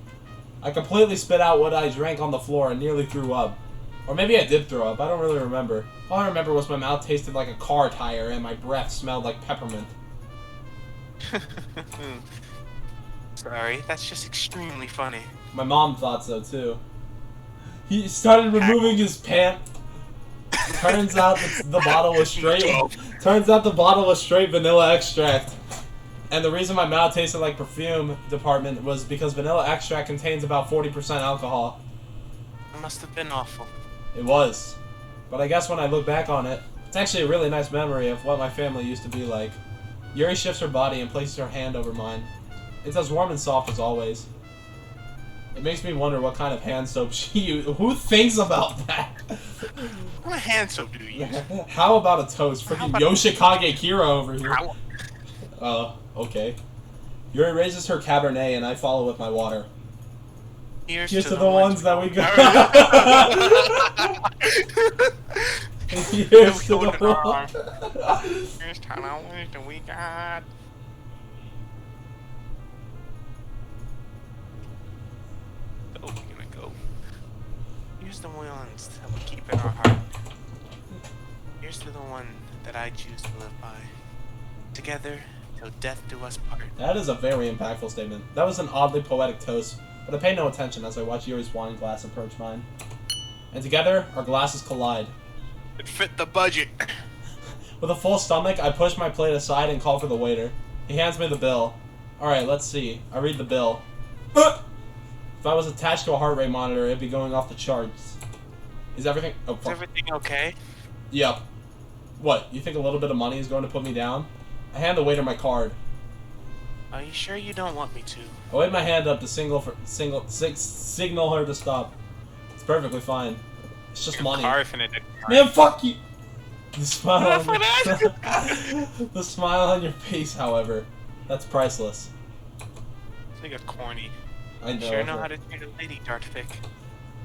Speaker 1: I completely spit out what I drank on the floor and nearly threw up. Or maybe I did throw up, I don't really remember. All I remember was my mouth tasted like a car tire and my breath smelled like peppermint.
Speaker 3: Sorry, that's just extremely funny.
Speaker 1: My mom thought so too. He started removing his pant. Turns out the bottle was straight. Turns out the bottle was straight vanilla extract. And the reason my mouth tasted like perfume department was because vanilla extract contains about 40% alcohol.
Speaker 3: It must have been awful.
Speaker 1: It was. But I guess when I look back on it, it's actually a really nice memory of what my family used to be like. Yuri shifts her body and places her hand over mine. It's as warm and soft as always. It makes me wonder what kind of hand soap she used. Who thinks about that?
Speaker 3: What kind of hand soap do you use?
Speaker 1: How about a toast? Freaking Yoshikage Kira over here. Okay. Yuri raises her Cabernet and I follow with my water.
Speaker 3: Here's
Speaker 1: to the ones that we got. Here's to the ones.
Speaker 3: Here's to the ones that we got. Oh, we're gonna go. Here's the ones that we keep in our heart. Here's to the one that I choose to live by. Together, till death do us part.
Speaker 1: That is a very impactful statement. That was an oddly poetic toast, but I pay no attention as I watch Yuri's wine glass approach mine. And together, our glasses collide.
Speaker 3: It fit the budget.
Speaker 1: With a full stomach, I push my plate aside and call for the waiter. He hands me the bill. Alright, let's see. I read the bill. If I was attached to a heart rate monitor, it'd be going off the charts. Is everything... Oh, fuck.
Speaker 3: Is everything okay?
Speaker 1: Yep. What, you think a little bit of money is going to put me down? I hand the waiter my card.
Speaker 3: Are you sure you don't want me to?
Speaker 1: I wave my hand up to signal her to stop. It's perfectly fine. It's just money. Man, fuck you! The smile, the smile on your face, however, that's priceless.
Speaker 3: It's like a corny.
Speaker 1: I know.
Speaker 3: Sure know how to treat a lady, Dartvic.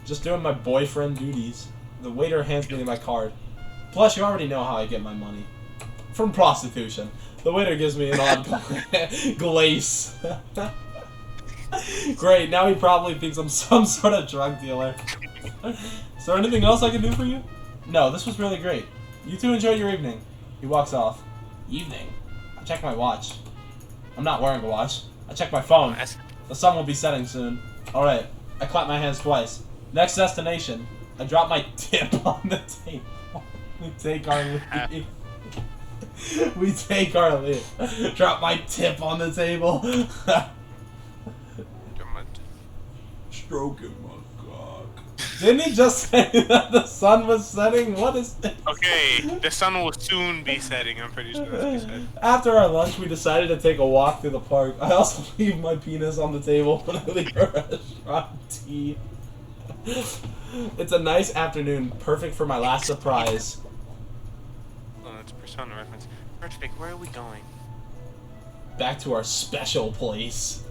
Speaker 1: Just doing my boyfriend duties. The waiter hands me my card. Plus, you already know how I get my money. From prostitution. The waiter gives me an odd glaze. Great, now he probably thinks I'm some sort of drug dealer. Is there anything else I can do for you? No, this was really great. You two enjoy your evening. He walks off. Evening? I check my watch. I'm not wearing a watch. I check my phone. The sun will be setting soon. Alright, I clap my hands twice. Next destination. I drop my tip on the table. We take our leave. We take our leave. Drop my tip on the table. Stroking my cock. Didn't he just say that the sun was setting? What is this?
Speaker 3: Okay, the sun will soon be setting, I'm pretty sure that's what he said.
Speaker 1: After our lunch, we decided to take a walk through the park. I also leave my penis on the table when I leave a restaurant tea. It's a nice afternoon, perfect for my last surprise.
Speaker 3: Oh, that's a Persona reference. Dartvic, where are we going?
Speaker 1: Back to our special place.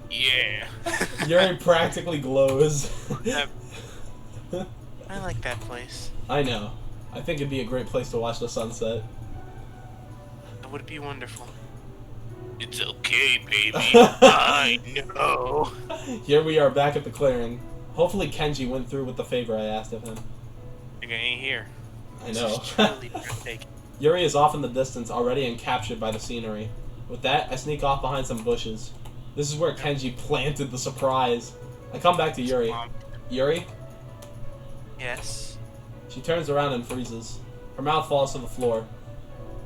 Speaker 3: Yeah.
Speaker 1: Yuri practically glows.
Speaker 3: I like that place.
Speaker 1: I know. I think it'd be a great place to watch the sunset.
Speaker 3: That would be wonderful. It's okay, baby. I know.
Speaker 1: Here we are back at the clearing. Hopefully Kenji went through with the favor I asked of him.
Speaker 3: I ain't here.
Speaker 1: I know.
Speaker 3: This is truly breathtaking.
Speaker 1: Yuri is off in the distance, already encaptured by the scenery. With that, I sneak off behind some bushes. This is where Kenji planted the surprise. I come back to Yuri. Yuri?
Speaker 3: Yes?
Speaker 1: She turns around and freezes. Her mouth falls to the floor.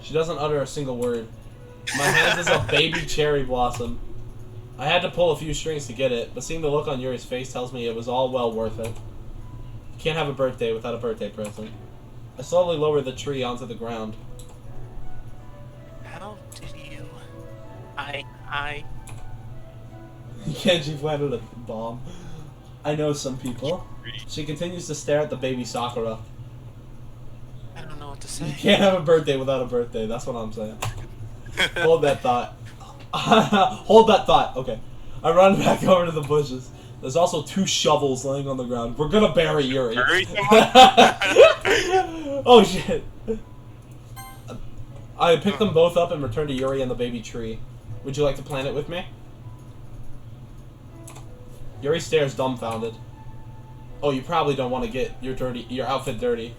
Speaker 1: She doesn't utter a single word. My hand is a baby cherry blossom. I had to pull a few strings to get it, but seeing the look on Yuri's face tells me it was all well worth it. You can't have a birthday without a birthday present. I slowly lower the tree onto the ground.
Speaker 3: How did you...
Speaker 1: Kenji planted a bomb. I know some people. She continues to stare at the baby Sakura.
Speaker 3: I don't know what to
Speaker 1: You
Speaker 3: say.
Speaker 1: can't have a birthday without a birthday, that's what I'm saying. Hold that thought. Hold that thought. Okay. I run back over to the bushes. There's also 2 shovels laying on the ground. We're gonna bury Yuri.
Speaker 3: Bury
Speaker 1: Oh shit. I pick them both up and return to Yuri and the baby tree. Would you like to plant it with me? Yuri stares dumbfounded. Oh, you probably don't want to get your outfit dirty.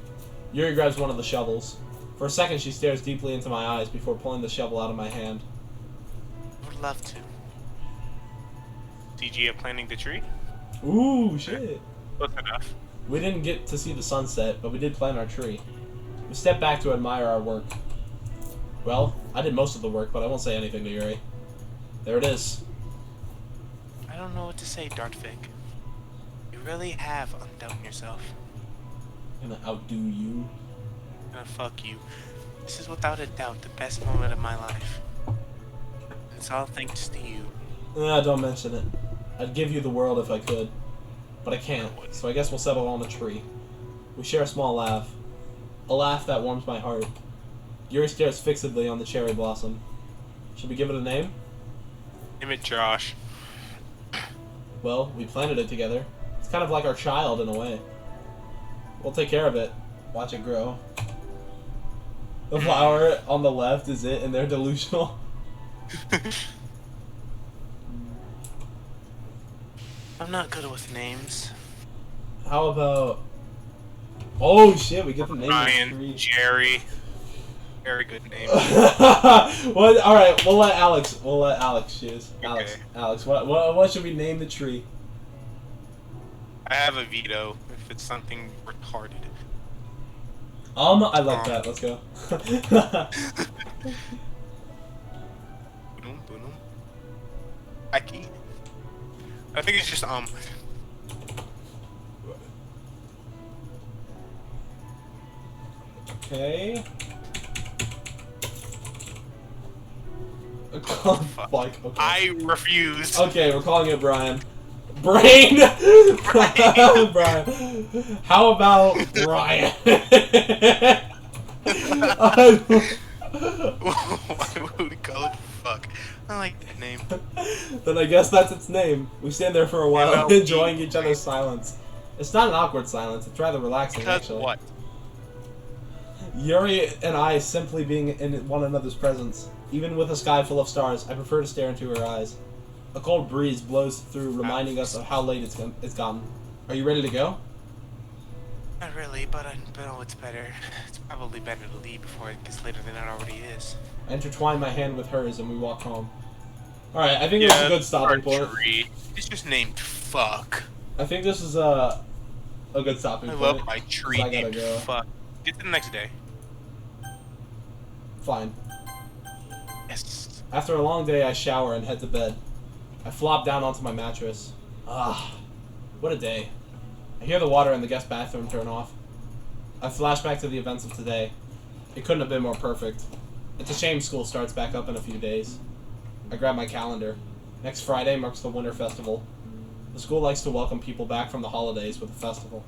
Speaker 1: Yuri grabs one of the shovels. For a second, she stares deeply into my eyes before pulling the shovel out of my hand.
Speaker 3: I would love to. CG of planting the tree?
Speaker 1: Ooh, shit.
Speaker 3: Close enough.
Speaker 1: We didn't get to see the sunset, but we did plant our tree. We stepped back to admire our work. Well, I did most of the work, but I won't say anything to Yuri. There it is.
Speaker 3: I don't know what to say, Dartvic. You really have undone yourself.
Speaker 1: I'm gonna outdo you.
Speaker 3: I'm gonna fuck you. This is without a doubt the best moment of my life. And it's all thanks to you.
Speaker 1: Don't mention it. I'd give you the world if I could. But I can't, so I guess we'll settle on a tree. We share a small laugh. A laugh that warms my heart. Yuri stares fixedly on the cherry blossom. Should we give it a name?
Speaker 3: Name it Josh.
Speaker 1: Well, we planted it together. It's kind of like our child in a way. We'll take care of it. Watch it grow. The flower on the left is it, and they're delusional.
Speaker 3: I'm not good with names.
Speaker 1: How about... Oh shit, we get the name of the
Speaker 3: Ryan,
Speaker 1: tree.
Speaker 3: Jerry. Very good name.
Speaker 1: What? All right, we'll let Alex choose. Alex,
Speaker 3: Okay.
Speaker 1: Alex, what should we name the tree?
Speaker 3: I have a veto if it's something retarded.
Speaker 1: I like that. Let's go.
Speaker 3: Boom, boom. Aki. I think it's just
Speaker 1: Okay.
Speaker 3: Fuck.
Speaker 1: Like, okay.
Speaker 3: I refuse.
Speaker 1: Okay, we're calling it Brian. Brain! Brian. How about Brian?
Speaker 3: Why would we call it fuck? I like that name.
Speaker 1: Then I guess that's its name. We stand there for a while,
Speaker 3: MLB.
Speaker 1: enjoying each other's silence. It's not an awkward silence, it's rather relaxing,
Speaker 3: Because
Speaker 1: actually.
Speaker 3: what?
Speaker 1: Yuri and I simply being in one another's presence. Even with a sky full of stars, I prefer to stare into her eyes. A cold breeze blows through, reminding us of how late it's gotten. Are you ready to go?
Speaker 3: Not really, but I know it's better. It's probably better to leave before it gets later than it already is.
Speaker 1: I intertwine my hand with hers and we walk home. Alright, I think this is a good stopping point.
Speaker 3: Tree. It's just named fuck.
Speaker 1: I think this is a good stopping
Speaker 3: I
Speaker 1: point.
Speaker 3: love my tree
Speaker 1: So I gotta
Speaker 3: named
Speaker 1: go.
Speaker 3: fuck. Get to the next day.
Speaker 1: Fine.
Speaker 3: Yes.
Speaker 1: After a long day, I shower and head to bed. I flop down onto my mattress. Ah, what a day. I hear the water in the guest bathroom turn off. I flash back to the events of today. It couldn't have been more perfect. It's a shame school starts back up in a few days. I grab my calendar. Next Friday marks the Winter Festival. The school likes to welcome people back from the holidays with a festival.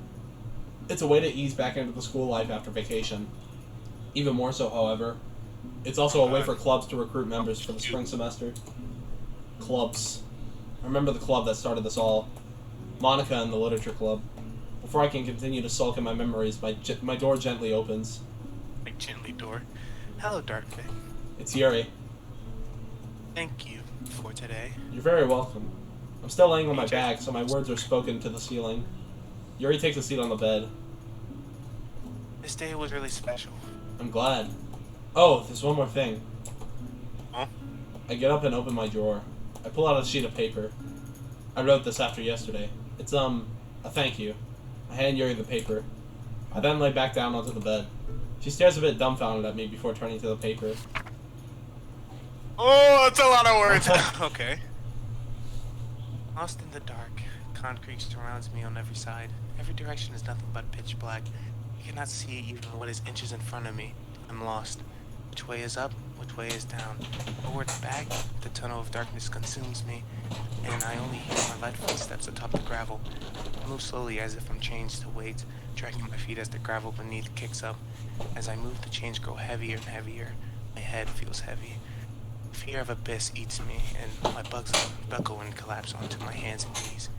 Speaker 1: It's a way to ease back into the school life after vacation. Even more so, however, it's also a way for clubs to recruit members for the spring semester. Clubs. I remember the club that started this all. Monica and the Literature Club. Before I can continue to sulk in my memories, my door gently opens.
Speaker 3: Like gently door. Hello, Darkfit.
Speaker 1: It's Yuri.
Speaker 3: Thank you for today.
Speaker 1: You're very welcome. I'm still laying on my back, so my words are spoken to the ceiling. Yuri takes a seat on the bed.
Speaker 3: This day was really special.
Speaker 1: I'm glad. Oh, there's one more thing.
Speaker 3: Huh?
Speaker 1: I get up and open my drawer. I pull out a sheet of paper. I wrote this after yesterday. It's, a thank you. I hand Yuri the paper. I then lay back down onto the bed. She stares a bit dumbfounded at me before turning to the paper.
Speaker 3: Oh, that's a lot of words. Okay. Lost in the dark, concrete surrounds me on every side. Every direction is nothing but pitch black. I cannot see even what is inches in front of me. I'm lost. Which way is up? Which way is down? Forward, back, the tunnel of darkness consumes me, and I only hear my light footsteps atop the gravel. I move slowly as if I'm chained to weights, dragging my feet as the gravel beneath kicks up. As I move, the chains grow heavier and heavier. My head feels heavy. Fear of abyss eats me, and my bugs buckle and collapse onto my hands and knees.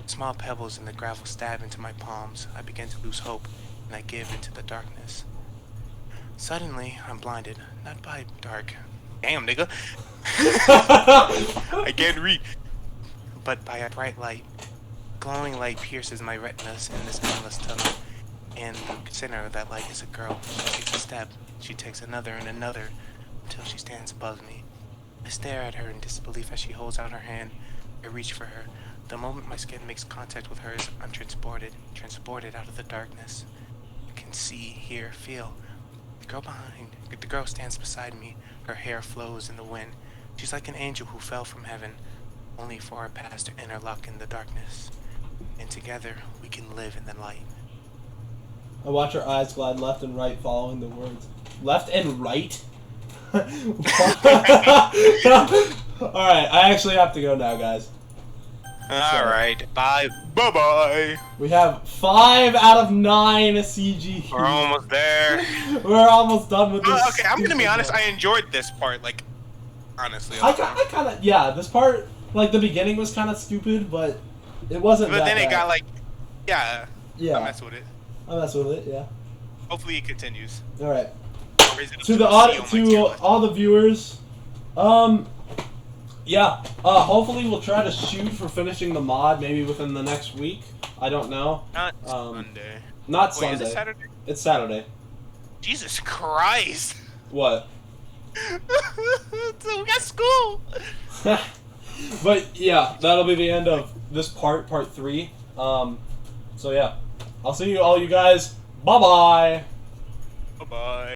Speaker 3: Small pebbles in the gravel stab into my palms. I begin to lose hope, and I give into the darkness. Suddenly, I'm blinded, not by dark. Damn, nigga. I can't read. But by a bright light. Glowing light pierces my retinas in this endless tunnel. And the center of that light is a girl. She takes a step. She takes another and another, until she stands above me. I stare at her in disbelief as she holds out her hand. I reach for her. The moment my skin makes contact with hers, I'm transported out of the darkness. I can see, hear, feel. The girl stands beside me. Her hair flows in the wind. She's like an angel who fell from heaven, only for our paths to interlock in the darkness. And together, we can live in the light.
Speaker 1: I watch her eyes glide left and right following the words. Left and right? Alright, I actually have to go now, guys.
Speaker 3: Alright, bye. Bye-bye.
Speaker 1: We have 5 out of 9 CG.
Speaker 3: We're almost there.
Speaker 1: We're almost done with this.
Speaker 3: Okay, I'm gonna be honest,
Speaker 1: part.
Speaker 3: I enjoyed this part, like, honestly.
Speaker 1: I kind of, yeah, this part, like, the beginning was kind of stupid, but it wasn't
Speaker 3: But
Speaker 1: that
Speaker 3: then it
Speaker 1: bad.
Speaker 3: got, like, yeah.
Speaker 1: Yeah.
Speaker 3: I mess with it.
Speaker 1: I mess with it, yeah.
Speaker 3: Hopefully it continues.
Speaker 1: Alright.
Speaker 3: I'll raise it up
Speaker 1: To the
Speaker 3: a C on my tier list.
Speaker 1: all the viewers, yeah, hopefully we'll try to shoot for finishing the mod maybe within the next week. I don't know.
Speaker 3: Not Sunday.
Speaker 1: Not
Speaker 3: Wait,
Speaker 1: Sunday.
Speaker 3: is it Saturday?
Speaker 1: It's Saturday.
Speaker 3: Jesus Christ.
Speaker 1: What?
Speaker 3: So we got school.
Speaker 1: But yeah, that'll be the end of this part 3. So yeah, I'll see you all you guys. Bye bye.
Speaker 3: Bye bye.